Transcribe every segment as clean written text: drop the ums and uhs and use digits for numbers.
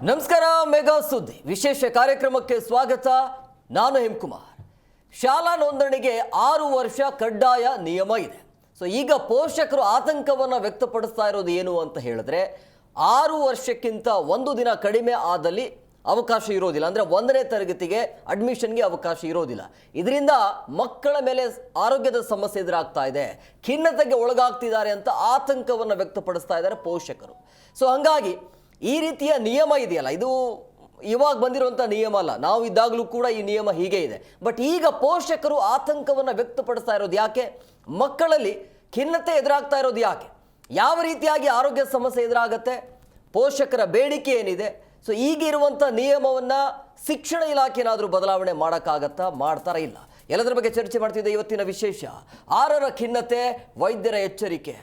ನಮಸ್ಕಾರ. ಮೆಗಾ ಸುದ್ದಿ ವಿಶೇಷ ಕಾರ್ಯಕ್ರಮಕ್ಕೆ ಸ್ವಾಗತ. ನಾನು ಹೇಮಕುಮಾರ್. ಶಾಲಾ ನೋಂದಣಿಗೆ 6 ವರ್ಷ ಕಡ್ಡಾಯ ನಿಯಮ ಇದೆ. ಸೊ ಈಗ ಪೋಷಕರು ಆತಂಕವನ್ನು ವ್ಯಕ್ತಪಡಿಸ್ತಾ ಇರೋದು ಏನು ಅಂತ ಹೇಳಿದ್ರೆ, 6 ವರ್ಷಕ್ಕಿಂತ 1 ದಿನ ಕಡಿಮೆ ಆದಲ್ಲಿ ಅವಕಾಶ ಇರೋದಿಲ್ಲ, ಅಂದರೆ 1ನೇ ತರಗತಿಗೆ ಅಡ್ಮಿಷನ್ಗೆ ಅವಕಾಶ ಇರೋದಿಲ್ಲ. ಇದರಿಂದ ಮಕ್ಕಳ ಮೇಲೆ ಆರೋಗ್ಯದ ಸಮಸ್ಯೆ ಎದುರಾಗ್ತಾ ಇದೆ, ಖಿನ್ನತೆಗೆ ಒಳಗಾಗ್ತಿದ್ದಾರೆ ಅಂತ ಆತಂಕವನ್ನು ವ್ಯಕ್ತಪಡಿಸ್ತಾ ಇದ್ದಾರೆ ಪೋಷಕರು. ಸೊ ಹಾಗಾಗಿ ಈ ರೀತಿಯ ನಿಯಮ ಇದೆಯಲ್ಲ, ಇದು ಇವಾಗ ಬಂದಿರುವಂಥ ನಿಯಮ ಅಲ್ಲ, ನಾವು ಇದ್ದಾಗಲೂ ಕೂಡ ಈ ನಿಯಮ ಹೀಗೆ ಇದೆ. ಬಟ್ ಈಗ ಪೋಷಕರು ಆತಂಕವನ್ನು ವ್ಯಕ್ತಪಡಿಸ್ತಾ ಇರೋದು ಯಾಕೆ? ಮಕ್ಕಳಲ್ಲಿ ಖಿನ್ನತೆ ಎದುರಾಗ್ತಾ ಇರೋದು ಯಾಕೆ? ಯಾವ ರೀತಿಯಾಗಿ ಆರೋಗ್ಯ ಸಮಸ್ಯೆ ಎದುರಾಗತ್ತೆ? ಪೋಷಕರ ಬೇಡಿಕೆ ಏನಿದೆ? ಸೊ ಈಗಿರುವಂಥ ನಿಯಮವನ್ನು ಶಿಕ್ಷಣ ಇಲಾಖೆ ಏನಾದರೂ ಬದಲಾವಣೆ ಮಾಡೋಕ್ಕಾಗತ್ತಾ? ಮಾಡ್ತಾರ ಇಲ್ಲ? ಎಲ್ಲದರ ಬಗ್ಗೆ ಚರ್ಚೆ ಮಾಡ್ತಿದ್ದೆ. ಇವತ್ತಿನ ವಿಶೇಷ 6ರ ಖಿನ್ನತೆ, ವೈದ್ಯರ ಎಚ್ಚರಿಕೆ.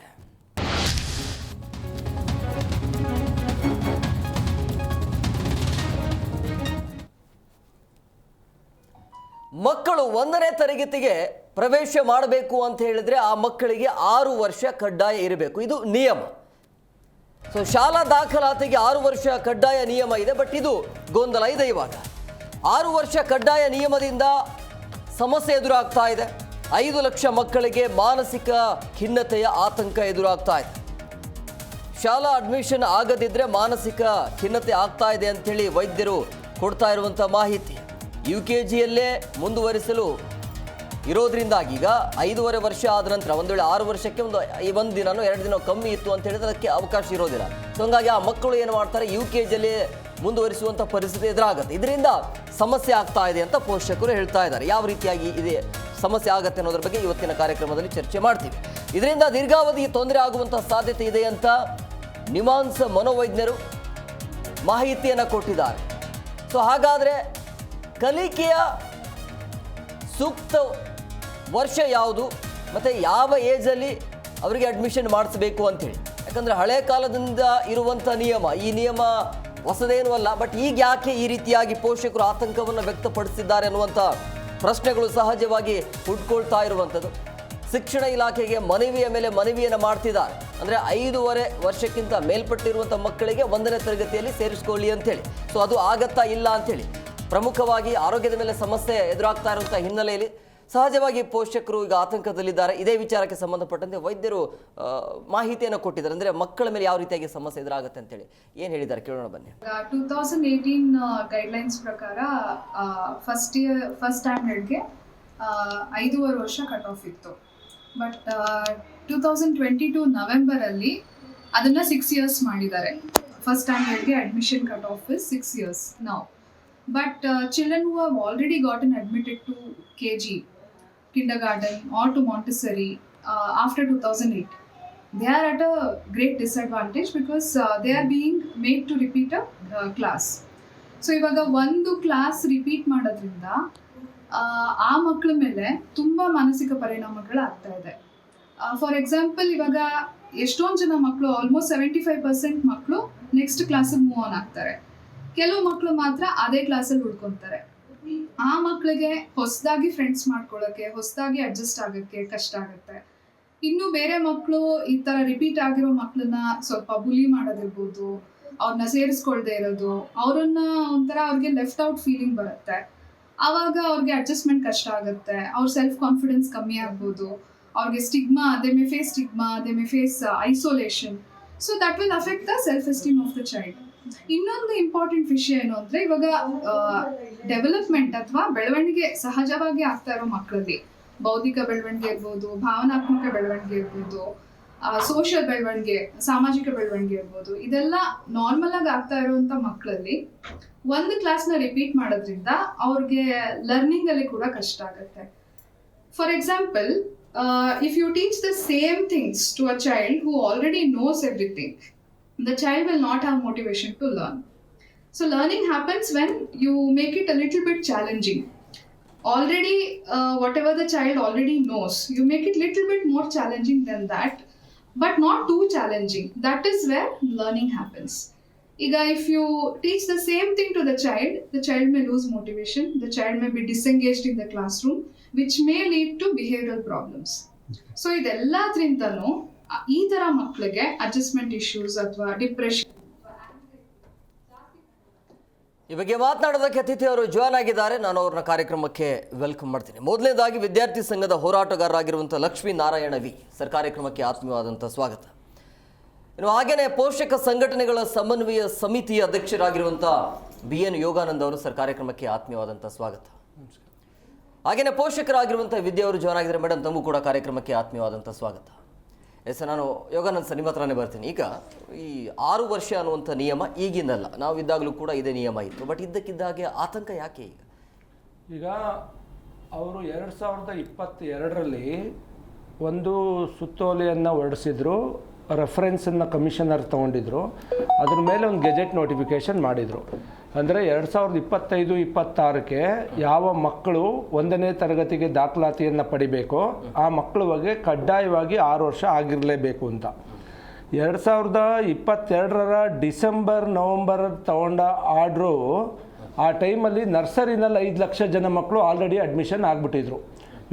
ಮಕ್ಕಳು 1ನೇ ತರಗತಿಗೆ ಪ್ರವೇಶ ಮಾಡಬೇಕು ಅಂತ ಹೇಳಿದ್ರೆ ಆ ಮಕ್ಕಳಿಗೆ 6 ವರ್ಷ ಕಡ್ಡಾಯ ಇರಬೇಕು, ಇದು ನಿಯಮ. ಸೊ ಶಾಲಾ ದಾಖಲಾತಿಗೆ 6 ವರ್ಷ ಕಡ್ಡಾಯ ನಿಯಮ ಇದೆ. ಬಟ್ ಇದು ಗೊಂದಲ ಇದೆ. ಇವಾಗ 6 ವರ್ಷ ಕಡ್ಡಾಯ ನಿಯಮದಿಂದ ಸಮಸ್ಯೆ ಎದುರಾಗ್ತಾ ಇದೆ. 5 ಲಕ್ಷ ಮಕ್ಕಳಿಗೆ ಮಾನಸಿಕ ಖಿನ್ನತೆಯ ಆತಂಕ ಎದುರಾಗ್ತಾ ಇದೆ. ಶಾಲಾ ಅಡ್ಮಿಷನ್ ಆಗದಿದ್ದರೆ ಮಾನಸಿಕ ಖಿನ್ನತೆ ಆಗ್ತಾ ಇದೆ ಅಂಥೇಳಿ ವೈದ್ಯರು ಕೊಡ್ತಾ ಇರುವಂಥ ಮಾಹಿತಿ. UKGಯಲ್ಲೇ ಮುಂದುವರಿಸಲು ಇರೋದ್ರಿಂದಾಗಿ ಈಗ 5.5 ವರ್ಷ ಆದ ನಂತರ ಒಂದು ವೇಳೆ 6 ವರ್ಷಕ್ಕೆ ಒಂದು ದಿನನೋ 2 ದಿನ ಕಮ್ಮಿ ಇತ್ತು ಅಂತ ಹೇಳಿದ್ರೆ ಅದಕ್ಕೆ ಅವಕಾಶ ಇರೋದಿಲ್ಲ. ಸೊ ಹಂಗಾಗಿ ಆ ಮಕ್ಕಳು ಏನು ಮಾಡ್ತಾರೆ, UKGಯಲ್ಲೇ ಮುಂದುವರಿಸುವಂಥ ಪರಿಸ್ಥಿತಿ ಎದುರಾಗುತ್ತೆ. ಇದರಿಂದ ಸಮಸ್ಯೆ ಆಗ್ತಾ ಇದೆ ಅಂತ ಪೋಷಕರು ಹೇಳ್ತಾ ಇದ್ದಾರೆ. ಯಾವ ರೀತಿಯಾಗಿ ಇದೆ ಸಮಸ್ಯೆ ಆಗುತ್ತೆ ಅನ್ನೋದ್ರ ಬಗ್ಗೆ ಇವತ್ತಿನ ಕಾರ್ಯಕ್ರಮದಲ್ಲಿ ಚರ್ಚೆ ಮಾಡ್ತೀವಿ. ಇದರಿಂದ ದೀರ್ಘಾವಧಿ ತೊಂದರೆ ಆಗುವಂಥ ಸಾಧ್ಯತೆ ಇದೆ ಅಂತ ನಿಮಾನ್ಸ್ ಮನೋವೈಜ್ಞರು ಮಾಹಿತಿಯನ್ನು ಕೊಟ್ಟಿದ್ದಾರೆ. ಸೊ ಹಾಗಾದರೆ ಕಲಿಕೆಯ ಸೂಕ್ತ ವರ್ಷ ಯಾವುದು ಮತ್ತು ಯಾವ ಏಜಲ್ಲಿ ಅವರಿಗೆ ಅಡ್ಮಿಷನ್ ಮಾಡಿಸ್ಬೇಕು ಅಂಥೇಳಿ. ಯಾಕಂದರೆ ಹಳೆ ಕಾಲದಿಂದ ಇರುವಂಥ ನಿಯಮ, ಈ ನಿಯಮ ಹೊಸದೇನೂ ಅಲ್ಲ. ಬಟ್ ಈಗ ಯಾಕೆ ಈ ರೀತಿಯಾಗಿ ಪೋಷಕರು ಆತಂಕವನ್ನು ವ್ಯಕ್ತಪಡಿಸಿದ್ದಾರೆ ಅನ್ನುವಂಥ ಪ್ರಶ್ನೆಗಳು ಸಹಜವಾಗಿ ಹುಟ್ಕೊಳ್ತಾ ಇರುವಂಥದ್ದು. ಶಿಕ್ಷಣ ಇಲಾಖೆಗೆ ಮನವಿಯ ಮೇಲೆ ಮನವಿಯನ್ನು ಮಾಡ್ತಿದ್ದಾರೆ. ಅಂದರೆ 5.5 ವರ್ಷಕ್ಕಿಂತ ಮೇಲ್ಪಟ್ಟಿರುವಂಥ ಮಕ್ಕಳಿಗೆ 1ನೇ ತರಗತಿಯಲ್ಲಿ ಸೇರಿಸ್ಕೊಳ್ಳಿ ಅಂಥೇಳಿ. ಸೊ ಅದು ಆಗತ್ತಾ ಇಲ್ಲ ಅಂಥೇಳಿ. ಪ್ರಮುಖವಾಗಿ ಆರೋಗ್ಯದ ಮೇಲೆ ಸಮಸ್ಯೆ ಎದುರಾಗ್ತಾ ಇರುವಂಥ ಹಿನ್ನೆಲೆಯಲ್ಲಿ ಸಹಜವಾಗಿ ಪೋಷಕರು ಈಗ ಆತಂಕದಲ್ಲಿದ್ದಾರೆ. ಇದೇ ವಿಚಾರಕ್ಕೆ ಸಂಬಂಧಪಟ್ಟಂತೆ ವೈದ್ಯರು ಮಾಹಿತಿಯನ್ನು ಕೊಟ್ಟಿದ್ದಾರೆ. ಅಂದರೆ ಮಕ್ಕಳ ಮೇಲೆ ಯಾವ ರೀತಿಯಾಗಿ ಸಮಸ್ಯೆ ಎದುರಾಗುತ್ತೆ ಅಂತೇಳಿ ಏನು ಹೇಳಿದ್ದಾರೆ ಕೇಳೋಣ ಬನ್ನಿ. 2018 ಗೈಡ್ಲೈನ್ಸ್ ಪ್ರಕಾರ ಫಸ್ಟ್ ಸ್ಟ್ಯಾಂಡರ್ಡ್ಗೆ 5.5 ವರ್ಷ ಕಟ್ ಆಫ್ ಇತ್ತು. ಬಟ್ 2022 ನವೆಂಬರಲ್ಲಿ ಅದನ್ನು 6 ಇಯರ್ಸ್ ಮಾಡಿದ್ದಾರೆ. ಫಸ್ಟ್ ಸ್ಟ್ಯಾಂಡರ್ಡ್ಗೆ admission cut off is 6 years now. But children who have already gotten admitted to KG, kindergarten or to Montessori after 2008, they are at a great disadvantage because they are being made to repeat a class. So ಇವಾಗ ಒಂದು class repeat ಮಾಡೋದ್ರಿಂದ ಆ ಮಕ್ಕಳ ಮೇಲೆ ತುಂಬ ಮಾನಸಿಕ ಪರಿಣಾಮಗಳು ಆಗ್ತಾ ಇದೆ. ಫಾರ್ ಎಕ್ಸಾಂಪಲ್, ಇವಾಗ ಎಷ್ಟೊಂದು ಜನ ಮಕ್ಕಳು, ಆಲ್ಮೋಸ್ಟ್ 75% ಮಕ್ಕಳು ನೆಕ್ಸ್ಟ್ ಕ್ಲಾಸಿಗೆ ಮೂವ್ ಆನ್ ಆಗ್ತಾರೆ. ಕೆಲವು ಮಕ್ಕಳು ಮಾತ್ರ ಅದೇ ಕ್ಲಾಸಲ್ಲಿ ಉಳ್ಕೊತಾರೆ. ಆ ಮಕ್ಕಳಿಗೆ ಹೊಸದಾಗಿ ಫ್ರೆಂಡ್ಸ್ ಮಾಡ್ಕೊಳ್ಳೋಕ್ಕೆ, ಹೊಸದಾಗಿ ಅಡ್ಜಸ್ಟ್ ಆಗೋಕ್ಕೆ ಕಷ್ಟ ಆಗುತ್ತೆ. ಇನ್ನು ಬೇರೆ ಮಕ್ಕಳು ಈ ಥರ ರಿಪೀಟ್ ಆಗಿರೋ ಮಕ್ಕಳನ್ನ ಸ್ವಲ್ಪ ಬುಲಿ ಮಾಡೋದಿರ್ಬೋದು, ಅವ್ರನ್ನ ಸೇರಿಸ್ಕೊಳ್ದೇ ಇರೋದು, ಅವರನ್ನ ಒಂಥರ ಅವ್ರಿಗೆ ಲೆಫ್ಟ್ ಔಟ್ ಫೀಲಿಂಗ್ ಬರುತ್ತೆ. ಆವಾಗ ಅವ್ರಿಗೆ ಅಡ್ಜಸ್ಟ್ಮೆಂಟ್ ಕಷ್ಟ ಆಗುತ್ತೆ, ಅವ್ರ ಸೆಲ್ಫ್ ಕಾನ್ಫಿಡೆನ್ಸ್ ಕಮ್ಮಿ ಆಗ್ಬೋದು, ಅವ್ರಿಗೆ stigma, they may face stigma, they may face isolation. So that will affect the self esteem of the child. ಇನ್ನೊಂದು ಇಂಪಾರ್ಟೆಂಟ್ ವಿಷಯ ಏನು ಅಂದರೆ, ಇವಾಗ ಡೆವಲಪ್ಮೆಂಟ್ ಅಥವಾ ಬೆಳವಣಿಗೆ ಸಹಜವಾಗಿ ಆಗ್ತಾ ಇರೋ ಮಕ್ಕಳಲ್ಲಿ ಬೌದ್ಧಿಕ ಬೆಳವಣಿಗೆ ಇರ್ಬೋದು, ಭಾವನಾತ್ಮಕ ಬೆಳವಣಿಗೆ ಇರ್ಬೋದು, ಸೋಷಿಯಲ್ ಬೆಳವಣಿಗೆ, ಸಾಮಾಜಿಕ ಬೆಳವಣಿಗೆ ಇರ್ಬೋದು, ಇದೆಲ್ಲ ನಾರ್ಮಲ್ ಆಗಿ ಆಗ್ತಾ ಇರುವಂಥ ಮಕ್ಕಳಲ್ಲಿ ಒಂದು ಕ್ಲಾಸ್ನ ರಿಪೀಟ್ ಮಾಡೋದ್ರಿಂದ ಅವ್ರಿಗೆ ಲರ್ನಿಂಗ್ ಅಲ್ಲಿ ಕೂಡ ಕಷ್ಟ ಆಗುತ್ತೆ. For example, if you teach the same things to a child who already knows everything, the child will not have motivation to learn. So learning happens when you make it a little bit challenging. Already whatever the child already knows, you make it little bit more challenging than that, but not too challenging. That is where learning happens. If you teach the same thing to the child may lose motivation, the child may be disengaged in the classroom, which may lead to behavioral problems. So ಇದೆಲ್ಲದ್ರಿಂದನೂ ಈ ಥರ ಮಕ್ಕಳಿಗೆ adjustment issues ಅಥವಾ depression ಈ ಬಗ್ಗೆ ಮಾತನಾಡೋದಕ್ಕೆ ಅತಿಥಿ ಅವರು join ಆಗಿದ್ದಾರೆ. ನಾನು ಅವ್ರನ್ನ ಕಾರ್ಯಕ್ರಮಕ್ಕೆ ವೆಲ್ಕಮ್ ಮಾಡ್ತೀನಿ. ಮೊದಲನೇದಾಗಿ ವಿದ್ಯಾರ್ಥಿ ಸಂಘದ ಹೋರಾಟಗಾರರಾಗಿರುವಂಥ ಲಕ್ಷ್ಮೀ ನಾರಾಯಣ ವಿ ಸರ್, ಕಾರ್ಯಕ್ರಮಕ್ಕೆ ಆತ್ಮೀಯವಾದಂಥ ಸ್ವಾಗತ. ಇನ್ನು ಹಾಗೆಯೇ ಪೋಷಕ ಸಂಘಟನೆಗಳ ಸಮನ್ವಯ ಸಮಿತಿಯ ಅಧ್ಯಕ್ಷರಾಗಿರುವಂಥ BN ಯೋಗಾನಂದ್ ಅವರು ಸರ್, ಕಾರ್ಯಕ್ರಮಕ್ಕೆ ಆತ್ಮೀಯವಾದಂಥ ಸ್ವಾಗತ. ಹಾಗೆಯೇ ಪೋಷಕರಾಗಿರುವಂಥ ವಿದ್ಯಾ ಅವರು ಜಾಯ್ನ್ ಆಗಿದ್ದಾರೆ. ಮೇಡಮ್, ತಮಗೂ ಕೂಡ ಕಾರ್ಯಕ್ರಮಕ್ಕೆ ಆತ್ಮೀಯವಾದಂಥ ಸ್ವಾಗತ. ಎಸ್, ನಾನು ಯೋಗಾನಂದ್ ಸರ್ ನಿಮ್ಮ ಹತ್ರನೇ ಬರ್ತೀನಿ. ಈಗ ಈ 6 ವರ್ಷ ಅನ್ನುವಂಥ ನಿಯಮ ಈಗಿಂದಲ್ಲ, ನಾವು ಇದ್ದಾಗಲೂ ಕೂಡ ಇದೇ ನಿಯಮ ಇತ್ತು. ಬಟ್ ಇದ್ದಕ್ಕಿದ್ದಾಗೆ ಆತಂಕ ಯಾಕೆ ಈಗ ಅವರು 2022ರಲ್ಲಿ ಒಂದು ಸುತ್ತೋಲೆಯನ್ನು ಹೊರಡಿಸಿದ್ರು, ರೆಫರೆನ್ಸನ್ನು ಕಮಿಷನರ್ ತೊಗೊಂಡಿದ್ರು, ಅದ್ರ ಮೇಲೆ ಒಂದು ಗೆಜೆಟ್ ನೋಟಿಫಿಕೇಷನ್ ಮಾಡಿದರು. ಅಂದರೆ 2025-26ಕ್ಕೆ ಯಾವ ಮಕ್ಕಳು 1ನೇ ತರಗತಿಗೆ ದಾಖಲಾತಿಯನ್ನು ಪಡಿಬೇಕೋ ಆ ಮಕ್ಕಳ ಬಗ್ಗೆ ಕಡ್ಡಾಯವಾಗಿ 6 ವರ್ಷ ಆಗಿರಲೇಬೇಕು ಅಂತ. 2022ರ ಡಿಸೆಂಬರ್ ನವಂಬರ್ ತಗೊಂಡ ಆರ್ಡ್ರು, ಆ ಟೈಮಲ್ಲಿ ನರ್ಸರಿನಲ್ಲಿ 5 ಲಕ್ಷ ಜನ ಮಕ್ಕಳು ಆಲ್ರೆಡಿ ಅಡ್ಮಿಷನ್ ಆಗಿಬಿಟ್ಟಿದ್ರು.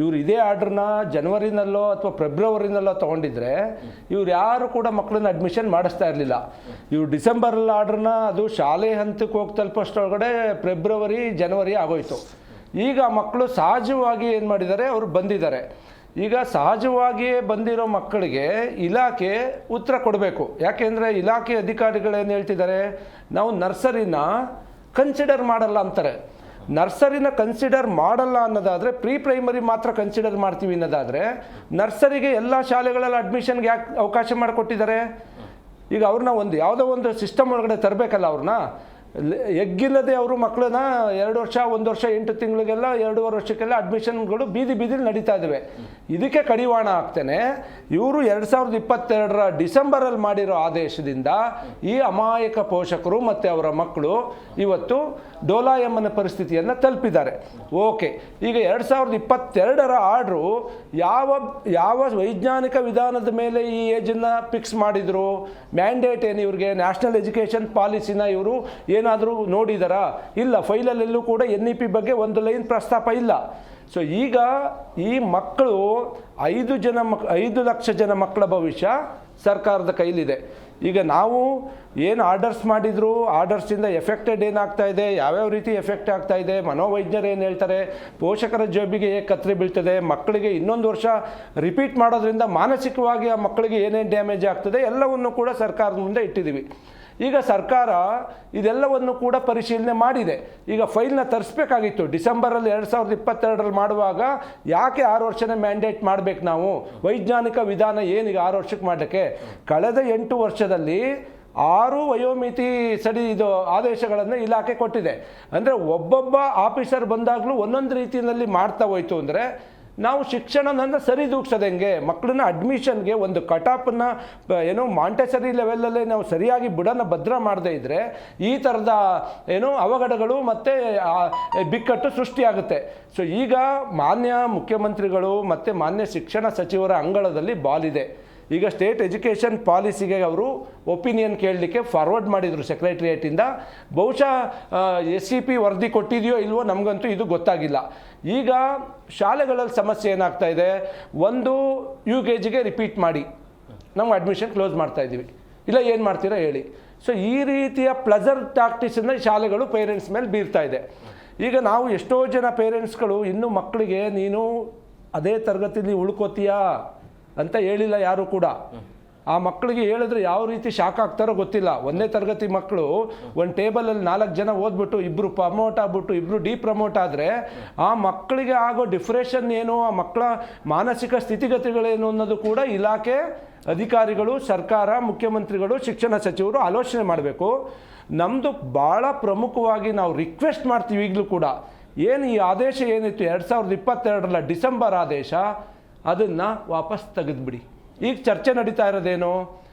ಇವರು ಇದೇ ಆರ್ಡ್ರನ್ನ ಜನವರಿನಲ್ಲೋ ಅಥವಾ ಫೆಬ್ರವರಿನಲ್ಲೋ ತೊಗೊಂಡಿದ್ರೆ ಇವ್ರು ಯಾರು ಕೂಡ ಮಕ್ಕಳನ್ನ ಅಡ್ಮಿಷನ್ ಮಾಡಿಸ್ತಾ ಇರಲಿಲ್ಲ. ಇವರು ಡಿಸೆಂಬರಲ್ಲಿ ಆರ್ಡ್ರನ್ನ ಅದು ಶಾಲೆ ಹಂತಕ್ಕೆ ಹೋಗಿ ತಲುಪೋಷ್ಟೊಳಗಡೆ ಫೆಬ್ರವರಿ ಜನವರಿ ಆಗೋಯ್ತು. ಈಗ ಮಕ್ಕಳು ಸಹಜವಾಗಿ ಏನು ಮಾಡಿದ್ದಾರೆ, ಅವರು ಬಂದಿದ್ದಾರೆ. ಈಗ ಸಹಜವಾಗಿಯೇ ಬಂದಿರೋ ಮಕ್ಕಳಿಗೆ ಇಲಾಖೆ ಉತ್ತರ ಕೊಡಬೇಕು. ಯಾಕೆಂದರೆ ಇಲಾಖೆ ಅಧಿಕಾರಿಗಳೇನು ಹೇಳ್ತಿದ್ದಾರೆ, ನಾವು ನರ್ಸರಿನ ಕನ್ಸಿಡರ್ ಮಾಡಲ್ಲ ಅಂತಾರೆ. ನರ್ಸರಿನ ಕನ್ಸಿಡರ್ ಮಾಡಲ್ಲ ಅನ್ನೋದಾದರೆ ಪ್ರೀ ಪ್ರೈಮರಿ ಮಾತ್ರ ಕನ್ಸಿಡರ್ ಮಾಡ್ತೀವಿ ಅನ್ನೋದಾದರೆ ನರ್ಸರಿಗೆ ಎಲ್ಲ ಶಾಲೆಗಳಲ್ಲಿ ಅಡ್ಮಿಷನ್ಗೆ ಯಾಕೆ ಅವಕಾಶ ಮಾಡಿಕೊಟ್ಟಿದ್ದಾರೆ? ಈಗ ಅವ್ರನ್ನ ಯಾವುದೋ ಒಂದು ಸಿಸ್ಟಮ್ ಒಳಗಡೆ ತರಬೇಕಲ್ಲ. ಅವ್ರನ್ನ ಎಗ್ಗಿಲ್ಲದೆ ಅವರು ಮಕ್ಕಳನ್ನ 2 ವರ್ಷ 1 ವರ್ಷ 8 ತಿಂಗಳಿಗೆಲ್ಲ 2.5 ವರ್ಷಕ್ಕೆಲ್ಲ ಅಡ್ಮಿಷನ್ಗಳು ಬೀದಿಲಿ ನಡೀತಾ ಇದ್ದಾವೆ. ಇದಕ್ಕೆ ಕಡಿವಾಣ ಆಗ್ತೇನೆ ಇವರು 2022ರ ಡಿಸೆಂಬರಲ್ಲಿ ಮಾಡಿರೋ ಆದೇಶದಿಂದ ಈ ಅಮಾಯಕ ಪೋಷಕರು ಮತ್ತು ಅವರ ಮಕ್ಕಳು ಇವತ್ತು ಡೋಲಾಯಮ್ಮನ ಪರಿಸ್ಥಿತಿಯನ್ನು ತಲುಪಿದ್ದಾರೆ. ಓಕೆ, ಈಗ 2022ರ ಆರ್ಡ್ರು ಯಾವ ವೈಜ್ಞಾನಿಕ ವಿಧಾನದ ಮೇಲೆ ಈ ಏಜನ್ನು ಫಿಕ್ಸ್ ಮಾಡಿದರು? ಮ್ಯಾಂಡೇಟ್ ಏನು ಇವ್ರಿಗೆ? ನ್ಯಾಷನಲ್ ಎಜುಕೇಷನ್ ಪಾಲಿಸಿನ ಇವರು ಏನಾದರೂ ನೋಡಿದಾರಾ? ಇಲ್ಲ. ಫೈಲಲ್ಲೆಲ್ಲೂ ಕೂಡ NEP ಬಗ್ಗೆ ಒಂದು ಲೈನ್ ಪ್ರಸ್ತಾಪ ಇಲ್ಲ. ಸೊ ಈಗ ಈ ಮಕ್ಕಳು 5 ಲಕ್ಷ ಜನ ಮಕ್ಕಳ ಭವಿಷ್ಯ ಸರ್ಕಾರದ ಕೈಲಿದೆ. ಈಗ ನಾವು ಏನು ಆರ್ಡರ್ಸ್ ಮಾಡಿದ್ರು, ಆರ್ಡರ್ಸಿಂದ ಎಫೆಕ್ಟೆಡ್ ಏನಾಗ್ತಾ ಇದೆ, ಯಾವ್ಯಾವ ರೀತಿ ಎಫೆಕ್ಟ್ ಆಗ್ತಾ ಇದೆ, ಮನೋವೈದ್ಯರು ಏನು ಹೇಳ್ತಾರೆ, ಪೋಷಕರ ಜೋಬಿಗೆ ಹೇಗೆ ಕತ್ತರಿ ಬೀಳ್ತದೆ, ಮಕ್ಕಳಿಗೆ ಇನ್ನೊಂದು ವರ್ಷ ರಿಪೀಟ್ ಮಾಡೋದ್ರಿಂದ ಮಾನಸಿಕವಾಗಿ ಆ ಮಕ್ಕಳಿಗೆ ಏನೇನು ಡ್ಯಾಮೇಜ್ ಆಗ್ತದೆ, ಎಲ್ಲವನ್ನು ಕೂಡ ಸರ್ಕಾರದ ಮುಂದೆ ಇಟ್ಟಿದ್ದೀವಿ. ಈಗ ಸರ್ಕಾರ ಇದೆಲ್ಲವನ್ನು ಕೂಡ ಪರಿಶೀಲನೆ ಮಾಡಿದೆ. ಈಗ ಫೈಲ್ನ ತರಿಸ್ಬೇಕಾಗಿತ್ತು. ಡಿಸೆಂಬರಲ್ಲಿ 2022ರಲ್ಲಿ ಮಾಡುವಾಗ ಯಾಕೆ 6 ವರ್ಷನೇ ಮ್ಯಾಂಡೇಟ್ ಮಾಡಬೇಕು? ನಾವು ವೈಜ್ಞಾನಿಕ ವಿಧಾನ ಏನೀಗ 6 ವರ್ಷಕ್ಕೆ ಮಾಡಲಿಕ್ಕೆ? ಕಳೆದ 8 ವರ್ಷದಲ್ಲಿ 6 ವಯೋಮಿತಿ ಆದೇಶಗಳನ್ನು ಇಲಾಖೆ ಕೊಟ್ಟಿದೆ. ಅಂದರೆ ಒಬ್ಬೊಬ್ಬ ಆಫೀಸರ್ ಬಂದಾಗಲೂ ಒಂದೊಂದು ರೀತಿಯಲ್ಲಿ ಮಾಡ್ತಾ ಹೋಯ್ತು. ಅಂದರೆ ನಾವು ಶಿಕ್ಷಣನ ಸರಿದೂಗ್ಸೋದು ಹೆಂಗೆ? ಮಕ್ಕಳನ್ನ ಅಡ್ಮಿಷನ್ಗೆ ಒಂದು ಕಟಾಪನ್ನು ಮಾಂಟೆಸರಿ ಲೆವೆಲಲ್ಲೇ ನಾವು ಸರಿಯಾಗಿ ಬುಡನ ಭದ್ರ ಮಾಡದೇ ಇದ್ದರೆ ಈ ಥರದ ಅವಘಡಗಳು ಮತ್ತು ಬಿಕ್ಕಟ್ಟು ಸೃಷ್ಟಿಯಾಗುತ್ತೆ. ಸೊ ಈಗ ಮಾನ್ಯ ಮುಖ್ಯಮಂತ್ರಿಗಳು ಮತ್ತು ಮಾನ್ಯ ಶಿಕ್ಷಣ ಸಚಿವರ ಅಂಗಳದಲ್ಲಿ ಬಾಲಿದೆ. ಈಗ ಸ್ಟೇಟ್ ಎಜುಕೇಷನ್ ಪಾಲಿಸಿಗೆ ಅವರು ಒಪಿನಿಯನ್ ಕೇಳಲಿಕ್ಕೆ ಫಾರ್ವರ್ಡ್ ಮಾಡಿದರು ಸೆಕ್ರೆಟ್ರಿಯೇಟಿಂದ. ಬಹುಶಃ SCP ವರದಿ ಕೊಟ್ಟಿದೆಯೋ ಇಲ್ವೋ ನಮಗಂತೂ ಇದು ಗೊತ್ತಾಗಿಲ್ಲ. ಈಗ ಶಾಲೆಗಳಲ್ಲಿ ಸಮಸ್ಯೆ ಏನಾಗ್ತಾ ಇದೆ, ಒಂದು UKGಗೆ ರಿಪೀಟ್ ಮಾಡಿ ನಾವು ಅಡ್ಮಿಷನ್ ಕ್ಲೋಸ್ ಮಾಡ್ತಾ ಇದ್ದೀವಿ, ಇಲ್ಲ ಏನು ಮಾಡ್ತೀರಾ ಹೇಳಿ. ಸೊ ಈ ರೀತಿಯ ಪ್ಲಜರ್ ಟಾಕ್ಟಿಸನ್ನು ಶಾಲೆಗಳು ಪೇರೆಂಟ್ಸ್ ಮೇಲೆ ಬೀರ್ತಾ ಇದೆ. ಈಗ ನಾವು ಎಷ್ಟೋ ಜನ ಪೇರೆಂಟ್ಸ್ಗಳು ಇನ್ನೂ ಮಕ್ಕಳಿಗೆ ನೀನು ಅದೇ ತರಗತಿಲಿ ಉಳ್ಕೋತೀಯಾ ಅಂತ ಹೇಳಿಲ್ಲ ಯಾರು ಕೂಡ. ಆ ಮಕ್ಕಳಿಗೆ ಹೇಳಿದ್ರೆ ಯಾವ ರೀತಿ ಶಾಕ್ ಆಗ್ತಾರೋ ಗೊತ್ತಿಲ್ಲ. 1ನೇ ತರಗತಿ ಮಕ್ಕಳು ಒಂದು ಟೇಬಲಲ್ಲಿ 4 ಜನ ಓದ್ಬಿಟ್ಟು 2 ಪ್ರಮೋಟ್ ಆಗ್ಬಿಟ್ಟು 2 ಡಿಪ್ರಮೋಟ್ ಆದರೆ ಆ ಮಕ್ಕಳಿಗೆ ಆಗೋ ಡಿಫ್ರೆಷನ್ ಏನು, ಆ ಮಕ್ಕಳ ಮಾನಸಿಕ ಸ್ಥಿತಿಗತಿಗಳೇನು ಅನ್ನೋದು ಕೂಡ ಇಲಾಖೆ ಅಧಿಕಾರಿಗಳು, ಸರ್ಕಾರ, ಮುಖ್ಯಮಂತ್ರಿಗಳು, ಶಿಕ್ಷಣ ಸಚಿವರು ಆಲೋಚನೆ ಮಾಡಬೇಕು. ನಮ್ಮದು ಭಾಳ ಪ್ರಮುಖವಾಗಿ ನಾವು ರಿಕ್ವೆಸ್ಟ್ ಮಾಡ್ತೀವಿ ಈಗಲೂ ಕೂಡ, ಏನು ಈ ಆದೇಶ ಏನಿತ್ತು 2022ರ ಡಿಸೆಂಬರ್ ಆದೇಶ, ಅದನ್ನು ವಾಪಸ್ ತೆಗೆದುಬಿಡಿ. ಈಗ ಚರ್ಚೆ ನಡೀತಾ ಇರೋದೇನು,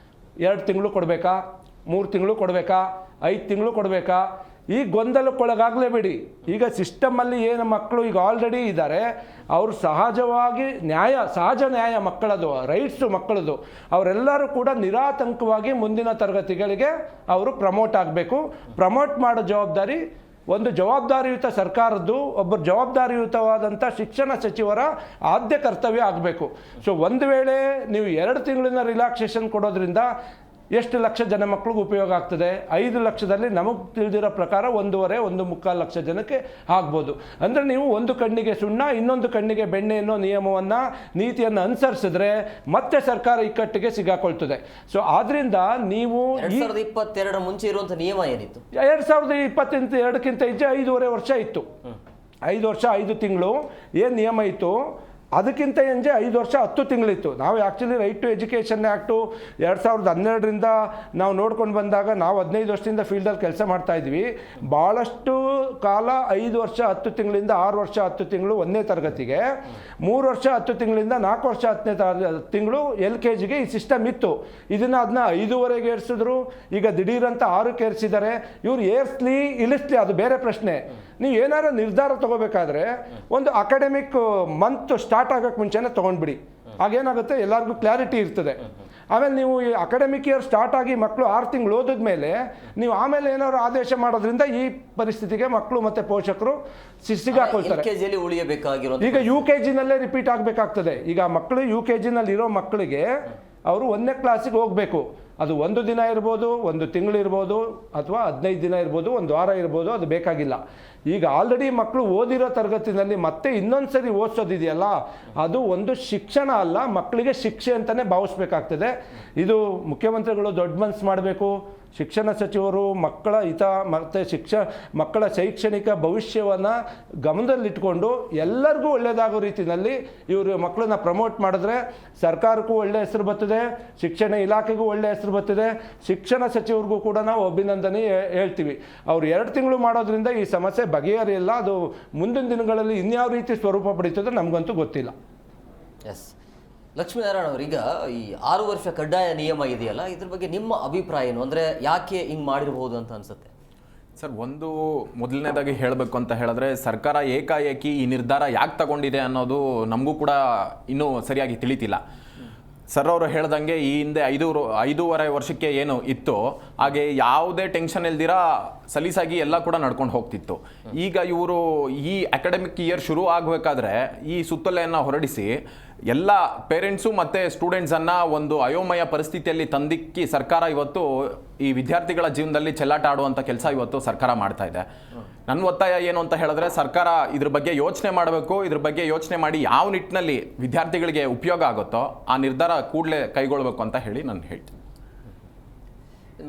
2 ತಿಂಗಳು ಕೊಡಬೇಕಾ, 3 ತಿಂಗಳು ಕೊಡಬೇಕಾ, 5 ತಿಂಗಳು ಕೊಡಬೇಕಾ? ಈ ಗೊಂದಲಕ್ಕೊಳಗಾಗಲೇಬೇಡಿ. ಈಗ ಸಿಸ್ಟಮಲ್ಲಿ ಏನು ಮಕ್ಕಳು ಈಗ ಆಲ್ರೆಡಿ ಇದ್ದಾರೆ, ಅವರು ಸಹಜವಾಗಿ ಸಹಜ ನ್ಯಾಯ ಮಕ್ಕಳದು, ರೈಟ್ಸು ಮಕ್ಕಳದು, ಅವರೆಲ್ಲರೂ ಕೂಡ ನಿರಾತಂಕವಾಗಿ ಮುಂದಿನ ತರಗತಿಗಳಿಗೆ ಅವರು ಪ್ರಮೋಟ್ ಆಗಬೇಕು. ಪ್ರಮೋಟ್ ಮಾಡೋ ಜವಾಬ್ದಾರಿ ಒಂದು ಜವಾಬ್ದಾರಿಯುತ ಸರ್ಕಾರದ್ದು, ಒಬ್ಬ ಜವಾಬ್ದಾರಿಯುತವಾದಂಥ ಶಿಕ್ಷಣ ಸಚಿವರ ಆದ್ಯ ಕರ್ತವ್ಯ ಆಗಬೇಕು. ಸೊ ಒಂದು ವೇಳೆ ನೀವು 2 ತಿಂಗಳಿನ ರಿಲ್ಯಾಕ್ಸೇಷನ್ ಕೊಡೋದ್ರಿಂದ ಎಷ್ಟು ಲಕ್ಷ ಜನ ಮಕ್ಳಿಗೆ ಉಪಯೋಗ ಆಗ್ತದೆ? 5 ಲಕ್ಷದಲ್ಲಿ ನಮಗೆ ತಿಳಿದಿರೋ ಪ್ರಕಾರ 1.5 ಲಕ್ಷ ಜನಕ್ಕೆ ಆಗ್ಬೋದು. ಅಂದರೆ ನೀವು ಒಂದು ಕಣ್ಣಿಗೆ ಸುಣ್ಣ ಇನ್ನೊಂದು ಕಣ್ಣಿಗೆ ಬೆಣ್ಣೆ ಅನ್ನೋ ನಿಯಮವನ್ನು ನೀತಿಯನ್ನು ಅನುಸರಿಸಿದ್ರೆ ಮತ್ತೆ ಸರ್ಕಾರ ಇಕ್ಕಟ್ಟಿಗೆ ಸಿಗಾಕೊಳ್ತದೆ. ಸೊ ಆದ್ದರಿಂದ ನೀವು 2022 ಮುಂಚೆ ಇರುವಂಥ ನಿಯಮ ಏನಿತ್ತು? 2022ಕ್ಕಿಂತ ಹೆಚ್ಚು 5.5 ವರ್ಷ ಇತ್ತು. 5 ವರ್ಷ 5 ತಿಂಗಳು ಏನು ನಿಯಮ ಇತ್ತು, ಅದಕ್ಕಿಂತ ಎಂಜೆ 5 ವರ್ಷ 10 ತಿಂಗಳಿತ್ತು. ನಾವು actually Right to Education Act 2012ರಿಂದ ನಾವು ನೋಡ್ಕೊಂಡು ಬಂದಾಗ ನಾವು 15 ವರ್ಷದಿಂದ ಫೀಲ್ಡಲ್ಲಿ ಕೆಲಸ ಮಾಡ್ತಾ ಇದ್ವಿ. ಭಾಳಷ್ಟು ಕಾಲ 5 ವರ್ಷ 10 ತಿಂಗಳಿಂದ 6 ವರ್ಷ 10 ತಿಂಗಳು 1ನೇ ತರಗತಿಗೆ, 3 ವರ್ಷ 10 ತಿಂಗಳಿಂದ 4 ವರ್ಷ 10ನೇ ತಿಂಗಳು LKGಗೆ ಈ ಸಿಸ್ಟಮ್ ಇತ್ತು. ಅದನ್ನ 5ವರೆಗೆ ಏರಿಸಿದ್ರು. ಈಗ ದಿಢೀರಂತ 6ಕ್ಕೆ ಏರಿಸಿದ್ದಾರೆ. ಇವ್ರು ಏರಿಸ್ಲಿ ಇಳಿಸ್ಲಿ ಅದು ಬೇರೆ ಪ್ರಶ್ನೆ. ನೀವು ಏನಾರು ನಿರ್ಧಾರ ತೊಗೋಬೇಕಾದ್ರೆ ಒಂದು ಅಕಾಡೆಮಿಕ್ ಮಂತ್ ಸ್ಟಾರ್ಟ್ ಆಗೋಕ್ಕೆ ಮುಂಚೆನೇ ತೊಗೊಂಡ್ಬಿಡಿ. ಆಗೇನಾಗುತ್ತೆ, ಎಲ್ಲರಿಗೂ ಕ್ಲಾರಿಟಿ ಇರ್ತದೆ. ಆಮೇಲೆ ನೀವು ಈ ಅಕಾಡೆಮಿಕ್ ಇಯರ್ ಸ್ಟಾರ್ಟ್ ಆಗಿ ಮಕ್ಕಳು 6 ತಿಂಗಳು ಓದಿದ್ಮೇಲೆ ನೀವು ಆಮೇಲೆ ಏನಾದ್ರು ಆದೇಶ ಮಾಡೋದ್ರಿಂದ ಈ ಪರಿಸ್ಥಿತಿಗೆ ಮಕ್ಕಳು ಮತ್ತು ಪೋಷಕರು ಸಿಗಾಕೊಳ್ತಾರೆ. ಈಗ UKGನಲ್ಲೇ ರಿಪೀಟ್ ಆಗಬೇಕಾಗ್ತದೆ. ಈಗ ಮಕ್ಕಳು UKGನಲ್ಲಿ ಇರೋ ಮಕ್ಕಳಿಗೆ ಅವರು 1ನೇ ಕ್ಲಾಸಿಗೆ ಹೋಗಬೇಕು. ಅದು 1 ದಿನ ಇರ್ಬೋದು, 1 ತಿಂಗಳು ಇರ್ಬೋದು, ಅಥವಾ 15 ದಿನ ಇರ್ಬೋದು, 1 ವಾರ ಇರ್ಬೋದು, ಅದು ಬೇಕಾಗಿಲ್ಲ. ಈಗ ಆಲ್ರೆಡಿ ಮಕ್ಕಳು ಓದಿರೋ ತರಗತಿನಲ್ಲಿ ಮತ್ತೆ ಇನ್ನೊಂದು ಸರಿ ಓದಿಸೋದಿದೆಯಲ್ಲ, ಅದು ಒಂದು ಶಿಕ್ಷಣ ಅಲ್ಲ, ಮಕ್ಕಳಿಗೆ ಶಿಕ್ಷೆ ಅಂತಲೇ ಭಾವಿಸ್ಬೇಕಾಗ್ತದೆ. ಇದು ಮುಖ್ಯಮಂತ್ರಿಗಳು ದೊಡ್ಡ ಮನಸ್ಸು ಮಾಡಬೇಕು. ಶಿಕ್ಷಣ ಸಚಿವರು ಮಕ್ಕಳ ಹಿತ ಮತ್ತು ಮಕ್ಕಳ ಶೈಕ್ಷಣಿಕ ಭವಿಷ್ಯವನ್ನು ಗಮನದಲ್ಲಿಟ್ಕೊಂಡು ಎಲ್ಲರಿಗೂ ಒಳ್ಳೆಯದಾಗೋ ರೀತಿಯಲ್ಲಿ ಇವರು ಮಕ್ಕಳನ್ನ ಪ್ರಮೋಟ್ ಮಾಡಿದ್ರೆ ಸರ್ಕಾರಕ್ಕೂ ಒಳ್ಳೆಯ ಹೆಸರು ಬರ್ತದೆ, ಶಿಕ್ಷಣ ಇಲಾಖೆಗೂ ಒಳ್ಳೆಯ ಹೆಸರು ಬರ್ತದೆ, ಶಿಕ್ಷಣ ಸಚಿವರಿಗೂ ಕೂಡ ನಾವು ಅಭಿನಂದನೆ ಹೇಳ್ತೀವಿ. ಅವ್ರು 2 ತಿಂಗಳು ಮಾಡೋದ್ರಿಂದ ಈ ಸಮಸ್ಯೆ ಬಗೆಹರಿಯಲ್ಲ. ಅದು ಮುಂದಿನ ದಿನಗಳಲ್ಲಿ ಇನ್ಯಾವ ರೀತಿ ಸ್ವರೂಪ ಪಡೀತದೆ ನಮಗಂತೂ ಗೊತ್ತಿಲ್ಲ. ಎಸ್, ಲಕ್ಷ್ಮೀನಾರಾಯಣ ಅವರೀಗ ಈ 6 ವರ್ಷ ಕಡ್ಡಾಯ ನಿಯಮ ಇದೆಯಲ್ಲ, ಇದ್ರ ಬಗ್ಗೆ ನಿಮ್ಮ ಅಭಿಪ್ರಾಯ ಏನು? ಅಂದರೆ ಯಾಕೆ ಹಿಂಗೆ ಮಾಡಿರ್ಬೋದು ಅಂತ ಅನ್ಸುತ್ತೆ ಸರ್? ಮೊದಲನೇದಾಗಿ ಹೇಳಬೇಕು ಅಂತ ಹೇಳಿದ್ರೆ, ಸರ್ಕಾರ ಏಕಾಏಕಿ ಈ ನಿರ್ಧಾರ ಯಾಕೆ ತಗೊಂಡಿದೆ ಅನ್ನೋದು ನಮಗೂ ಕೂಡ ಇನ್ನೂ ಸರಿಯಾಗಿ ತಿಳಿತಿಲ್ಲ. ಸರ್ ಅವರು ಹೇಳ್ದಂಗೆ ಈ ಹಿಂದೆ 5.5 ವರ್ಷಕ್ಕೆ ಏನು ಇತ್ತು ಹಾಗೆ ಯಾವುದೇ ಟೆನ್ಷನ್ ಇಲ್ದಿರ ಸಲೀಸಾಗಿ ಎಲ್ಲ ಕೂಡ ನಡ್ಕೊಂಡು ಹೋಗ್ತಿತ್ತು. ಈಗ ಇವರು ಈ ಅಕಾಡೆಮಿಕ್ ಇಯರ್ ಶುರು ಆಗಬೇಕಾದ್ರೆ ಈ ಸುತ್ತೋಲೆಯನ್ನು ಹೊರಡಿಸಿ ಎಲ್ಲ ಪೇರೆಂಟ್ಸು ಮತ್ತು ಸ್ಟೂಡೆಂಟ್ಸನ್ನು ಒಂದು ಅಯೋಮಯ ಪರಿಸ್ಥಿತಿಯಲ್ಲಿ ತಂದಿಕ್ಕಿ ಸರ್ಕಾರ ಇವತ್ತು ಈ ವಿದ್ಯಾರ್ಥಿಗಳ ಜೀವನದಲ್ಲಿ ಚೆಲ್ಲಾಟ ಆಡುವಂಥ ಕೆಲಸ ಇವತ್ತು ಸರ್ಕಾರ ಮಾಡ್ತಾ ಇದೆ. ನನ್ನ ಒತ್ತಾಯ ಏನು ಅಂತ ಹೇಳಿದ್ರೆ, ಸರ್ಕಾರ ಇದ್ರ ಬಗ್ಗೆ ಯೋಚನೆ ಮಾಡಬೇಕು. ಇದ್ರ ಬಗ್ಗೆ ಯೋಚನೆ ಮಾಡಿ ಯಾವ ನಿಟ್ಟಿನಲ್ಲಿ ವಿದ್ಯಾರ್ಥಿಗಳಿಗೆ ಉಪಯೋಗ ಆಗುತ್ತೋ ಆ ನಿರ್ಧಾರ ಕೂಡಲೇ ಕೈಗೊಳ್ಳಬೇಕು ಅಂತ ಹೇಳಿ ನಾನು ಹೇಳ್ತೀನಿ.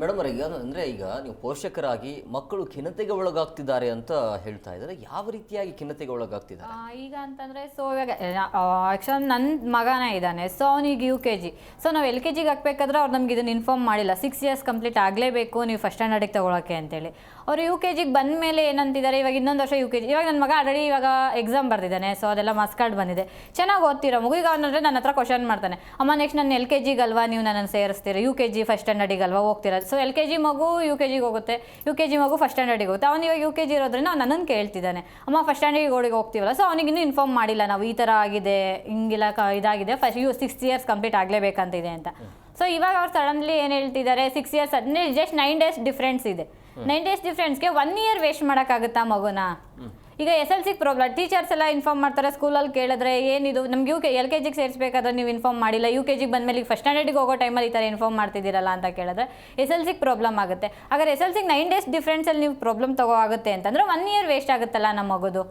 ಮೇಡಮ್ ಅವರ ಈಗ ನೀವು ಪೋಷಕರಾಗಿ ಮಕ್ಕಳು ಖಿನ್ನತೆಗೆ ಒಳಗಾಗ್ತಿದ್ದಾರೆ ಅಂತ ಹೇಳ್ತಾ ಇದ್ದಾರೆ. ಯಾವ ರೀತಿಯಾಗಿ ಖಿನ್ನತೆಗೆ ಒಳಗಾಗ್ತಿದ್ದಾರೆ ಈಗ ಅಂತಂದರೆ? ಸೊ ಇವಾಗ ಆ್ಯಕ್ಚುಲಿ ನನ್ನ ಮಗನೇ ಇದ್ದಾನೆ. ಸೊ ಅವನಿಗೆ UKG. ಸೊ ನಾವು LKGಗೆ ಹಾಕ್ಬೇಕಾದ್ರೆ ಅವ್ರು ನಮ್ಗೆ ಇದನ್ನು ಇನ್ಫಾರ್ಮ್ ಮಾಡಿಲ್ಲ. 6 ಇಯರ್ಸ್ ಕಂಪ್ಲೀಟ್ ಆಗಲೇಬೇಕು ನೀವು ಫಸ್ಟ್ ಸ್ಟ್ಯಾಂಡರ್ಡಿಗೆ ತೊಗೊಳಕ್ಕೆ ಅಂತೇಳಿ. ಅವರು UKGಗೆ ಬಂದ ಮೇಲೆ ಏನಂತಿದ್ದಾರೆ, ಇವಾಗ ಇನ್ನೊಂದು ವರ್ಷ UKG. ಇವಾಗ ನನ್ನ ಮಗ ಆಲ್ರೆಡಿ ಇವಾಗ ಎಕ್ಸಾಮ್ ಬರ್ದಿದ್ದಾನೆ. ಸೊ ಅದೆಲ್ಲ ಮಾರ್ಕ್ಸ್ ಕಾರ್ಡ್ ಬಂದಿದೆ. ಚೆನ್ನಾಗಿ ಓದ್ತಿರೋ ಮಗು ಈಗ ಅವನಂದರೆ ನನ್ನ ಹತ್ರ ಕ್ವಶನ್ ಮಾಡ್ತಾನೆ, ಅಮ್ಮ ನೆಕ್ಸ್ಟ್ ನಾನು LKGಗೆ ಅಲ್ವಾ ನೀವು ನನ್ನನ್ನು ಸೇರಿಸ್ತೀರಿ, UKG ಫಸ್ಟ್ ಸ್ಟ್ಯಾಂಡರ್ಡಿಗೆ ಅಲ್ವಾ ಹೋಗ್ತೀರಾ? ಸೊ LKG ಮಗು UKGಗೆ ಹೋಗುತ್ತೆ, UKG ಮಗು ಫಸ್ಟ್ ಸ್ಟ್ಯಾಂಡರ್ಡಿಗೆ ಹೋಗುತ್ತೆ. ಅವನು ಇವಾಗ UKG ಇರೋದ್ರಿಂದ ಅವ್ನು ನನ್ನನ್ನು ಕೇಳ್ತಿದ್ದಾನೆ, ಅಮ್ಮ ಫಸ್ಟ್ ಸ್ಟ್ಯಾಂಡರ್ಡಿಗೆ ಹೋಗ್ತೀವಲ್ಲ. ಸೊ ಅವನಿಗಿನ್ನೂ ಇನ್ಫಾರ್ಮ್ ಮಾಡಿಲ್ಲ ನಾವು ಈ ಥರ ಆಗಿದೆ, ಹಿಂಗಿಲ್ಲ ಇದಾಗಿದೆ, 6 ಇಯರ್ಸ್ ಕಂಪ್ಲೀಟ್ ಆಗಲೇಬೇಕಂತಿದೆ ಅಂತ. ಸೊ ಇವಾಗ ಅವ್ರು ಸಡನ್ಲಿ ಏನು ಹೇಳ್ತಿದ್ದಾರೆ, 6 ಇಯರ್ಸ್ ಅಂದರೆ ಜಸ್ಟ್ 9 ಡೇಸ್ ಡಿಫ್ರೆನ್ಸ್ ಇದೆ. 9 ಡೇಸ್ ಡಿಫ್ರೆನ್ಸ್ಗೆ 1 ಇಯರ್ ವೇಸ್ಟ್ ಮಾಡೋಕ್ಕಾಗುತ್ತಾ ಮಗುನ? ಈಗ SLCಗೆ ಪ್ರಾಬ್ಲಮ್. ಟೀಚರ್ಸ್ ಎಲ್ಲ ಇನ್ಫಾರ್ಮ್ ಮಾಡ್ತಾರೆ, ಸ್ಕೂಲಲ್ಲಿ ಕೇಳಿದ್ರೆ ಏನಿದು ನಮ್ಗೆ LKGಗೆ ಸೇರಿಸಬೇಕಾದ್ರೆ ನೀವು ಇನ್ಫಾರ್ಮ್ ಮಾಡಿಲ್ಲ, UKGಗೆ ಬಂದಮೇಲೆ ಈಗ ಫಸ್ಟ್ ಸ್ಟ್ಯಾಂಡರ್ಡಿಗೆ ಹೋಗೋ ಟೈಮಲ್ಲಿ ಈ ಥರ ಇನ್ಫಾರ್ಮ್ ಮಾಡ್ತಿದ್ದೀರಲ್ಲ ಅಂತ ಕೇಳಿದ್ರೆ SLCಗೆ ಪ್ರಾಬ್ಲಮ್ ಆಗುತ್ತೆ. ಹಾಗಾದ್ರೆ SLCಗೆ 9 ಡೇಸ್ ಡಿಫ್ರೆನ್ಸಲ್ಲಿ ನೀವು ಪ್ರಾಬ್ಲಮ್ ಆಗುತ್ತೆ ಅಂತಂದರೆ 1 ಇಯರ್ ವೇಸ್ಟ್ ಆಗುತ್ತಲ್ಲ ನಮ್ಮ ಮಗುದು.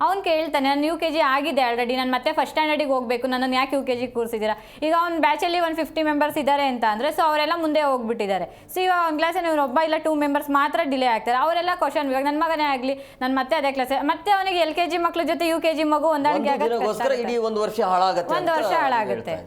ಅವ್ನು ಕೇಳ್ತಾನೆ, ನಾನು UKG ಆಗಿದೆ ಆಲ್ರೆಡಿ, ನಾನು ಮತ್ತೆ ಫಸ್ಟ್ ಸ್ಟ್ಯಾಂಡರ್ಡಿಗೆ ಹೋಗಬೇಕು, ನನ್ನನ್ನು ಯಾಕೆ UKGಗೆ ಕೂರಿಸಿದ್ದೀರಾ? ಈಗ ಅವ್ನು ಬ್ಯಾಚಲ್ಲಿ 150 ಮೆಂಬರ್ಸ್ ಇದ್ದಾರೆ ಅಂತ ಅಂದರೆ ಸೊ ಅವರೆಲ್ಲ ಮುಂದೆ ಹೋಗ್ಬಿಟ್ಟಿದ್ದಾರೆ. ಸೊ ಇವಾಗ ಒಂದು ಕ್ಲಾಸಲ್ಲಿ ಇವ್ರು ಒಬ್ಬ ಇಲ್ಲ 2 ಮೆಂಬರ್ಸ್ ಮಾತ್ರ ಡಿಲೇ ಆಗ್ತಾರೆ. ಅವರೆಲ್ಲ ಕ್ವಶನ್, ಇವಾಗ ನನ್ನ ಮಗನೇ ಆಗಲಿ, ನಾನು ಮತ್ತೆ ಅದೇ ಕ್ಲಾಸ್, ಮತ್ತೆ ಅವನಿಗೆ LKG ಮಕ್ಳ ಜೊತೆ UKG ಮಗು ಹೊಂದಾಣಿಕೆ ಆಗುತ್ತೆ, 1 ವರ್ಷ ಹಾಳಾಗುತ್ತೆ.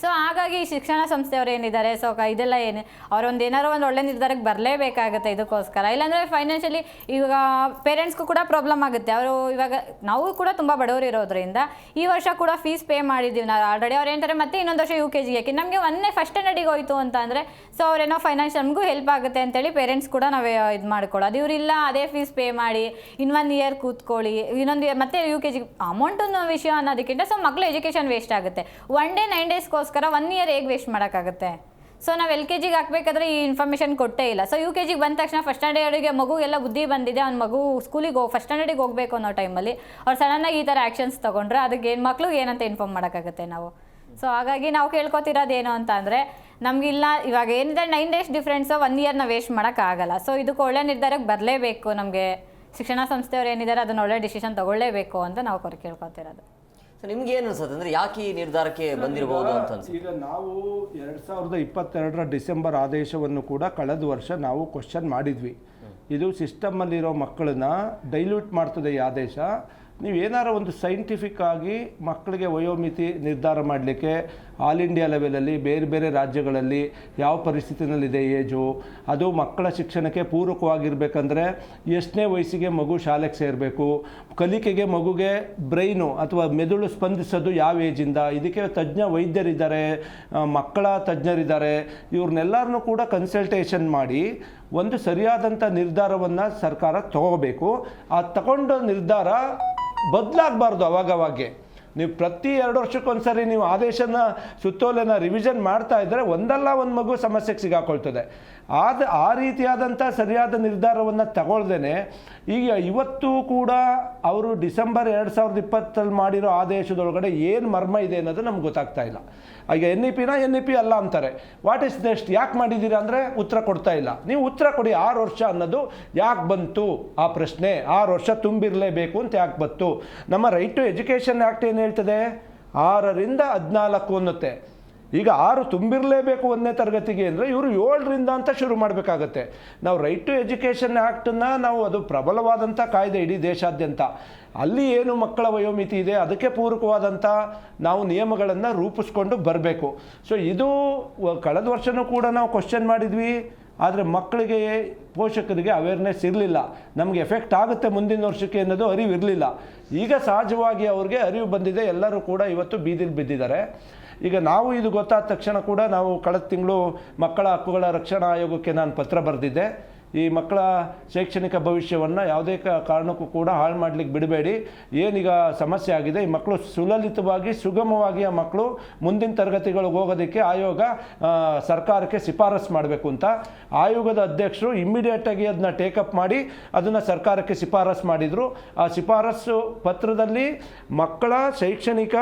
ಸೊ ಹಾಗಾಗಿ ಶಿಕ್ಷಣ ಸಂಸ್ಥೆಯವರು ಏನಿದ್ದಾರೆ, ಸೊ ಇದೆಲ್ಲ ಏನು ಅವರೊಂದು ಏನಾರು ಒಂದು ಒಳ್ಳೆ ನಿರ್ಧಾರಕ್ಕೆ ಬರಲೇಬೇಕಾಗುತ್ತೆ ಇದಕ್ಕೋಸ್ಕರ. ಇಲ್ಲಾಂದರೆ ಫೈನಾನ್ಷಿಯಲಿ ಇವಾಗ ಪೇರೆಂಟ್ಸ್ಗೂ ಕೂಡ ಪ್ರಾಬ್ಲಮ್ ಆಗುತ್ತೆ. ಅವರು ಇವಾಗ ನಾವು ಕೂಡ ತುಂಬ ಬಡವರು ಇರೋದ್ರಿಂದ ಈ ವರ್ಷ ಕೂಡ ಫೀಸ್ ಪೇ ಮಾಡಿದ್ದೀವಿ ನಾವು ಆಲ್ರೆಡಿ. ಅವ್ರು ಏನಂತಾರೆ ಮತ್ತೆ ಇನ್ನೊಂದು ವರ್ಷ UKGಗೆ ಯಾಕೆ, ನಮಗೆ ಒಂದೇ ಫಸ್ಟ್ ಸ್ಟ್ಯಾಂಡರ್ಡಿಗೆ ಹೋಯಿತು ಅಂತ ಅಂದರೆ ಸೊ ಅವರೇನೋ ಫೈನಾನ್ಷಿಯಲ್ ನಮಗೂ ಹೆಲ್ಪ್ ಆಗುತ್ತೆ ಅಂತೇಳಿ ಪೇರೆಂಟ್ಸ್ ಕೂಡ ನಾವೇ ಇದು ಮಾಡ್ಕೊಳ್ಳೋದು. ಇವರಿಲ್ಲ ಅದೇ ಫೀಸ್ ಪೇ ಮಾಡಿ ಇನ್ನೊಂದು ಇಯರ್ ಕೂತ್ಕೊಳ್ಳಿ, ಇನ್ನೊಂದು ಇಯರ್ ಮತ್ತೆ UKGಗೆ ಅಮೌಂಟನ್ನು ವಿಷಯ ಅನ್ನೋದಕ್ಕಿಂತ ಸೊ ಮಕ್ಕಳು ಎಜುಕೇಷನ್ ವೇಸ್ಟ್ ಆಗುತ್ತೆ. 1 ಡೇ 9 ಡೇಸ್ಗೋಸ್ಕರ 1 ಇಯರ್ ಹೇಗೆ ವೇಸ್ಟ್ ಮಾಡೋಕ್ಕಾಗುತ್ತೆ? ಸೊ ನಾವು LKGಗೆ ಹಾಕಬೇಕಾದ್ರೆ ಈ ಇನ್ಫಾರ್ಮೇಷನ್ ಕೊಟ್ಟೇ ಇಲ್ಲ. ಸೊ UKGಗೆ ಬಂದ ತಕ್ಷಣ ಫಸ್ಟ್ ಸ್ಟ್ಯಾಂಡರ್ಡಿಗೆ ಮಗುಗೆಲ್ಲ ಬುದ್ಧಿ ಬಂದಿದೆ, ಅವ್ನ ಮಗು ಸ್ಕೂಲಿಗೆ ಫಸ್ಟ್ ಸ್ಟ್ಯಾಂಡರ್ಡಿಗೆ ಹೋಗಬೇಕು ಅನ್ನೋ ಟೈಮಲ್ಲಿ ಅವ್ರು ಸಡನ್ನಾಗಿ ಈ ಥರ ಆ್ಯಕ್ಷನ್ಸ್ ತೊಗೊಂಡ್ರೆ ಅದಕ್ಕೆ ಮಕ್ಳಿಗೆ ಏನಂತ ಇನ್ಫಾರ್ಮ್ ಮಾಡೋಕ್ಕಾಗುತ್ತೆ ನಾವು? ಸೊ ಹಾಗಾಗಿ ನಾವು ಕೇಳ್ಕೊತಿರೋದೇನು ಅಂತ ಅಂದರೆ ನಮಗಿಲ್ಲ ಇವಾಗ ಏನಿದೆ 9 days ಡಿಫ್ರೆನ್ಸು 1 yearನ ವೇಸ್ಟ್ ಮಾಡೋಕ್ಕಾಗಲ್ಲ. ಸೊ ಇದಕ್ಕೆ ಒಳ್ಳೆ ನಿರ್ಧಾರಕ್ಕೆ ಬರಲೇಬೇಕು. ನಮಗೆ ಶಿಕ್ಷಣ ಸಂಸ್ಥೆಯವ್ರು ಏನಿದ್ದಾರೆ ಅದನ್ನ ಒಳ್ಳೆ ಡಿಸಿಷನ್ ತಗೊಳ್ಳೇಬೇಕು ಅಂತ ನಾವು ಕೇಳ್ಕೊತಿರೋದು. ಸೊ ನಿಮ್ಗೆ ಏನು ಅನ್ಸುತ್ತೆ ಅಂದರೆ ಯಾಕೆ ಈ ನಿರ್ಧಾರಕ್ಕೆ ಬಂದಿರಬಹುದು ಅಂತ ಅನ್ಸುತ್ತೆ? ಈಗ ನಾವು 2022 ಡಿಸೆಂಬರ್ ಆದೇಶವನ್ನು ಕೂಡ ಕಳೆದ ವರ್ಷ ನಾವು ಕ್ವಶನ್ ಮಾಡಿದ್ವಿ. ಇದು ಸಿಸ್ಟಮಲ್ಲಿರೋ ಮಕ್ಕಳನ್ನ ಡೈಲ್ಯೂಟ್ ಮಾಡ್ತದೆ ಈ ಆದೇಶ. ನೀವೇನಾರು ಒಂದು ಸೈಂಟಿಫಿಕ್ ಆಗಿ ಮಕ್ಕಳಿಗೆ ವಯೋಮಿತಿ ನಿರ್ಧಾರ ಮಾಡಲಿಕ್ಕೆ ಆಲ್ ಇಂಡಿಯಾ ಲೆವೆಲಲ್ಲಿ ಬೇರೆ ಬೇರೆ ರಾಜ್ಯಗಳಲ್ಲಿ ಯಾವ ಪರಿಸ್ಥಿತಿನಲ್ಲಿದೆ ಏಜು, ಅದು ಮಕ್ಕಳ ಶಿಕ್ಷಣಕ್ಕೆ ಪೂರಕವಾಗಿರಬೇಕಂದ್ರೆ ಎಷ್ಟನೇ ವಯಸ್ಸಿಗೆ ಮಗು ಶಾಲೆಗೆ ಸೇರಬೇಕು, ಕಲಿಕೆಗೆ ಮಗುಗೆ ಬ್ರೈನು ಅಥವಾ ಮೆದುಳು ಸ್ಪಂದಿಸೋದು ಯಾವ ಏಜಿಂದ, ಇದಕ್ಕೆ ತಜ್ಞ ವೈದ್ಯರಿದ್ದಾರೆ, ಮಕ್ಕಳ ತಜ್ಞರಿದ್ದಾರೆ, ಇವ್ರನ್ನೆಲ್ಲರನ್ನೂ ಕೂಡ ಕನ್ಸಲ್ಟೇಷನ್ ಮಾಡಿ ಒಂದು ಸರಿಯಾದಂಥ ನಿರ್ಧಾರವನ್ನು ಸರ್ಕಾರ ತಗೋಬೇಕು. ಆ ತಗೊಂಡ ನಿರ್ಧಾರ ಬದಲಾಗಬಾರ್ದು ಅವಾಗವಾಗೆ. ನೀವು ಪ್ರತಿ 2 ವರ್ಷಕ್ಕೊಂದ್ಸರಿ ನೀವು ಆದೇಶನ ಸುತ್ತೋಲೆನ ರಿವಿಷನ್ ಮಾಡ್ತಾ ಇದ್ದರೆ ಒಂದಲ್ಲ ಒಂದು ಮಗು ಸಮಸ್ಯೆಗೆ ಸಿಗಾಕೊಳ್ತದೆ. ಆ ರೀತಿಯಾದಂಥ ಸರಿಯಾದ ನಿರ್ಧಾರವನ್ನು ತಗೊಳ್ದೇನೆ ಈಗ ಇವತ್ತು ಕೂಡ ಅವರು ಡಿಸೆಂಬರ್ 2020 ಮಾಡಿರೋ ಆದೇಶದೊಳಗಡೆ ಏನು ಮರ್ಮ ಇದೆ ಅನ್ನೋದು ನಮ್ಗೆ ಗೊತ್ತಾಗ್ತಾ ಇಲ್ಲ. ಈಗ NEP ಅಲ್ಲ ಅಂತಾರೆ. ವಾಟ್ ಇಸ್ ನೆಕ್ಸ್ಟ್, ಯಾಕೆ ಮಾಡಿದ್ದೀರಾ ಅಂದರೆ ಉತ್ತರ ಕೊಡ್ತಾ ಇಲ್ಲ. ನೀವು ಉತ್ತರ ಕೊಡಿ. 6 ವರ್ಷ ಅನ್ನೋದು ಯಾಕೆ ಬಂತು ಆ ಪ್ರಶ್ನೆ? 6 ವರ್ಷ ತುಂಬಿರಲೇಬೇಕು ಅಂತ ಯಾಕೆ ಬಂತು? ನಮ್ಮ ರೈಟ್ ಟು ಎಜುಕೇಷನ್ ಆ್ಯಕ್ಟ್ ಏನು ಹೇಳ್ತದೆ? 6ರಿಂದ 14 ಅನ್ನುತ್ತೆ. ಈಗ 6 ತುಂಬಿರಲೇಬೇಕು 1ನೇ ತರಗತಿಗೆ ಅಂದರೆ ಇವರು 7ರಿಂದ ಅಂತ ಶುರು ಮಾಡಬೇಕಾಗತ್ತೆ. ನಾವು ರೈಟ್ ಟು ಎಜುಕೇಷನ್ ಆ್ಯಕ್ಟನ್ನು ನಾವು ಅದು ಪ್ರಬಲವಾದಂಥ ಕಾಯ್ದೆ ಇಡೀ ದೇಶಾದ್ಯಂತ. ಅಲ್ಲಿ ಏನು ಮಕ್ಕಳ ವಯೋಮಿತಿ ಇದೆ ಅದಕ್ಕೆ ಪೂರಕವಾದಂಥ ನಾವು ನಿಯಮಗಳನ್ನು ರೂಪಿಸ್ಕೊಂಡು ಬರಬೇಕು. ಸೊ ಇದು ಕಳೆದ ವರ್ಷವೂ ಕೂಡ ನಾವು ಕ್ವಶನ್ ಮಾಡಿದ್ವಿ. ಆದರೆ ಮಕ್ಕಳಿಗೆ ಪೋಷಕರಿಗೆ ಅವೇರ್ನೆಸ್ ಇರಲಿಲ್ಲ. ನಮಗೆ ಎಫೆಕ್ಟ್ ಆಗುತ್ತೆ ಮುಂದಿನ ವರ್ಷಕ್ಕೆ ಅನ್ನೋದು ಅರಿವು ಇರಲಿಲ್ಲ. ಈಗ ಸಹಜವಾಗಿ ಅವ್ರಿಗೆ ಅರಿವು ಬಂದಿದೆ. ಎಲ್ಲರೂ ಕೂಡ ಇವತ್ತು ಬೀದಿಲಿ ಬಿದ್ದಿದ್ದಾರೆ. ಈಗ ನಾವು ಇದು ಗೊತ್ತಾದ ತಕ್ಷಣ ಕೂಡ ನಾವು ಕಳೆದ ತಿಂಗಳು ಮಕ್ಕಳ ಹಕ್ಕುಗಳ ರಕ್ಷಣಾ ಆಯೋಗಕ್ಕೆ ನಾನು ಪತ್ರ ಬರೆದಿದ್ದೆ. ಈ ಮಕ್ಕಳ ಶೈಕ್ಷಣಿಕ ಭವಿಷ್ಯವನ್ನು ಯಾವುದೇ ಕಾರಣಕ್ಕೂ ಕೂಡ ಹಾಳು ಮಾಡಲಿಕ್ಕೆ ಬಿಡಬೇಡಿ. ಏನೀಗ ಸಮಸ್ಯೆ ಆಗಿದೆ, ಈ ಮಕ್ಕಳು ಸುಲಲಿತವಾಗಿ ಸುಗಮವಾಗಿ ಆ ಮಕ್ಕಳು ಮುಂದಿನ ತರಗತಿಗಳಿಗೆ ಹೋಗೋದಕ್ಕೆ ಆಯೋಗ ಸರ್ಕಾರಕ್ಕೆ ಶಿಫಾರಸು ಮಾಡಬೇಕು ಅಂತ ಆಯೋಗದ ಅಧ್ಯಕ್ಷರು ಇಮ್ಮಿಡಿಯೇಟಾಗಿ ಅದನ್ನ ಟೇಕಪ್ ಮಾಡಿ ಅದನ್ನು ಸರ್ಕಾರಕ್ಕೆ ಶಿಫಾರಸು ಮಾಡಿದರು. ಆ ಶಿಫಾರಸು ಪತ್ರದಲ್ಲಿ ಮಕ್ಕಳ ಶೈಕ್ಷಣಿಕ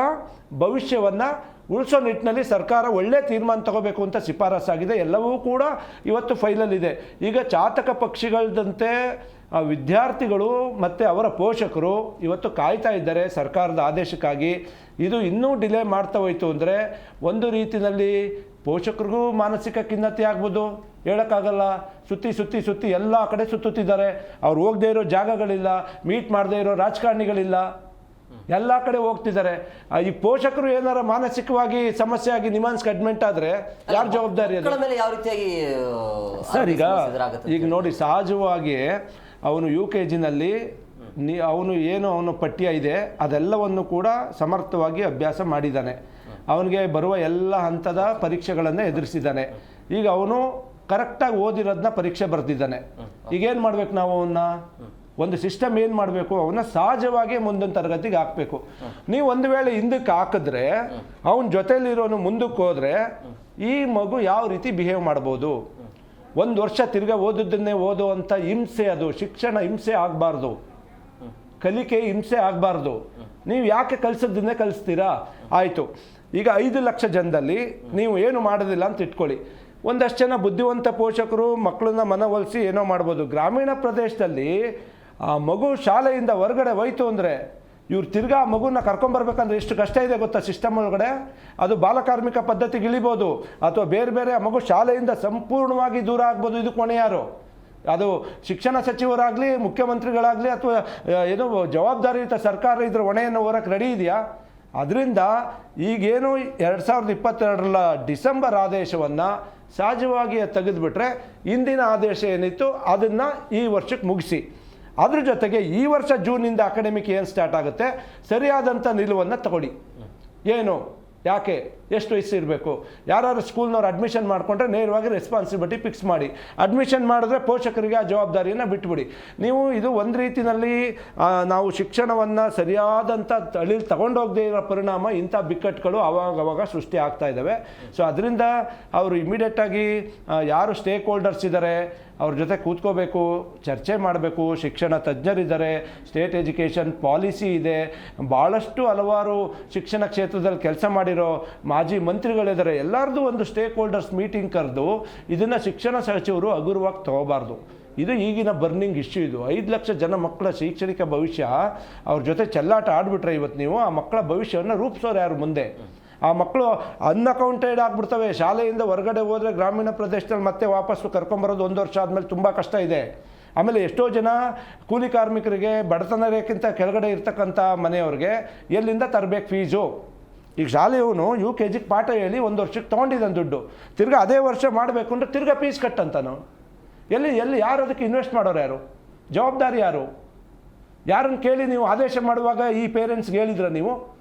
ಭವಿಷ್ಯವನ್ನು ಉಳಿಸೋ ನಿಟ್ಟಿನಲ್ಲಿ ಸರ್ಕಾರ ಒಳ್ಳೆ ತೀರ್ಮಾನ ತಗೋಬೇಕು ಅಂತ ಶಿಫಾರಸ್ಸಾಗಿದೆ. ಎಲ್ಲವೂ ಕೂಡ ಇವತ್ತು ಫೈಲಲ್ಲಿದೆ. ಈಗ ಚಾತಕ ಪಕ್ಷಿಗಳದಂತೆ ವಿದ್ಯಾರ್ಥಿಗಳು ಮತ್ತು ಅವರ ಪೋಷಕರು ಇವತ್ತು ಕಾಯ್ತಾ ಇದ್ದಾರೆ ಸರ್ಕಾರದ ಆದೇಶಕ್ಕಾಗಿ. ಇದು ಇನ್ನೂ ಡಿಲೇ ಮಾಡ್ತಾ ಹೋಯಿತು ಅಂದರೆ ಒಂದು ರೀತಿಯಲ್ಲಿ ಪೋಷಕರಿಗೂ ಮಾನಸಿಕ ಖಿನ್ನತೆ ಆಗ್ಬೋದು, ಹೇಳೋಕ್ಕಾಗಲ್ಲ. ಸುತ್ತಿ ಎಲ್ಲ ಕಡೆ ಸುತ್ತುತ್ತಿದ್ದಾರೆ. ಅವ್ರು ಹೋಗದೇ ಇರೋ ಜಾಗಗಳಿಲ್ಲ, ಮೀಟ್ ಮಾಡದೇ ಇರೋ ರಾಜಕಾರಣಿಗಳಿಲ್ಲ, ಎಲ್ಲ ಕಡೆ ಹೋಗ್ತಿದ್ದಾರೆ. ಈ ಪೋಷಕರು ಏನಾರ ಮಾನಸಿಕವಾಗಿ ಸಮಸ್ಯೆ ಆಗಿ ನಿಮಾನ್ಸ್ಗೆ ಅಡ್ಮಿಟ್ ಆದರೆ ಯಾರು ಜವಾಬ್ದಾರಿ? ಸರ್ ಈಗ ನೋಡಿ, ಸಹಜವಾಗಿ ಅವನು UKGನಲ್ಲಿ ಅವನು ಏನು ಅವನ ಪಠ್ಯ ಇದೆ ಅದೆಲ್ಲವನ್ನು ಕೂಡ ಸಮರ್ಥವಾಗಿ ಅಭ್ಯಾಸ ಮಾಡಿದ್ದಾನೆ. ಅವನಿಗೆ ಬರುವ ಎಲ್ಲ ಹಂತದ ಪರೀಕ್ಷೆಗಳನ್ನು ಎದುರಿಸಿದ್ದಾನೆ. ಈಗ ಅವನು ಕರೆಕ್ಟಾಗಿ ಓದಿರೋದನ್ನ ಪರೀಕ್ಷೆ ಬರೆದಿದ್ದಾನೆ. ಈಗೇನು ಮಾಡ್ಬೇಕು ನಾವು ಅವನ್ನ? ಒಂದು ಸಿಸ್ಟಮ್ ಏನು ಮಾಡಬೇಕು, ಅವನ್ನ ಸಹಜವಾಗಿ ಮುಂದಿನ ತರಗತಿಗೆ ಹಾಕಬೇಕು. ನೀವು ಒಂದು ವೇಳೆ ಹಿಂದಕ್ಕೆ ಹಾಕಿದ್ರೆ ಅವನ ಜೊತೆಲಿರೋನು ಮುಂದಕ್ಕೆ ಹೋದರೆ ಈ ಮಗು ಯಾವ ರೀತಿ ಬಿಹೇವ್ ಮಾಡ್ಬೋದು? 1 ವರ್ಷ ತಿರ್ಗಾ ಓದೋದನ್ನೇ ಓದುವಂಥ ಹಿಂಸೆ, ಅದು ಶಿಕ್ಷಣ ಹಿಂಸೆ ಆಗಬಾರ್ದು, ಕಲಿಕೆ ಹಿಂಸೆ ಆಗಬಾರ್ದು. ನೀವು ಯಾಕೆ ಕಲಿಸೋದನ್ನೇ ಕಲಿಸ್ತೀರಾ? ಆಯಿತು, ಈಗ 5 ಲಕ್ಷ ಜನದಲ್ಲಿ ನೀವು ಏನು ಮಾಡೋದಿಲ್ಲ ಅಂತ ಇಟ್ಕೊಳ್ಳಿ. ಒಂದಷ್ಟು ಜನ ಬುದ್ಧಿವಂತ ಪೋಷಕರು ಮಕ್ಕಳನ್ನ ಮನವೊಲಿಸಿ ಏನೋ ಮಾಡ್ಬೋದು. ಗ್ರಾಮೀಣ ಪ್ರದೇಶದಲ್ಲಿ ಆ ಮಗು ಶಾಲೆಯಿಂದ ಹೊರಗಡೆ ಹೋಯ್ತು ಅಂದರೆ ಇವ್ರು ತಿರ್ಗಾ ಆ ಮಗುನ ಕರ್ಕೊಂಬರ್ಬೇಕಂದ್ರೆ ಎಷ್ಟು ಕಷ್ಟ ಇದೆ ಗೊತ್ತಾ ಸಿಸ್ಟಮ್ ಒಳಗಡೆ? ಅದು ಬಾಲಕಾರ್ಮಿಕ ಪದ್ಧತಿಗೆ ಇಳಿಬೋದು, ಅಥವಾ ಬೇರೆ ಆ ಮಗು ಶಾಲೆಯಿಂದ ಸಂಪೂರ್ಣವಾಗಿ ದೂರ ಆಗ್ಬೋದು. ಇದು ಕೊನೆ ಯಾರು? ಅದು ಶಿಕ್ಷಣ ಸಚಿವರಾಗಲಿ, ಮುಖ್ಯಮಂತ್ರಿಗಳಾಗಲಿ, ಅಥವಾ ಏನೋ ಜವಾಬ್ದಾರಿಯುತ ಸರ್ಕಾರ ಇದ್ರ ಹೊಣೆಯನ್ನು ಹೊರಕ್ಕೆ ರೆಡಿ ಇದೆಯಾ? ಅದರಿಂದ ಈಗೇನು 2022 ಡಿಸೆಂಬರ್ ಆದೇಶವನ್ನು ಸಹಜವಾಗಿ ತೆಗೆದುಬಿಟ್ರೆ ಹಿಂದಿನ ಆದೇಶ ಏನಿತ್ತು ಅದನ್ನು ಈ ವರ್ಷಕ್ಕೆ ಮುಗಿಸಿ. ಅದ್ರ ಜೊತೆಗೆ ಈ ವರ್ಷ ಜೂನಿಂದ ಅಕಾಡೆಮಿಕ್ ಏನು ಸ್ಟಾರ್ಟ್ ಆಗುತ್ತೆ ಸರಿಯಾದಂಥ ನಿಲುವನ್ನು ತಗೊಳ್ಳಿ. ಏನು, ಯಾಕೆ, ಎಷ್ಟು ವಯಸ್ಸು ಇರಬೇಕು, ಯಾರು ಸ್ಕೂಲ್ನವ್ರು ಅಡ್ಮಿಷನ್ ಮಾಡಿಕೊಂಡ್ರೆ ನೇರವಾಗಿ ರೆಸ್ಪಾನ್ಸಿಬಿಲಿಟಿ ಫಿಕ್ಸ್ ಮಾಡಿ. ಅಡ್ಮಿಷನ್ ಮಾಡಿದ್ರೆ ಪೋಷಕರಿಗೆ ಆ ಜವಾಬ್ದಾರಿಯನ್ನು ಬಿಟ್ಬಿಡಿ. ನೀವು ಇದು ಒಂದು ರೀತಿಯಲ್ಲಿ ನಾವು ಶಿಕ್ಷಣವನ್ನು ಸರಿಯಾದಂಥ ತಳಿಲಿ ತಗೊಂಡೋಗದೇ ಇರೋ ಪರಿಣಾಮ ಇಂಥ ಬಿಕ್ಕಟ್ಟುಗಳು ಅವಾಗವಾಗ ಸೃಷ್ಟಿ ಆಗ್ತಾ ಇದ್ದಾವೆ. ಸೊ ಅದರಿಂದ ಅವರು ಇಮಿಡಿಯೇಟಾಗಿ ಯಾರು ಸ್ಟೇಕ್ ಹೋಲ್ಡರ್ಸ್ ಇದ್ದಾರೆ ಅವ್ರ ಜೊತೆ ಕೂತ್ಕೋಬೇಕು, ಚರ್ಚೆ ಮಾಡಬೇಕು. ಶಿಕ್ಷಣ ತಜ್ಞರಿದ್ದಾರೆ, ಸ್ಟೇಟ್ ಎಜುಕೇಷನ್ ಪಾಲಿಸಿ ಇದೆ, ಭಾಳಷ್ಟು ಹಲವಾರು ಶಿಕ್ಷಣ ಕ್ಷೇತ್ರದಲ್ಲಿ ಕೆಲಸ ಮಾಡಿರೋ ಮಾಜಿ ಮಂತ್ರಿಗಳಿದ್ದಾರೆ. ಎಲ್ಲರದ್ದು ಒಂದು ಸ್ಟೇಕ್ ಹೋಲ್ಡರ್ಸ್ ಮೀಟಿಂಗ್ ಕರೆದು ಇದನ್ನು ಶಿಕ್ಷಣ ಸಚಿವರು ಹಗುರವಾಗಿ ತಗೋಬಾರ್ದು. ಇದು ಈಗಿನ ಬರ್ನಿಂಗ್ ಇಶ್ಯೂ. ಇದು 5 ಲಕ್ಷ ಜನ ಮಕ್ಕಳ ಶೈಕ್ಷಣಿಕ ಭವಿಷ್ಯ ಅವ್ರ ಜೊತೆ ಚೆಲ್ಲಾಟ ಆಡ್ಬಿಟ್ರೆ ಇವತ್ತು ನೀವು ಆ ಮಕ್ಕಳ ಭವಿಷ್ಯವನ್ನು ರೂಪಿಸೋರು ಯಾರು ಮುಂದೆ? ಆ ಮಕ್ಕಳು ಅನ್ಅಕೌಂಟೆಡ್ ಆಗಿಬಿಡ್ತವೆ. ಶಾಲೆಯಿಂದ ಹೊರಗಡೆ ಹೋದರೆ ಗ್ರಾಮೀಣ ಪ್ರದೇಶದಲ್ಲಿ ಮತ್ತೆ ವಾಪಸ್ಸು ಕರ್ಕೊಂಬರೋದು 1 ವರ್ಷ ಆದಮೇಲೆ ತುಂಬ ಕಷ್ಟ ಇದೆ. ಆಮೇಲೆ ಎಷ್ಟೋ ಜನ ಕೂಲಿ ಕಾರ್ಮಿಕರಿಗೆ, ಬಡತನ ರೇಖೆಗಿಂತ ಕೆಳಗಡೆ ಇರ್ತಕ್ಕಂಥ ಮನೆಯವ್ರಿಗೆ ಎಲ್ಲಿಂದ ತರಬೇಕು ಫೀಸು? ಈಗ ಶಾಲೆಯವನು UKGಗೆ ಪಾಠ ಹೇಳಿ 1 ವರ್ಷಕ್ಕೆ ತೊಗೊಂಡಿದ್ದಾನೆ ದುಡ್ಡು, ತಿರ್ಗಿ ಅದೇ ವರ್ಷ ಮಾಡಬೇಕು ಅಂದರೆ ತಿರ್ಗಿ ಫೀಸ್ ಕಟ್ಟಂತಾನು. ಎಲ್ಲಿ ಯಾರು ಅದಕ್ಕೆ ಇನ್ವೆಸ್ಟ್ ಮಾಡೋರು? ಯಾರು ಜವಾಬ್ದಾರಿ? ಯಾರನ್ನು ಕೇಳಿ ನೀವು ಆದೇಶ ಮಾಡುವಾಗ ಈ ಪೇರೆಂಟ್ಸ್ಗೆ ಹೇಳಿದ್ರೆ ನೀವು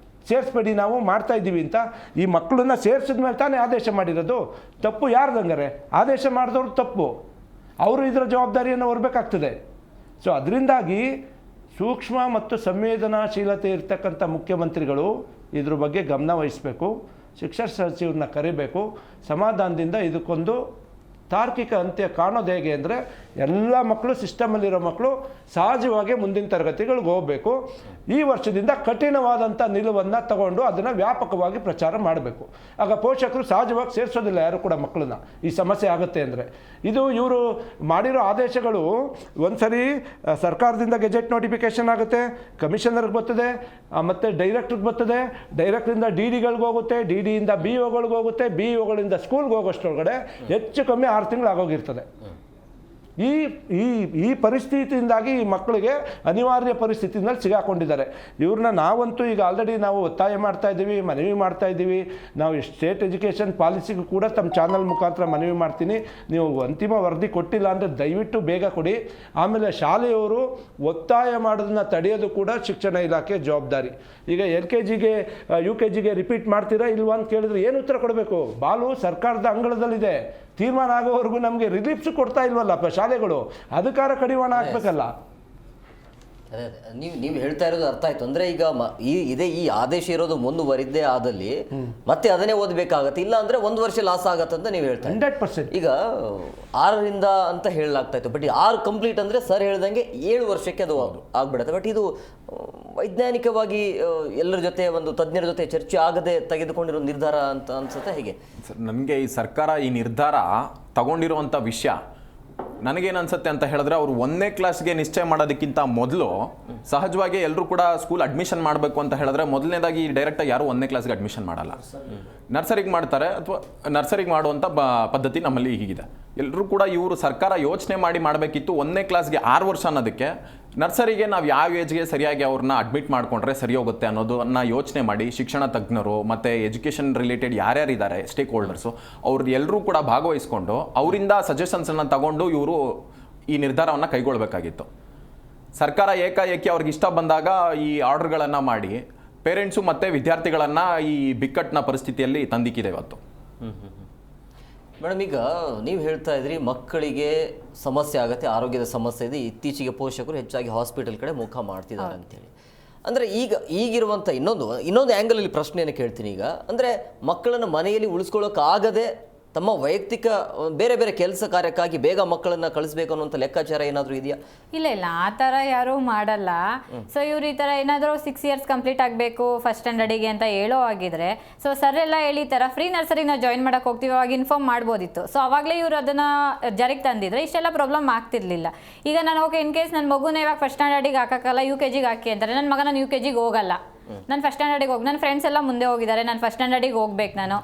ಸೇರಿಸ್ಬೇಡಿ ನಾವು ಮಾಡ್ತಾ ಇದ್ದೀವಿ ಅಂತ? ಈ ಮಕ್ಕಳನ್ನ ಸೇರಿಸಿದ ಮೇಲೆ ತಾನೇ ಆದೇಶ ಮಾಡಿರೋದು. ತಪ್ಪು ಯಾರ್ದಂಗಾರೆ? ಆದೇಶ ಮಾಡಿದವ್ರು ತಪ್ಪು, ಅವರು ಇದರ ಜವಾಬ್ದಾರಿಯನ್ನು ಹೊರಬೇಕಾಗ್ತದೆ. ಸೊ ಅದರಿಂದಾಗಿ ಸೂಕ್ಷ್ಮ ಮತ್ತು ಸಂವೇದನಾಶೀಲತೆ ಇರ್ತಕ್ಕಂಥ ಮುಖ್ಯಮಂತ್ರಿಗಳು ಇದ್ರ ಬಗ್ಗೆ ಗಮನ ವಹಿಸಬೇಕು. ಶಿಕ್ಷಣ ಸಚಿವರನ್ನ ಕರಿಬೇಕು. ಸಮಾಧಾನದಿಂದ ಇದಕ್ಕೊಂದು ತಾರ್ಕಿಕ ಅಂತ್ಯ ಕಾಣೋದು ಹೇಗೆ ಅಂದರೆ, ಎಲ್ಲ ಮಕ್ಕಳು, ಸಿಸ್ಟಮಲ್ಲಿರೋ ಮಕ್ಕಳು ಸಹಜವಾಗಿ ಮುಂದಿನ ತರಗತಿಗಳಿಗೆ ಹೋಗಬೇಕು. ಈ ವರ್ಷದಿಂದ ಕಠಿಣವಾದಂಥ ನಿಲುವನ್ನು ತಗೊಂಡು ಅದನ್ನು ವ್ಯಾಪಕವಾಗಿ ಪ್ರಚಾರ ಮಾಡಬೇಕು. ಆಗ ಪೋಷಕರು ಸಹಜವಾಗಿ ಸೇರಿಸೋದಿಲ್ಲ ಯಾರು ಕೂಡ ಮಕ್ಕಳನ್ನ, ಈ ಸಮಸ್ಯೆ ಆಗುತ್ತೆ ಅಂದರೆ. ಇದು ಇವರು ಮಾಡಿರೋ ಆದೇಶಗಳು ಒಂದು ಸರಿ ಸರ್ಕಾರದಿಂದ ಗೆಜೆಟ್ ನೋಟಿಫಿಕೇಷನ್ ಆಗುತ್ತೆ, ಕಮಿಷನರ್ಗೆ ಬರ್ತದೆ, ಮತ್ತು ಡೈರೆಕ್ಟ್ರಿಗೆ ಬರ್ತದೆ, ಡೈರೆಕ್ಟ್ರಿಂದ DDಗಳಿಗೆ ಹೋಗುತ್ತೆ, DDಯಿಂದ BOಗಳಿಗೆ ಹೋಗುತ್ತೆ, BOಗಳಿಂದ ಸ್ಕೂಲ್ಗೆ ಹೋಗೋಷ್ಟರೊಳಗಡೆ ಹೆಚ್ಚು ಕಮ್ಮಿ 6 ತಿಂಗಳು ಆಗೋಗಿರ್ತದೆ. ಈ ಪರಿಸ್ಥಿತಿಯಿಂದಾಗಿ ಈ ಮಕ್ಕಳಿಗೆ ಅನಿವಾರ್ಯ ಪರಿಸ್ಥಿತಿನಲ್ಲಿ ಸಿಗಾಕೊಂಡಿದ್ದಾರೆ. ಇವ್ರನ್ನ ನಾವಂತೂ ಈಗ ಆಲ್ರೆಡಿ ನಾವು ಒತ್ತಾಯ ಮಾಡ್ತಾ ಇದ್ದೀವಿ, ಮನವಿ ಮಾಡ್ತಾ ಇದ್ದೀವಿ. ನಾವು ಸ್ಟೇಟ್ ಎಜುಕೇಷನ್ ಪಾಲಿಸಿಗೂ ಕೂಡ ತಮ್ಮ ಚಾನಲ್ ಮುಖಾಂತರ ಮನವಿ ಮಾಡ್ತೀನಿ. ನೀವು ಅಂತಿಮ ವರದಿ ಕೊಟ್ಟಿಲ್ಲ ಅಂದರೆ ದಯವಿಟ್ಟು ಬೇಗ ಕೊಡಿ. ಆಮೇಲೆ ಶಾಲೆಯವರು ಒತ್ತಾಯ ಮಾಡೋದನ್ನ ತಡೆಯೋದು ಕೂಡ ಶಿಕ್ಷಣ ಇಲಾಖೆ ಜವಾಬ್ದಾರಿ. ಈಗ LKGಗೆ UKGಗೆ ರಿಪೀಟ್ ಮಾಡ್ತೀರಾ ಇಲ್ವಾ ಅಂತ ಕೇಳಿದ್ರೆ ಏನು ಉತ್ತರ ಕೊಡಬೇಕು? ಬಾಲು ಸರ್ಕಾರದ ಅಂಗಳದಲ್ಲಿದೆ, ತೀರ್ಮಾನ ಆಗೋವರೆಗೂ ನಮಗೆ ರಿಲೀಫ್ಸು ಕೊಡ್ತಾ ಇಲ್ವಲ್ಲ ಶಾಲೆಗಳು, ಅದಕ್ಕಾರ ಕಡಿವಾಣ ಹಾಕ್ಬೇಕಲ್ಲ. ಅದೇ ನೀವು ಹೇಳ್ತಾ ಇರೋದು ಅರ್ಥ ಆಯ್ತು. ಅಂದ್ರೆ ಈಗ ಈ ಆದೇಶ ಇರೋದು ಮುಂದುವರಿದ್ದೇ ಆದಲ್ಲಿ ಮತ್ತೆ ಅದನ್ನೇ ಓದಬೇಕಾಗತ್ತೆ, ಇಲ್ಲ ಅಂದ್ರೆ 1 ವರ್ಷ ಲಾಸ್ ಆಗತ್ತೆ ಅಂತ ನೀವು ಹೇಳ್ತಾ 100%. ಈಗ 6ರಿಂದ ಅಂತ ಹೇಳಲಾಗ್ತಾ ಇತ್ತು, ಬಟ್ 6 ಕಂಪ್ಲೀಟ್ ಅಂದ್ರೆ ಸರ್ ಹೇಳ್ದಂಗೆ 7 ವರ್ಷಕ್ಕೆ ಅದು ಆಗ್ಬಿಡುತ್ತೆ. ಬಟ್ ಇದು ವೈಜ್ಞಾನಿಕವಾಗಿ ಎಲ್ಲರ ಜೊತೆ, ಒಂದು ತಜ್ಞರ ಜೊತೆ ಚರ್ಚೆ ಆಗದೆ ತೆಗೆದುಕೊಂಡಿರೋ ನಿರ್ಧಾರ ಅಂತ ಅನ್ಸುತ್ತೆ. ಹೇಗೆ ನನಗೆ ಈ ಸರ್ಕಾರ ಈ ನಿರ್ಧಾರ ತಗೊಂಡಿರುವಂಥ ವಿಷಯ ನನಗೇನು ಅನ್ಸುತ್ತೆ ಅಂತ ಹೇಳಿದ್ರೆ, ಅವರು 1ನೇ ಕ್ಲಾಸ್ಗೆ ನಿಶ್ಚಯ ಮಾಡೋದಕ್ಕಿಂತ ಮೊದಲು ಸಹಜವಾಗಿ ಎಲ್ಲರೂ ಕೂಡ ಸ್ಕೂಲ್ ಅಡ್ಮಿಷನ್ ಮಾಡಬೇಕು ಅಂತ ಹೇಳಿದ್ರೆ ಮೊದಲನೇದಾಗಿ ಡೈರೆಕ್ಟಾಗಿ ಯಾರು 1ನೇ ಕ್ಲಾಸ್ಗೆ ಅಡ್ಮಿಷನ್ ಮಾಡಲ್ಲ, ನರ್ಸರಿಗೆ ಮಾಡ್ತಾರೆ, ಅಥವಾ ನರ್ಸರಿಗೆ ಮಾಡುವಂಥ ಪದ್ಧತಿ ನಮ್ಮಲ್ಲಿ ಹೀಗಿದೆ. ಎಲ್ಲರೂ ಕೂಡ ಇವರು ಸರ್ಕಾರ ಯೋಚನೆ ಮಾಡಬೇಕಿತ್ತು 1ನೇ ಕ್ಲಾಸ್ಗೆ 6 ವರ್ಷ ಅನ್ನೋದಕ್ಕೆ, ನರ್ಸರಿಗೆ ನಾವು ಯಾವ ಏಜ್ಗೆ ಸರಿಯಾಗಿ ಅವ್ರನ್ನ ಅಡ್ಮಿಟ್ ಮಾಡಿಕೊಂಡ್ರೆ ಸರಿ ಹೋಗುತ್ತೆ ಅನ್ನೋದನ್ನ ಯೋಚನೆ ಮಾಡಿ ಶಿಕ್ಷಣ ತಜ್ಞರು ಮತ್ತು ಎಜುಕೇಷನ್ ರಿಲೇಟೆಡ್ ಯಾರ್ಯಾರಿದ್ದಾರೆ ಸ್ಟೇಕ್ ಹೋಲ್ಡರ್ಸು ಅವ್ರದ್ದು ಎಲ್ಲರೂ ಕೂಡ ಭಾಗವಹಿಸ್ಕೊಂಡು ಅವರಿಂದ ಸಜೆಷನ್ಸನ್ನು ತಗೊಂಡು ಇವರು ಈ ನಿರ್ಧಾರವನ್ನು ಕೈಗೊಳ್ಳಬೇಕಾಗಿತ್ತು. ಸರ್ಕಾರ ಏಕಾಏಕಿ ಅವ್ರಿಗೆ ಇಷ್ಟ ಬಂದಾಗ ಈ ಆರ್ಡರ್ಗಳನ್ನು ಮಾಡಿ ಪೇರೆಂಟ್ಸು ಮತ್ತು ವಿದ್ಯಾರ್ಥಿಗಳನ್ನು ಈ ಬಿಕ್ಕಟ್ಟಿನ ಪರಿಸ್ಥಿತಿಯಲ್ಲಿ ತಂದಿಕ್ಕಿದೆ ಇವತ್ತು. ಮೇಡಮ್, ಈಗ ನೀವು ಹೇಳ್ತಾ ಇದ್ರಿ ಮಕ್ಕಳಿಗೆ ಸಮಸ್ಯೆ ಆಗುತ್ತೆ, ಆರೋಗ್ಯದ ಸಮಸ್ಯೆ ಇದೆ, ಇತ್ತೀಚೆಗೆ ಪೋಷಕರು ಹೆಚ್ಚಾಗಿ ಹಾಸ್ಪಿಟಲ್ ಕಡೆ ಮುಖ ಮಾಡ್ತಿದ್ದಾರೆ ಅಂತೇಳಿ. ಅಂದರೆ ಈಗಿರುವಂಥ ಇನ್ನೊಂದು ಆ್ಯಂಗಲಲ್ಲಿ ಪ್ರಶ್ನೆಯನ್ನು ಕೇಳ್ತೀನಿ. ಈಗ ಅಂದರೆ ಮಕ್ಕಳನ್ನು ಮನೆಯಲ್ಲಿ ಉಳಿಸ್ಕೊಳ್ಳೋಕ್ಕಾಗದೆ ತಮ್ಮ ವೈಯಕ್ತಿಕ ಬೇರೆ ಬೇರೆ ಕೆಲಸ ಕಾರ್ಯಕ್ಕಾಗಿ ಬೇಗ ಮಕ್ಕಳನ್ನು ಕಳಿಸ್ಬೇಕು ಅನ್ನೋಂಥ ಲೆಕ್ಕಾಚಾರ ಏನಾದರೂ ಇದೆಯಾ? ಇಲ್ಲ ಆ ಥರ ಯಾರೂ ಮಾಡಲ್ಲ. ಸೊ ಇವ್ರು ಈ ಥರ ಏನಾದರೂ 6 ಇಯರ್ಸ್ ಕಂಪ್ಲೀಟ್ ಆಗಬೇಕು ಫಸ್ಟ್ ಸ್ಟ್ಯಾಂಡರ್ಡಿಗೆ ಅಂತ ಹೇಳೋ ಆಗಿದ್ರೆ, ಸೊ ಸರ್ ಎಲ್ಲ ಹೇಳಿ ಥರ ಫ್ರೀ ನರ್ಸರಿಗೆ ನಾವು ಜಾಯಿನ್ ಮಾಡೋಕೆ ಹೋಗ್ತೀವಿ ಅವಾಗ ಇನ್ಫಾರ್ಮ್ ಮಾಡ್ಬೋದಿತ್ತು. ಸೊ ಅವಾಗಲೇ ಇವರು ಅದನ್ನು ಜಾರಿಗೆ ತಂದಿದ್ರೆ ಇಷ್ಟೆಲ್ಲ ಪ್ರಾಬ್ಲಮ್ ಆಗ್ತಿರ್ಲಿಲ್ಲ. ಈಗ ನಾನು ಓಕೆ ಇನ್ ಕೇಸ್ ನನ್ನ ಮಗುನ ಇವಾಗ ಫಸ್ಟ್ ಸ್ಟ್ಯಾಂಡರ್ಡಿಗೆ ಹಾಕೋಕ್ಕಲ್ಲ, UKGಗೆ ಹಾಕಿ ಅಂತಾರೆ, ನನ್ನ ಮಗ ನಾನು UKGಗೆ ಹೋಗಲ್ಲ, ನಾನು ಫಸ್ಟ್ ಸ್ಟ್ಯಾಂಡರ್ಡಿಗೆ ಹೋಗಿ, ನನ್ನ ಫ್ರೆಂಡ್ಸ್ ಎಲ್ಲ ಮುಂದೆ ಹೋಗಿದ್ದಾರೆ, ನಾನು ಫಸ್ಟ್ ಸ್ಟ್ಯಾಂಡರ್ಡಿಗೆ ಹೋಗ್ಬೇಕು, ನಾನು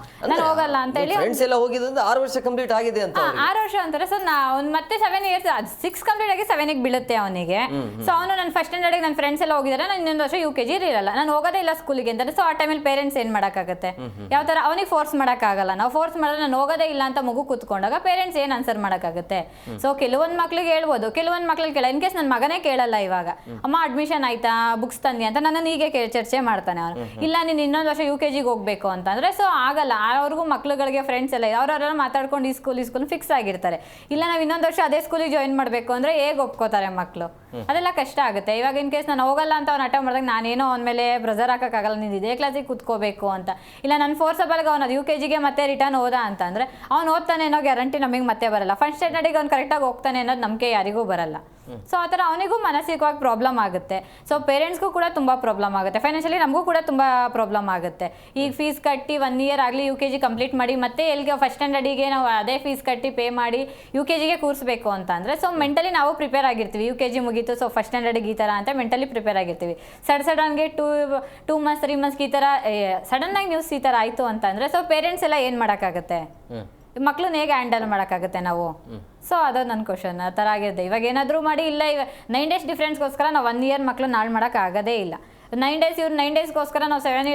ಹೋಗಲ್ಲ ಅಂತ ಹೇಳಿ ಫ್ರೆಂಡ್ಸ್ ಎಲ್ಲ ಹೋಗಿದ್ರೆ 6 ವರ್ಷ ಕಂಪ್ಲೀಟ್ ಆಗಿದೆ ಅಂತ 6 ವರ್ಷ ಅಂತಾರೆ. ಸೊ ಅವ್ನು ಮತ್ತೆ 7 ಇಯರ್ಸ್ 6 ಕಂಪ್ಲೀಟ್ ಆಗಿ 7ಗೆ ಬೀಳುತ್ತೆ ಅವನಿಗೆ. ಸೊ ಅವನು ನನ್ನ ಫಸ್ಟ್ ಸ್ಟ್ಯಾಂಡರ್ಡಿಗೆ ನನ್ನ ಫ್ರೆಂಡ್ಸ್ ಎಲ್ಲ ಹೋಗಿದ್ದಾರೆ, ನಾನು ಇನ್ನೊಂದು ವರ್ಷ UKG ಇರಲ್ಲ, ನಾನು ಹೋಗೋದೇ ಇಲ್ಲ ಸ್ಕೂಲಿಗೆ ಅಂತಾರೆ. ಸೊ ಆ ಟೈಮಲ್ಲಿ ಪೇರೆಂಟ್ಸ್ ಏನು ಮಾಡೋಕ್ಕಾಗತ್ತೆ? ಯಾವ ಥರ ಅವನಿಗೆ ಫೋರ್ಸ್ ಮಾಡೋಕ್ಕಾಗಲ್ಲ. ನಾವು ಫೋರ್ಸ್ ಮಾಡಿದ್ರೆ ನಾನು ಹೋಗೋದೇ ಇಲ್ಲ ಅಂತ ಮಗು ಕೂತ್ಕೊಂಡಾಗ ಪೇರೆಂಟ್ಸ್ ಏನು ಆನ್ಸರ್ ಮಾಡೋಕ್ಕಾಗುತ್ತೆ? ಸೊ ಕೆಲವೊಂದು ಮಕ್ಳಿಗೆ ಹೇಳ್ಬೋದು, ಕೆಲವೊಂದು ಮಕ್ಳಿಗೆ ಕೇಳ. ಇನ್ ಕೇಸ್ ನನ್ನ ಮಗನೇ ಕೇಳಲ್ಲ ಇವಾಗ, ಅಮ್ಮ ಅಡ್ಮಿಷನ್ ಆಯ್ತಾ, ಬುಕ್ಸ್ ತಂದಿ ಅಂತ ನನ್ನನ್ನು ಹೀಗೆ ಚರ್ಚೆ ಅಷ್ಟೇ ಮಾಡ್ತಾನೆ ಅವನು. ಇಲ್ಲ ನೀನು ಇನ್ನೊಂದು ವರ್ಷ UKG ಹೋಗ್ಬೇಕು ಅಂತಂದ್ರೆ ಸೊ ಆಗಲ್ಲ. ಅವ್ರಿಗೂ ಮಕ್ಳುಗಳಿಗೆ ಫ್ರೆಂಡ್ಸ್ ಎಲ್ಲ ಅವ್ರವ್ರೆಲ್ಲ ಮಾತಾಡ್ಕೊಂಡು ಈ ಸ್ಕೂಲ್ ಫಿಕ್ಸ್ ಆಗಿರ್ತಾರೆ. ಇಲ್ಲ ನಾವು ಇನ್ನೊಂದು ವರ್ಷ ಅದೇ ಸ್ಕೂಲಿಗೆ ಜಾಯಿನ್ ಮಾಡಬೇಕು ಅಂದ್ರೆ ಹೇಗೆ ಒಪ್ಕೋತಾರೆ ಮಕ್ಕಳು? ಅದೆಲ್ಲ ಕಷ್ಟ ಆಗುತ್ತೆ. ಇವಾಗ ಇನ್ ಕೇಸ್ ನಾನು ಹೋಗಲ್ಲ ಅಂತ ಅವ್ನು ಹಠ ಮಾಡಿದಾಗ ನಾನೇನೋ ಅವನ ಮೇಲೆ ಪ್ರೆಸರ್ ಹಾಕೋಕ್ಕಾಗಲ್ಲ, ನೀನು ಇದೇ ಕ್ಲಾಸಿಗೆ ಕೂತ್ಕೋಬೇಕು ಅಂತ. ಇಲ್ಲ ನಾನು ಫೋರ್ಸಬಲ್ಗೆ ಅವ್ನು UKGಗೆ ಮತ್ತೆ ರಿಟರ್ನ್ ಹೋದ ಅಂತಂದ್ರೆ ಅವ್ನು ಓದ್ತಾನೆ ಅನ್ನೋ ಗ್ಯಾರಂಟಿ ನಮಗೆ ಮತ್ತೆ ಬರಲ್ಲ. ಫಸ್ಟ್ ಸ್ಟ್ಯಾಂಡರ್ಡಿಗೆ ಅವ್ನು ಕರೆಕ್ಟಾಗಿ ಹೋಗ್ತಾನೆ ಅನ್ನೋದು ನಂಬಿಕೆ ಯಾರಿಗೂ ಬರಲ್ಲ. ಸೊ ಆ ಥರ ಅವನಿಗೂ ಮಾನಸಿಕವಾಗಿ ಪ್ರಾಬ್ಲಮ್ ಆಗುತ್ತೆ. ಸೊ ಪೇರೆಂಟ್ಸ್ಗೂ ಕೂಡ ತುಂಬ ಪ್ರಾಬ್ಲಮ್ ಆಗುತ್ತೆ, ಫೈನಾನ್ಷಿಯಲಿ ನಮಗೂ ಕೂಡ ತುಂಬ ಪ್ರಾಬ್ಲಮ್ ಆಗುತ್ತೆ. ಈಗ ಫೀಸ್ ಕಟ್ಟಿ 1 ಇಯರ್ ಆಗಲಿ UKG ಕಂಪ್ಲೀಟ್ ಮಾಡಿ ಮತ್ತೆ ಎಲ್ಲಿಗೆ ಫಸ್ಟ್ ಸ್ಟ್ಯಾಂಡರ್ಡಿಗೆ ನಾವು ಅದೇ ಫೀಸ್ ಕಟ್ಟಿ ಪೇ ಮಾಡಿ UKGಗೆ ಕೂರಿಸ್ಬೇಕು ಅಂತ ಅಂದರೆ ಸೊ ಮೆಂಟಲಿ ನಾವು ಪ್ರಿಪೇರ್ ಆಗಿರ್ತೀವಿ. UKG ಮುಗೀತು ಸೊ ಫಸ್ಟ್ ಸ್ಟ್ಯಾಂಡರ್ಡಿಗೆ ಈ ಥರ ಅಂತ ಮೆಂಟಲಿ ಪ್ರಿಪೇರ್ ಆಗಿರ್ತೀವಿ. ಸಡನ್ಗೆ 2 ಮಂತ್ಸ್ 3 ಮಂತ್ಸ್ಗೆ ಈ ಥರ ಸಡನ್ನಾಗಿ ನ್ಯೂಸ್ ಈ ಥರ ಆಯಿತು ಅಂತಂದರೆ ಸೊ ಪೇರೆಂಟ್ಸ್ ಎಲ್ಲ ಏನು ಮಾಡೋಕ್ಕಾಗುತ್ತೆ? ಮಕ್ಳನ್ನ ಹೇಗೆ ಹ್ಯಾಂಡಲ್ ಮಾಡೋಕ್ಕಾಗುತ್ತೆ ನಾವು? ಸೊ ಅದು ನನ್ನ ಕ್ವಶನ್ ಆ ಥರ ಆಗಿರುತ್ತೆ. ಇವಾಗ ಏನಾದರೂ ಮಾಡಿ ಇಲ್ಲ 9 ಡೇಸ್ ಡಿಫ್ರೆನ್ಸ್ಗೋಸ್ಕರ ನಾವು 1 ಇಯರ್ ಮಕ್ಳು ನಾಳೆ ಮಾಡೋಕ್ಕಾಗೋದೇ ಇಲ್ಲ. 9 ಡೇಸ್ ಇವ್ರು 9 ಡೇಸ್ಗೋಸ್ಕರ ನಾವು 6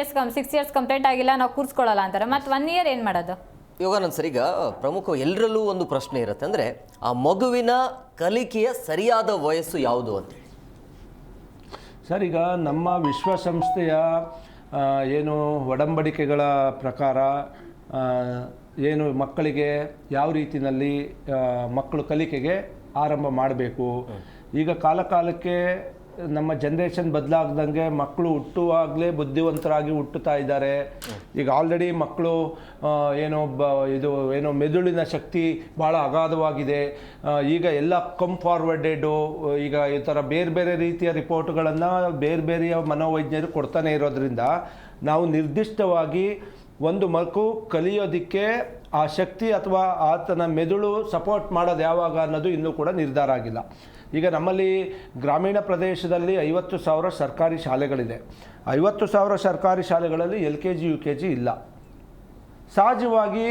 ಇಯರ್ಸ್ ಕಂಪ್ಲೀಟ್ ಆಗಿಲ್ಲ ನಾವು ಕೂರಿಸ್ಕೊಳ್ಳಲ್ಲ ಅಂತಾರೆ. ಮತ್ತು 1 ಇಯರ್ ಏನು ಮಾಡೋದು? ಇವಾಗ ನನ್ನ ಸರಿಗ ಪ್ರಮುಖ ಎಲ್ಲರಲ್ಲೂ ಒಂದು ಪ್ರಶ್ನೆ ಇರುತ್ತೆ, ಅಂದರೆ ಆ ಮಗುವಿನ ಕಲಿಕೆಯ ಸರಿಯಾದ ವಯಸ್ಸು ಯಾವುದು ಅಂತ. ಸರ್, ಈಗ ನಮ್ಮ ವಿಶ್ವಸಂಸ್ಥೆಯ ಏನು ಒಡಂಬಡಿಕೆಗಳ ಪ್ರಕಾರ ಏನು ಮಕ್ಕಳಿಗೆ ಯಾವ ರೀತಿಯಲ್ಲಿ ಮಕ್ಕಳು ಕಲಿಕೆಗೆ ಆರಂಭ ಮಾಡಬೇಕು. ಈಗ ಕಾಲಕ್ಕೆ ನಮ್ಮ ಜನ್ರೇಷನ್ ಬದಲಾಗ್ದಂಗೆ ಮಕ್ಕಳು ಹುಟ್ಟುವಾಗಲೇ ಬುದ್ಧಿವಂತರಾಗಿ ಹುಟ್ಟುತ್ತಾ ಇದ್ದಾರೆ. ಈಗ ಆಲ್ರೆಡಿ ಮಕ್ಕಳು ಏನೋ ಮೆದುಳಿನ ಶಕ್ತಿ ಭಾಳ ಅಗಾಧವಾಗಿದೆ. ಈಗ ಎಲ್ಲ ಫಾರ್ವರ್ಡೆಡು ಈಗ ಈ ಥರ ಬೇರೆ ರೀತಿಯ ರಿಪೋರ್ಟ್ಗಳನ್ನು ಬೇರೆ ಮನೋವೈಜ್ಞರು ಕೊಡ್ತಾನೆ ಇರೋದ್ರಿಂದ ನಾವು ನಿರ್ದಿಷ್ಟವಾಗಿ ಒಂದು ಮಗು ಕಲಿಯೋದಕ್ಕೆ ಆ ಶಕ್ತಿ ಅಥವಾ ಆತನ ಮೆದುಳು ಸಪೋರ್ಟ್ ಮಾಡೋದು ಯಾವಾಗ ಅನ್ನೋದು ಇನ್ನೂ ಕೂಡ ನಿರ್ಧಾರ ಆಗಿಲ್ಲ. ಈಗ ನಮ್ಮಲ್ಲಿ ಗ್ರಾಮೀಣ ಪ್ರದೇಶದಲ್ಲಿ 50,000 ಸರ್ಕಾರಿ ಶಾಲೆಗಳಿದೆ. 50,000 ಸರ್ಕಾರಿ ಶಾಲೆಗಳಲ್ಲಿ LKG UKG ಇಲ್ಲ. ಸಹಜವಾಗಿ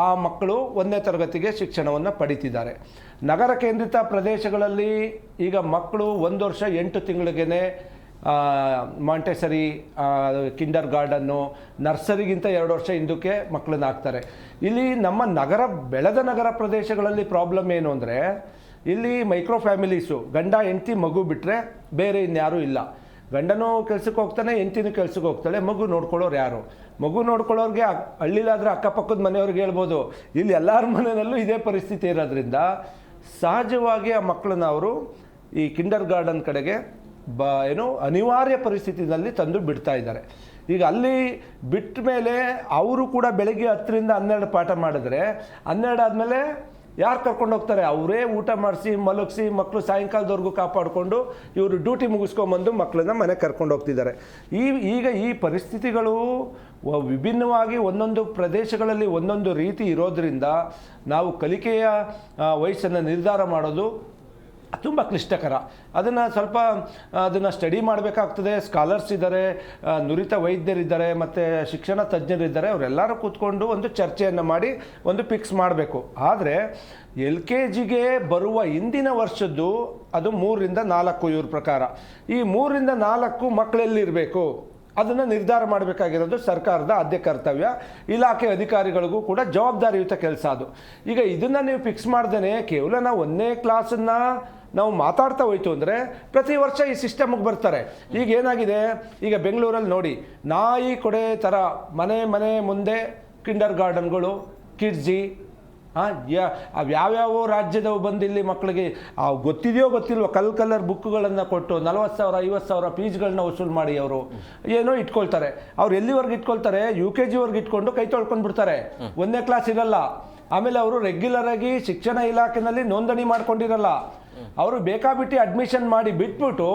ಆ ಮಕ್ಕಳು 1ನೇ ತರಗತಿಗೆ ಶಿಕ್ಷಣವನ್ನು ಪಡಿತಿದ್ದಾರೆ. ನಗರ ಕೇಂದ್ರಿತ ಪ್ರದೇಶಗಳಲ್ಲಿ ಈಗ ಮಕ್ಕಳು 1 ವರ್ಷ 8 ತಿಂಗಳಿಗೇ ಮಾಂಟೆಸರಿ, ಕಿಂಡರ್ ಗಾರ್ಡನ್ನು, ನರ್ಸರಿಗಿಂತ 2 ವರ್ಷ ಹಿಂದಕ್ಕೆ ಮಕ್ಕಳನ್ನ ಹಾಕ್ತಾರೆ. ಇಲ್ಲಿ ನಮ್ಮ ಬೆಳೆದ ನಗರ ಪ್ರದೇಶಗಳಲ್ಲಿ ಪ್ರಾಬ್ಲಮ್ ಏನು ಅಂದರೆ ಇಲ್ಲಿ ಮೈಕ್ರೋ ಫ್ಯಾಮಿಲೀಸು, ಗಂಡ ಹೆಂಡತಿ ಮಗು ಬಿಟ್ಟರೆ ಬೇರೆ ಇನ್ಯಾರೂ ಇಲ್ಲ. ಗಂಡನೂ ಕೆಲ್ಸಕ್ಕೆ ಹೋಗ್ತಾನೆ, ಹೆಂಡತಿನೂ ಕೆಲ್ಸಕ್ಕೆ ಹೋಗ್ತಾಳೆ, ಮಗು ನೋಡ್ಕೊಳ್ಳೋರು ಯಾರು? ಮಗು ನೋಡ್ಕೊಳ್ಳೋರಿಗೆ ಹಳ್ಳಿಲಾದರೆ ಅಕ್ಕಪಕ್ಕದ ಮನೆಯವ್ರಿಗೆ ಹೇಳ್ಬೋದು. ಇಲ್ಲಿ ಎಲ್ಲರ ಮನೆಯಲ್ಲೂ ಇದೇ ಪರಿಸ್ಥಿತಿ ಇರೋದ್ರಿಂದ ಸಹಜವಾಗಿ ಆ ಮಕ್ಕಳನ್ನ ಅವರು ಈ ಕಿಂಡರ್ ಗಾರ್ಡನ್ ಕಡೆಗೆ ಅನಿವಾರ್ಯ ಪರಿಸ್ಥಿತಿನಲ್ಲಿ ತಂದು ಬಿಡ್ತಾ ಇದ್ದಾರೆ. ಈಗ ಅಲ್ಲಿ ಬಿಟ್ಟ ಮೇಲೆ ಅವರು ಕೂಡ ಬೆಳಗ್ಗೆ 10ರಿಂದ 12 ಪಾಠ ಮಾಡಿದ್ರೆ 12 ಆದಮೇಲೆ ಯಾರು ಕರ್ಕೊಂಡು ಹೋಗ್ತಾರೆ? ಅವರೇ ಊಟ ಮಾಡಿಸಿ ಮಲಗಿಸಿ ಮಕ್ಕಳು ಸಾಯಂಕಾಲದವರೆಗೂ ಕಾಪಾಡಿಕೊಂಡು ಇವರು ಡ್ಯೂಟಿ ಮುಗಿಸ್ಕೊಂಬಂದು ಮಕ್ಕಳನ್ನ ಮನೆಗೆ ಕರ್ಕೊಂಡು ಹೋಗ್ತಿದ್ದಾರೆ. ಈಗ ಈ ಪರಿಸ್ಥಿತಿಗಳು ವಿಭಿನ್ನವಾಗಿ ಒಂದೊಂದು ಪ್ರದೇಶಗಳಲ್ಲಿ ಒಂದೊಂದು ರೀತಿ ಇರೋದರಿಂದ ನಾವು ಕಲಿಕೆಯ ವಯಸ್ಸನ್ನು ನಿರ್ಧಾರ ಮಾಡೋದು ತುಂಬ ಕ್ಲಿಷ್ಟಕರ. ಅದನ್ನು ಸ್ಟಡಿ ಮಾಡಬೇಕಾಗ್ತದೆ. ಸ್ಕಾಲರ್ಸ್ ಇದ್ದಾರೆ, ನುರಿತ ವೈದ್ಯರಿದ್ದಾರೆ, ಮತ್ತು ಶಿಕ್ಷಣ ತಜ್ಞರಿದ್ದಾರೆ. ಅವರೆಲ್ಲರೂ ಕೂತ್ಕೊಂಡು ಒಂದು ಚರ್ಚೆಯನ್ನು ಮಾಡಿ ಒಂದು ಫಿಕ್ಸ್ ಮಾಡಬೇಕು. ಆದರೆ LKGಗೆ ಬರುವ ಹಿಂದಿನ ವರ್ಷದ್ದು ಅದು 3ರಿಂದ 4 ಇವ್ರ ಪ್ರಕಾರ. ಈ 3ರಿಂದ 4 ಮಕ್ಕಳೆಲ್ಲಿರಬೇಕು ಅದನ್ನು ನಿರ್ಧಾರ ಮಾಡಬೇಕಾಗಿರೋದು ಸರ್ಕಾರದ ಆದ್ಯ ಕರ್ತವ್ಯ. ಇಲಾಖೆ ಅಧಿಕಾರಿಗಳಿಗೂ ಕೂಡ ಜವಾಬ್ದಾರಿಯುತ ಕೆಲಸ ಅದು. ಈಗ ಇದನ್ನು ನೀವು ಫಿಕ್ಸ್ ಮಾಡ್ದೇ ಕೇವಲ ನಾವು 1ನೇ ಕ್ಲಾಸನ್ನು ನಾವು ಮಾತಾಡ್ತಾ ಹೋಯ್ತು ಅಂದರೆ ಪ್ರತಿ ವರ್ಷ ಈ ಸಿಸ್ಟಮ್ಗೆ ಬರ್ತಾರೆ. ಈಗ ಏನಾಗಿದೆ, ಈಗ ಬೆಂಗಳೂರಲ್ಲಿ ನೋಡಿ, ನಾಯಿ ಕೊಡೆ ಥರ ಮನೆ ಮುಂದೆ ಕಿಂಡರ್ ಗಾರ್ಡನ್ಗಳು, ಕಿಡ್ಜಿ, ಯಾವ್ಯಾವ ರಾಜ್ಯದವು ಬಂದಿಲ್ಲಿ ಮಕ್ಕಳಿಗೆ ಗೊತ್ತಿದೆಯೋ ಗೊತ್ತಿಲ್ವೋ ಕಲರ್ ಬುಕ್ಗಳನ್ನು ಕೊಟ್ಟು 40,000 50,000 ಫೀಸ್ಗಳನ್ನ ವಸೂಲು ಮಾಡಿ ಅವರು ಏನೋ ಇಟ್ಕೊಳ್ತಾರೆ. ಅವ್ರು ಎಲ್ಲಿವರೆಗೆ ಇಟ್ಕೊಳ್ತಾರೆ? UKGವರೆಗೆ ಇಟ್ಕೊಂಡು ಕೈ ತೊಳ್ಕೊಂಡು ಬಿಡ್ತಾರೆ. 1ನೇ ಕ್ಲಾಸ್ ಇರಲ್ಲ. ಆಮೇಲೆ ಅವರು ರೆಗ್ಯುಲರ್ ಆಗಿ ಶಿಕ್ಷಣ ಇಲಾಖೆಯಲ್ಲಿ ನೋಂದಣಿ ಮಾಡ್ಕೊಂಡಿರಲ್ಲ. ಅವರು ಬೇಕಾಬಿಟ್ಟು ಅಡ್ಮಿಷನ್ ಮಾಡಿ ಬಿಟ್ಬಿಟ್ಟು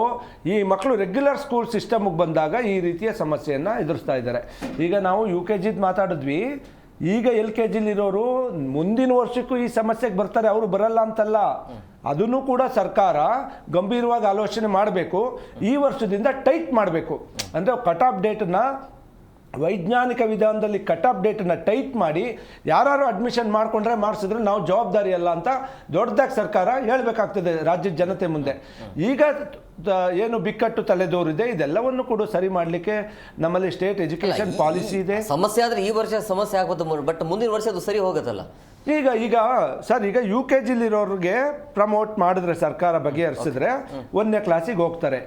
ಈ ಮಕ್ಕಳು ರೆಗ್ಯುಲರ್ ಸ್ಕೂಲ್ ಸಿಸ್ಟಮ್ಗೆ ಬಂದಾಗ ಈ ರೀತಿಯ ಸಮಸ್ಯೆಯನ್ನು ಎದುರಿಸ್ತಾ ಇದ್ದಾರೆ. ಈಗ ನಾವು UKGದು ಮಾತಾಡಿದ್ವಿ. ಈಗ LKGಲಿರೋರು ಮುಂದಿನ ವರ್ಷಕ್ಕೂ ಈ ಸಮಸ್ಯೆಗೆ ಬರ್ತಾರೆ. ಅವರು ಬರಲ್ಲ ಅಂತಲ್ಲ, ಅದನ್ನು ಕೂಡ ಸರ್ಕಾರ ಗಂಭೀರವಾಗಿ ಆಲೋಚನೆ ಮಾಡಬೇಕು. ಈ ವರ್ಷದಿಂದ ಟೈಟ್ ಮಾಡಬೇಕು. ಅಂದರೆ ಕಟ್ ಆಫ್ ಡೇಟನ್ನು ವೈಜ್ಞಾನಿಕ ವಿಧಾನದಲ್ಲಿ ಕಟ್ ಆಫ್ ಡೇಟನ್ನು ಟೈಟ್ ಮಾಡಿ ಯಾರು ಅಡ್ಮಿಷನ್ ಮಾಡಿಕೊಂಡ್ರೆ ಮಾಡಿಸಿದ್ರೆ ನಾವು ಜವಾಬ್ದಾರಿ ಅಲ್ಲ ಅಂತ ದೊಡ್ಡದಾಗಿ ಸರ್ಕಾರ ಹೇಳಬೇಕಾಗ್ತದೆ ರಾಜ್ಯದ ಜನತೆ ಮುಂದೆ. ಈಗ ಏನು ಬಿಕ್ಕಟ್ಟು ತಲೆದೋರಿದೆ ಇದೆಲ್ಲವನ್ನು ಕೂಡ ಸರಿ ಮಾಡಲಿಕ್ಕೆ ನಮ್ಮಲ್ಲಿ ಸ್ಟೇಟ್ ಎಜುಕೇಷನ್ ಪಾಲಿಸಿ ಇದೆ. ಸಮಸ್ಯೆ ಆದರೆ ಈ ವರ್ಷ ಸಮಸ್ಯೆ ಆಗ್ಬೋದು, ಬಟ್ ಮುಂದಿನ ವರ್ಷ ಅದು ಸರಿ ಹೋಗುತ್ತಲ್ಲ. ಈಗ ಸರ್, ಈಗ UKGಲಿರೋರಿಗೆ ಪ್ರಮೋಟ್ ಮಾಡಿದ್ರೆ ಸರ್ಕಾರ ಬಗೆಹರಿಸಿದ್ರೆ 1ನೇ ಕ್ಲಾಸಿಗೆ ಹೋಗ್ತಾರೆ.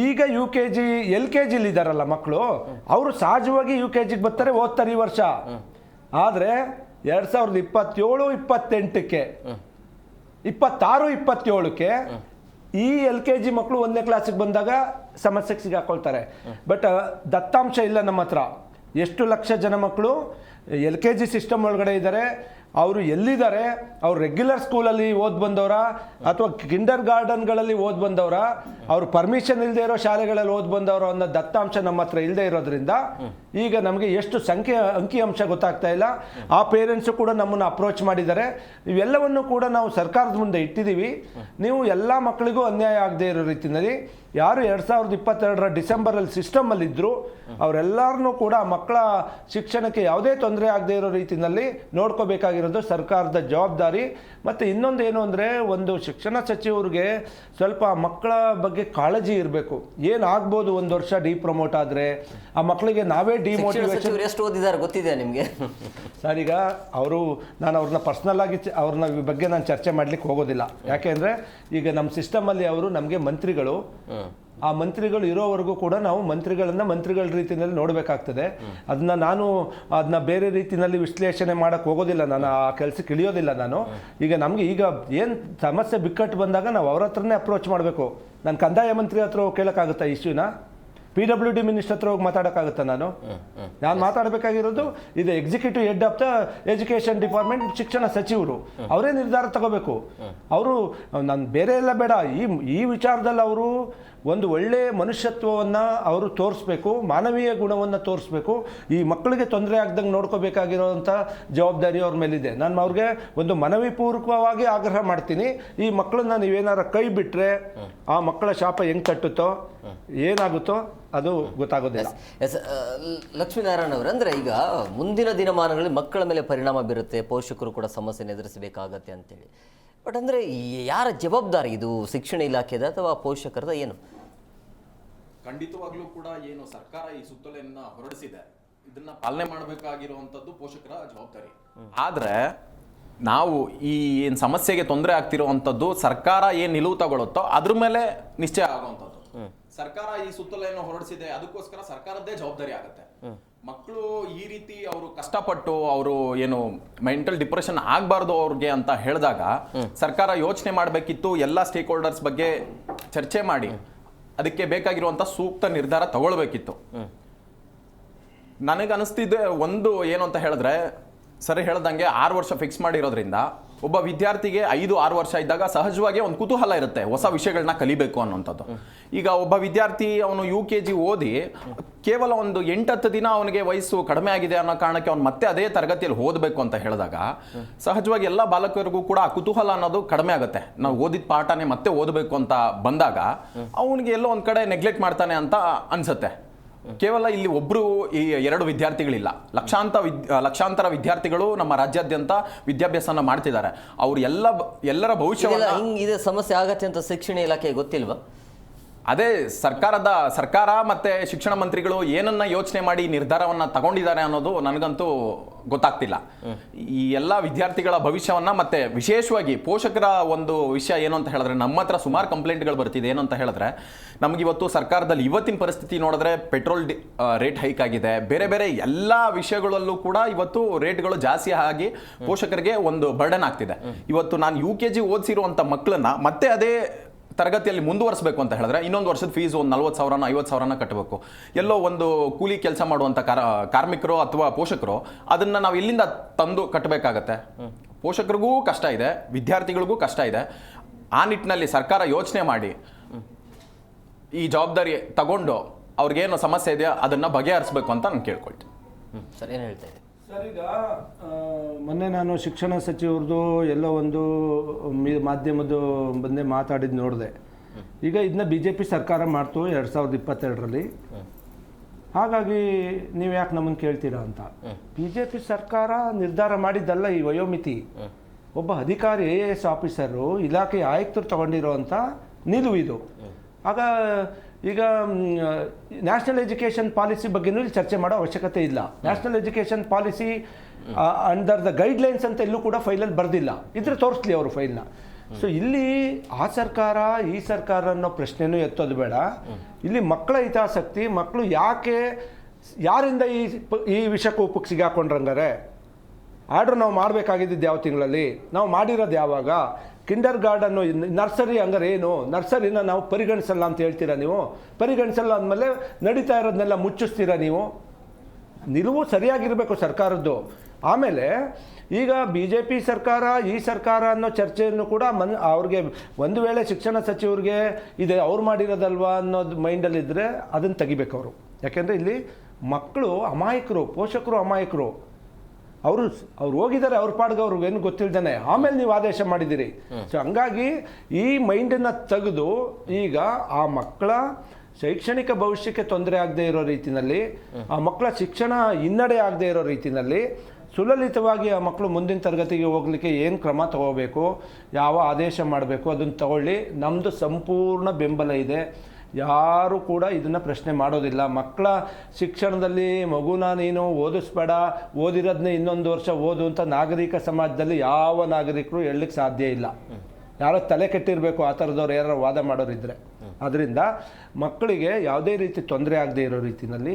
ಈಗ UKG LKG ಇದ್ದಾರಲ್ಲ ಮಕ್ಕಳು, ಅವರು ಸಹಜವಾಗಿ UKGಗೆ ಬರ್ತಾರೆ, ಓದ್ತಾರೆ ಈ ವರ್ಷ. ಆದರೆ 2027-28ಕ್ಕೆ 26-27ಕ್ಕೆ ಈ LKG ಮಕ್ಕಳು 1ನೇ ಕ್ಲಾಸಿಗೆ ಬಂದಾಗ ಸಮಸ್ಯೆಗೆ ಸಿಗಾಕೊಳ್ತಾರೆ. ಬಟ್ ದತ್ತಾಂಶ ಇಲ್ಲ ನಮ್ಮ ಹತ್ರ. ಎಷ್ಟು ಲಕ್ಷ ಜನ ಮಕ್ಕಳು LKG ಸಿಸ್ಟಮ್ ಒಳಗಡೆ ಇದ್ದಾರೆ, ಅವರು ಎಲ್ಲಿದ್ದಾರೆ, ಅವ್ರು ರೆಗ್ಯುಲರ್ ಸ್ಕೂಲಲ್ಲಿ ಓದ್ ಬಂದವರ ಅಥವಾ ಕಿಂಡರ್ ಗಾರ್ಡನ್ಗಳಲ್ಲಿ ಓದ್ ಬಂದವರ, ಅವ್ರು ಪರ್ಮಿಷನ್ ಇಲ್ಲದೆ ಇರೋ ಶಾಲೆಗಳಲ್ಲಿ ಓದ್ ಬಂದವರು ಅನ್ನೋ ದತ್ತಾಂಶ ನಮ್ಮ ಹತ್ರ ಇಲ್ಲದೆ ಇರೋದ್ರಿಂದ ಈಗ ನಮಗೆ ಎಷ್ಟು ಅಂಕಿಅಂಶ ಗೊತ್ತಾಗ್ತಾ ಇಲ್ಲ. ಆ ಪೇರೆಂಟ್ಸು ಕೂಡ ನಮ್ಮನ್ನು ಅಪ್ರೋಚ್ ಮಾಡಿದ್ದಾರೆ. ಇವೆಲ್ಲವನ್ನು ಕೂಡ ನಾವು ಸರ್ಕಾರದ ಮುಂದೆ ಇಟ್ಟಿದ್ದೀವಿ. ನೀವು ಎಲ್ಲ ಮಕ್ಕಳಿಗೂ ಅನ್ಯಾಯ ಆಗದೆ ಇರೋ ರೀತಿಯಲ್ಲಿ ಯಾರು 2022ರ ಡಿಸೆಂಬರಲ್ಲಿ ಸಿಸ್ಟಮಲ್ಲಿದ್ದರು ಅವರೆಲ್ಲರನ್ನೂ ಕೂಡ ಮಕ್ಕಳ ಶಿಕ್ಷಣಕ್ಕೆ ಯಾವುದೇ ತೊಂದರೆ ಆಗದೆ ಇರೋ ರೀತಿಯಲ್ಲಿ ನೋಡ್ಕೋಬೇಕಾಗಿರೋದು ಸರ್ಕಾರದ ಜವಾಬ್ದಾರಿ. ಮತ್ತು ಇನ್ನೊಂದು ಏನು ಅಂದರೆ, ಒಂದು ಶಿಕ್ಷಣ ಸಚಿವರಿಗೆ ಸ್ವಲ್ಪ ಮಕ್ಕಳ ಬಗ್ಗೆ ಕಾಳಜಿ ಇರಬೇಕು. ಏನಾಗ್ಬೋದು ಒಂದು ವರ್ಷ ಡಿಪ್ರಮೋಟ್ ಆದರೆ ಆ ಮಕ್ಕಳಿಗೆ ನಾವೇ ಡಿಮೋಟಿವೇಶನ್. ಎಷ್ಟು ಓದಿದ್ದಾರೆ ಗೊತ್ತಿದೆ ನಿಮಗೆ ಸರ್? ಈಗ ನಾನು ಅವ್ರನ್ನ ಪರ್ಸ್ನಲ್ ಆಗಿ ಅವ್ರನ್ನ ಈ ಬಗ್ಗೆ ನಾನು ಚರ್ಚೆ ಮಾಡ್ಲಿಕ್ಕೆ ಹೋಗೋದಿಲ್ಲ. ಯಾಕೆಂದರೆ ಈಗ ನಮ್ಮ ಸಿಸ್ಟಮಲ್ಲಿ ಅವರು ನಮಗೆ ಮಂತ್ರಿಗಳು, ಆ ಮಂತ್ರಿಗಳು ಇರೋವರೆಗೂ ಕೂಡ ನಾವು ಮಂತ್ರಿಗಳ ರೀತಿಯಲ್ಲಿ ನೋಡಬೇಕಾಗ್ತದೆ. ಅದನ್ನ ಬೇರೆ ರೀತಿಯಲ್ಲಿ ವಿಶ್ಲೇಷಣೆ ಮಾಡೋಕ್ಕೆ ಹೋಗೋದಿಲ್ಲ, ನಾನು ಆ ಕೆಲಸಕ್ಕೆ ಇಳಿಯೋದಿಲ್ಲ ನಾನು. ಈಗ ನಮಗೆ ಏನು ಸಮಸ್ಯೆ ಬಿಕ್ಕಟ್ಟು ಬಂದಾಗ ನಾವು ಅವ್ರ ಹತ್ರನೇ ಅಪ್ರೋಚ್ ಮಾಡಬೇಕು. ನಾನು ಕಂದಾಯ ಮಂತ್ರಿ ಹತ್ರ ಕೇಳೋಕ್ಕಾಗುತ್ತಾ ಇಶ್ಯೂನ? PWD ಮಿನಿಸ್ಟರ್ ಹತ್ರ ಹೋಗಿ ಮಾತಾಡೋಕ್ಕಾಗುತ್ತಾ? ನಾನು ಮಾತಾಡಬೇಕಾಗಿರೋದು ಇದು executive head of the education department, ಶಿಕ್ಷಣ ಸಚಿವರು. ಅವರೇ ನಿರ್ಧಾರ ತಗೋಬೇಕು. ಅವರು ನಾನು ಬೇರೆ ಎಲ್ಲ ಬೇಡ, ಈ ವಿಚಾರದಲ್ಲಿ ಅವರು ಒಂದು ಒಳ್ಳೆಯ ಮನುಷ್ಯತ್ವವನ್ನು ಅವರು ತೋರಿಸ್ಬೇಕು, ಮಾನವೀಯ ಗುಣವನ್ನು ತೋರಿಸ್ಬೇಕು. ಈ ಮಕ್ಕಳಿಗೆ ತೊಂದರೆ ಆಗ್ದಂಗೆ ನೋಡ್ಕೋಬೇಕಾಗಿರೋಂಥ ಜವಾಬ್ದಾರಿ ಅವ್ರ ಮೇಲಿದೆ. ನಾನು ಅವ್ರಿಗೆ ಒಂದು ಮನವಿ ಪೂರ್ವಕವಾಗಿ ಆಗ್ರಹ ಮಾಡ್ತೀನಿ, ಈ ಮಕ್ಕಳನ್ನ ನೀವೇನಾರ ಕೈ ಬಿಟ್ಟರೆ ಆ ಮಕ್ಕಳ ಶಾಪ ಹೆಂಗೆ ತಟ್ಟುತ್ತೋ ಏನಾಗುತ್ತೋ ಅದು ಗೊತ್ತಾಗೋದಿಲ್ಲ. ಲಕ್ಷ್ಮೀನಾರಾಯಣ ಅವರು, ಅಂದರೆ ಈಗ ಮುಂದಿನ ದಿನಮಾನಗಳಲ್ಲಿ ಮಕ್ಕಳ ಮೇಲೆ ಪರಿಣಾಮ ಬೀರುತ್ತೆ, ಪೋಷಕರು ಕೂಡ ಸಮಸ್ಯೆನ ಎದುರಿಸಬೇಕಾಗತ್ತೆ ಅಂತೇಳಿ. ಬಟ್ ಅಂದರೆ ಯಾರ ಜವಾಬ್ದಾರಿ ಇದು? ಶಿಕ್ಷಣ ಇಲಾಖೆದ ಅಥವಾ ಪೋಷಕರದ? ಏನು? ಖಂಡಿತವಾಗ್ಲೂ ಕೂಡ ಏನು ಸರ್ಕಾರ ಈ ಸುತ್ತೋಲೆಯನ್ನ ಹೊರಡಿಸಿದೆ, ಇದನ್ನ ಪಾಲನೆ ಮಾಡಬೇಕಾಗಿರುವಂತದ್ದು ಪೋಷಕರ ಜವಾಬ್ದಾರಿ. ಆದ್ರೆ ನಾವು ಈ ಏನು ಸಮಸ್ಯೆಗೆ ತೊಂದರೆ ಆಗ್ತಿರುವಂಥದ್ದು ಸರ್ಕಾರ ಏನು ನಿಲುವು ತಗೊಳುತ್ತೋ ಅದ್ರ ಮೇಲೆ ನಿಶ್ಚಯ ಆಗುವಂಥದ್ದು. ಸರ್ಕಾರ ಈ ಸುತ್ತೋಲೆಯನ್ನು ಹೊರಡಿಸಿದೆ, ಅದಕ್ಕೋಸ್ಕರ ಸರ್ಕಾರದ್ದೇ ಜವಾಬ್ದಾರಿ ಆಗುತ್ತೆ. ಮಕ್ಕಳು ಈ ರೀತಿ ಅವರು ಕಷ್ಟಪಟ್ಟು ಅವರು ಏನು ಮೆಂಟಲ್ ಡಿಪ್ರೆಷನ್ ಆಗಬಾರ್ದು ಅವ್ರಿಗೆ ಅಂತ ಹೇಳಿದಾಗ ಸರ್ಕಾರ ಯೋಚನೆ ಮಾಡಬೇಕಿತ್ತು, ಎಲ್ಲ ಸ್ಟೇಕ್ ಹೋಲ್ಡರ್ಸ್ ಬಗ್ಗೆ ಚರ್ಚೆ ಮಾಡಿ ಅದಕ್ಕೆ ಬೇಕಾಗಿರುವಂಥ ಸೂಕ್ತ ನಿರ್ಧಾರ ತಗೊಳ್ಬೇಕಿತ್ತು. ನನಗನ್ನಿಸ್ತಿದ್ದೆ ಒಂದು ಏನು ಅಂತ ಹೇಳಿದ್ರೆ, ಸರಿ ಹೇಳ್ದಂಗೆ 6 ವರ್ಷ ಫಿಕ್ಸ್ ಮಾಡಿರೋದ್ರಿಂದ ಒಬ್ಬ ವಿದ್ಯಾರ್ಥಿಗೆ 5-6 ವರ್ಷ ಇದ್ದಾಗ ಸಹಜವಾಗಿ ಒಂದು ಕುತೂಹಲ ಇರುತ್ತೆ ಹೊಸ ವಿಷಯಗಳನ್ನ ಕಲಿಬೇಕು ಅನ್ನೋಂಥದ್ದು. ಈಗ ಒಬ್ಬ ವಿದ್ಯಾರ್ಥಿ ಅವನು UKG ಓದಿ ಕೇವಲ ಒಂದು 8-10 ದಿನ ಅವನಿಗೆ ವಯಸ್ಸು ಕಡಿಮೆ ಆಗಿದೆ ಅನ್ನೋ ಕಾರಣಕ್ಕೆ ಅವ್ನು ಮತ್ತೆ ಅದೇ ತರಗತಿಯಲ್ಲಿ ಓದಬೇಕು ಅಂತ ಹೇಳಿದಾಗ ಸಹಜವಾಗಿ ಎಲ್ಲ ಬಾಲಕರಿಗೂ ಕೂಡ ಆ ಕುತೂಹಲ ಅನ್ನೋದು ಕಡಿಮೆ ಆಗುತ್ತೆ. ನಾವು ಓದಿದ ಪಾಠನೇ ಮತ್ತೆ ಓದಬೇಕು ಅಂತ ಬಂದಾಗ ಅವನಿಗೆ ಎಲ್ಲೋ ಒಂದು ಕಡೆ ನೆಗ್ಲೆಕ್ಟ್ ಮಾಡ್ತಾನೆ ಅಂತ ಅನ್ಸುತ್ತೆ. ಕೇವಲ ಇಲ್ಲಿ ಒಬ್ರು ಈ 2 ವಿದ್ಯಾರ್ಥಿಗಳಿಲ್ಲ, ಲಕ್ಷಾಂತರ ವಿದ್ಯಾರ್ಥಿಗಳು ನಮ್ಮ ರಾಜ್ಯಾದ್ಯಂತ ವಿದ್ಯಾಭ್ಯಾಸನ ಮಾಡ್ತಿದ್ದಾರೆ. ಅವ್ರು ಎಲ್ಲರ ಭವಿಷ್ಯವನ್ನ ಇದೆ ಸಮಸ್ಯೆ ಆಗತ್ತೆ ಅಂತ ಶಿಕ್ಷಣ ಇಲಾಖೆ ಗೊತ್ತಿಲ್ವಾ? ಅದೇ ಸರ್ಕಾರ ಮತ್ತೆ ಶಿಕ್ಷಣ ಮಂತ್ರಿಗಳು ಏನನ್ನ ಯೋಚನೆ ಮಾಡಿ ನಿರ್ಧಾರವನ್ನ ತಗೊಂಡಿದ್ದಾರೆ ಅನ್ನೋದು ನನಗಂತೂ ಗೊತ್ತಾಗ್ತಿಲ್ಲ. ಈ ಎಲ್ಲ ವಿದ್ಯಾರ್ಥಿಗಳ ಭವಿಷ್ಯವನ್ನ ಮತ್ತೆ ವಿಶೇಷವಾಗಿ ಪೋಷಕರ ಒಂದು ವಿಷಯ ಏನು ಅಂತ ಹೇಳಿದ್ರೆ, ನಮ್ಮ ಹತ್ರ ಸುಮಾರು ಕಂಪ್ಲೇಂಟ್ಗಳು ಬರ್ತಿದೆ. ಏನು ಅಂತ ಹೇಳಿದ್ರೆ, ನಮಗಿವತ್ತು ಸರ್ಕಾರದಲ್ಲಿ ಇವತ್ತಿನ ಪರಿಸ್ಥಿತಿ ನೋಡಿದ್ರೆ ಪೆಟ್ರೋಲ್ ರೇಟ್ ಹೈಕ್ ಆಗಿದೆ, ಬೇರೆ ಬೇರೆ ಎಲ್ಲ ವಿಷಯಗಳಲ್ಲೂ ಕೂಡ ಇವತ್ತು ರೇಟ್ಗಳು ಜಾಸ್ತಿ ಆಗಿ ಪೋಷಕರಿಗೆ ಒಂದು ಬರ್ಡನ್ ಆಗ್ತಿದೆ. ಇವತ್ತು ನಾನು UKG ಓದಿಸಿರುವಂಥ ಮಕ್ಕಳನ್ನ ಮತ್ತೆ ಅದೇ ತರಗತಿಯಲ್ಲಿ ಮುಂದುವರಿಸಬೇಕು ಅಂತ ಹೇಳಿದ್ರೆ ಇನ್ನೊಂದು ವರ್ಷದ ಫೀಸ್ ಒಂದು 40,000 50,000 ಕಟ್ಟಬೇಕು. ಎಲ್ಲೋ ಒಂದು ಕೂಲಿ ಕೆಲಸ ಮಾಡುವಂಥ ಕಾರ್ಮಿಕರು ಅಥವಾ ಪೋಷಕರು ಅದನ್ನ ನಾವು ಎಲ್ಲಿಂದ ತಂದು ಕಟ್ಟಬೇಕಾಗತ್ತೆ? ಪೋಷಕರಿಗೂ ಕಷ್ಟ ಇದೆ, ವಿದ್ಯಾರ್ಥಿಗಳಿಗೂ ಕಷ್ಟ ಇದೆ. ಆ ನಿಟ್ಟಿನಲ್ಲಿ ಸರ್ಕಾರ ಯೋಚನೆ ಮಾಡಿ ಈ ಜವಾಬ್ದಾರಿ ತಗೊಂಡು ಅವ್ರಿಗೇನು ಸಮಸ್ಯೆ ಇದೆಯೋ ಅದನ್ನ ಬಗೆಹರಿಸಬೇಕು ಅಂತ ನಾನು ಕೇಳ್ಕೊಳ್ತೀನಿ. ಸರ್, ಏನು ಹೇಳ್ತಾ ಇದ್ದೀನಿ ಸರ್? ಈಗ ಮೊನ್ನೆ ನಾನು ಶಿಕ್ಷಣ ಸಚಿವರದು ಎಲ್ಲೋ ಒಂದು ಮಾಧ್ಯಮದ ಬಂದೇ ಮಾತಾಡಿದ್ದು ನೋಡಿದೆ. ಈಗ ಇದನ್ನ BJP ಸರ್ಕಾರ ಮಾಡ್ತು 2022ರಲ್ಲಿ. ಹಾಗಾಗಿ ನೀವು ಯಾಕೆ ನಮ್ಮನ್ನು ಕೇಳ್ತೀರಾ ಅಂತ. BJP ಸರ್ಕಾರ ನಿರ್ಧಾರ ಮಾಡಿದ್ದಲ್ಲ ಈ ವಯೋಮಿತಿ. ಒಬ್ಬ ಅಧಿಕಾರಿ AS ಆಫೀಸರು, ಇಲಾಖೆಯ ಆಯುಕ್ತರು ತಗೊಂಡಿರೋವಂಥ ನಿಲುವು ಇದು. ಆಗ ಈಗ ನ್ಯಾಷನಲ್ ಎಜುಕೇಷನ್ ಪಾಲಿಸಿ ಬಗ್ಗೆನೂ ಇಲ್ಲಿ ಚರ್ಚೆ ಮಾಡೋ ಅವಶ್ಯಕತೆ ಇಲ್ಲ. National education policy under the guidelines ಅಂತ ಎಲ್ಲೂ ಕೂಡ ಫೈಲಲ್ಲಿ ಬರೆದಿಲ್ಲ. ಇದ್ರೆ ತೋರಿಸ್ಲಿ ಅವರು ಫೈಲ್ನ. ಸೊ ಇಲ್ಲಿ ಆ ಸರ್ಕಾರ ಈ ಸರ್ಕಾರ ಅನ್ನೋ ಪ್ರಶ್ನೆನೂ ಎತ್ತೋದು ಬೇಡ. ಇಲ್ಲಿ ಮಕ್ಕಳ ಹಿತಾಸಕ್ತಿ, ಮಕ್ಕಳು ಯಾರಿಂದ ಈ ವಿಷಕೋಪಕ್ಕೆ ಸಿಗಾಕೊಂಡ್ರಂಗಾರೆ ಆರ್ಡ್ರ್ ನಾವು ಮಾಡಬೇಕಾಗಿದ್ದು ಯಾವ ತಿಂಗಳಲ್ಲಿ, ನಾವು ಮಾಡಿರೋದು ಯಾವಾಗ? ಕಿಂಡರ್ ಗಾರ್ಡನ್ನು ನರ್ಸರಿ ಹಂಗಾರೆ ಏನು? ನರ್ಸರಿನ ನಾವು ಪರಿಗಣಿಸಲ್ಲ ಅಂತ ಹೇಳ್ತೀರಾ ನೀವು? ಪರಿಗಣಿಸಲ್ಲ ಅಂದಮೇಲೆ ನಡೀತಾ ಇರೋದನ್ನೆಲ್ಲ ಮುಚ್ಚಿಸ್ತೀರಾ ನೀವು? ನಿಲುವು ಸರಿಯಾಗಿರಬೇಕು ಸರ್ಕಾರದ್ದು. ಆಮೇಲೆ ಈಗ BJP ಸರ್ಕಾರ ಈ ಸರ್ಕಾರ ಅನ್ನೋ ಚರ್ಚೆಯನ್ನು ಕೂಡ ಅವ್ರಿಗೆ ಒಂದು ವೇಳೆ ಶಿಕ್ಷಣ ಸಚಿವರಿಗೆ ಇದೆ ಅವ್ರು ಮಾಡಿರೋದಲ್ವಾ ಅನ್ನೋದು ಮೈಂಡಲ್ಲಿದ್ದರೆ ಅದನ್ನು ತೆಗಿಬೇಕು ಅವರು. ಯಾಕೆಂದರೆ ಇಲ್ಲಿ ಮಕ್ಕಳು ಅಮಾಯಕರು, ಪೋಷಕರು ಅಮಾಯಕರು. ಅವ್ರು ಹೋಗಿದ್ದಾರೆ ಅವ್ರ ಪಾಡ್ಗೆ, ಅವ್ರಿಗೇನು ಗೊತ್ತಿಲ್ದೇನೆ ಆಮೇಲೆ ನೀವು ಆದೇಶ ಮಾಡಿದ್ದೀರಿ. ಸೊ ಹಂಗಾಗಿ ಈ ಮೈಂಡನ್ನು ತೆಗೆದು ಈಗ ಆ ಮಕ್ಕಳ ಶೈಕ್ಷಣಿಕ ಭವಿಷ್ಯಕ್ಕೆ ತೊಂದರೆ ಆಗದೆ ಇರೋ ರೀತಿಯಲ್ಲಿ, ಆ ಮಕ್ಕಳ ಶಿಕ್ಷಣ ಹಿನ್ನಡೆ ಆಗದೆ ಇರೋ ರೀತಿಯಲ್ಲಿ ಸುಲಲಿತವಾಗಿ ಆ ಮಕ್ಕಳು ಮುಂದಿನ ತರಗತಿಗೆ ಹೋಗಲಿಕ್ಕೆ ಏನು ಕ್ರಮ ತಗೋಬೇಕು, ಯಾವ ಆದೇಶ ಮಾಡಬೇಕು ಅದನ್ನು ತಗೊಳ್ಳಿ. ನಮ್ಮದು ಸಂಪೂರ್ಣ ಬೆಂಬಲ ಇದೆ. ಯಾರು ಕೂಡ ಇದನ್ನು ಪ್ರಶ್ನೆ ಮಾಡೋದಿಲ್ಲ. ಮಕ್ಕಳ ಶಿಕ್ಷಣದಲ್ಲಿ ಮಗುನ ನೀನು ಓದಿಸ್ಬೇಡ, ಓದಿರೋದನ್ನೇ ಇನ್ನೊಂದು ವರ್ಷ ಓದು ಅಂತ ನಾಗರಿಕ ಸಮಾಜದಲ್ಲಿ ಯಾವ ನಾಗರಿಕರು ಹೇಳಲಿಕ್ಕೆ ಸಾಧ್ಯ ಇಲ್ಲ. ಯಾರೋ ತಲೆ ಕೆಟ್ಟಿರಬೇಕು ಆ ಥರದವ್ರು ಯಾರು ವಾದ ಮಾಡೋರಿದ್ದರೆ. ಅದರಿಂದ ಮಕ್ಕಳಿಗೆ ಯಾವುದೇ ರೀತಿ ತೊಂದರೆ ಆಗದೆ ಇರೋ ರೀತಿಯಲ್ಲಿ,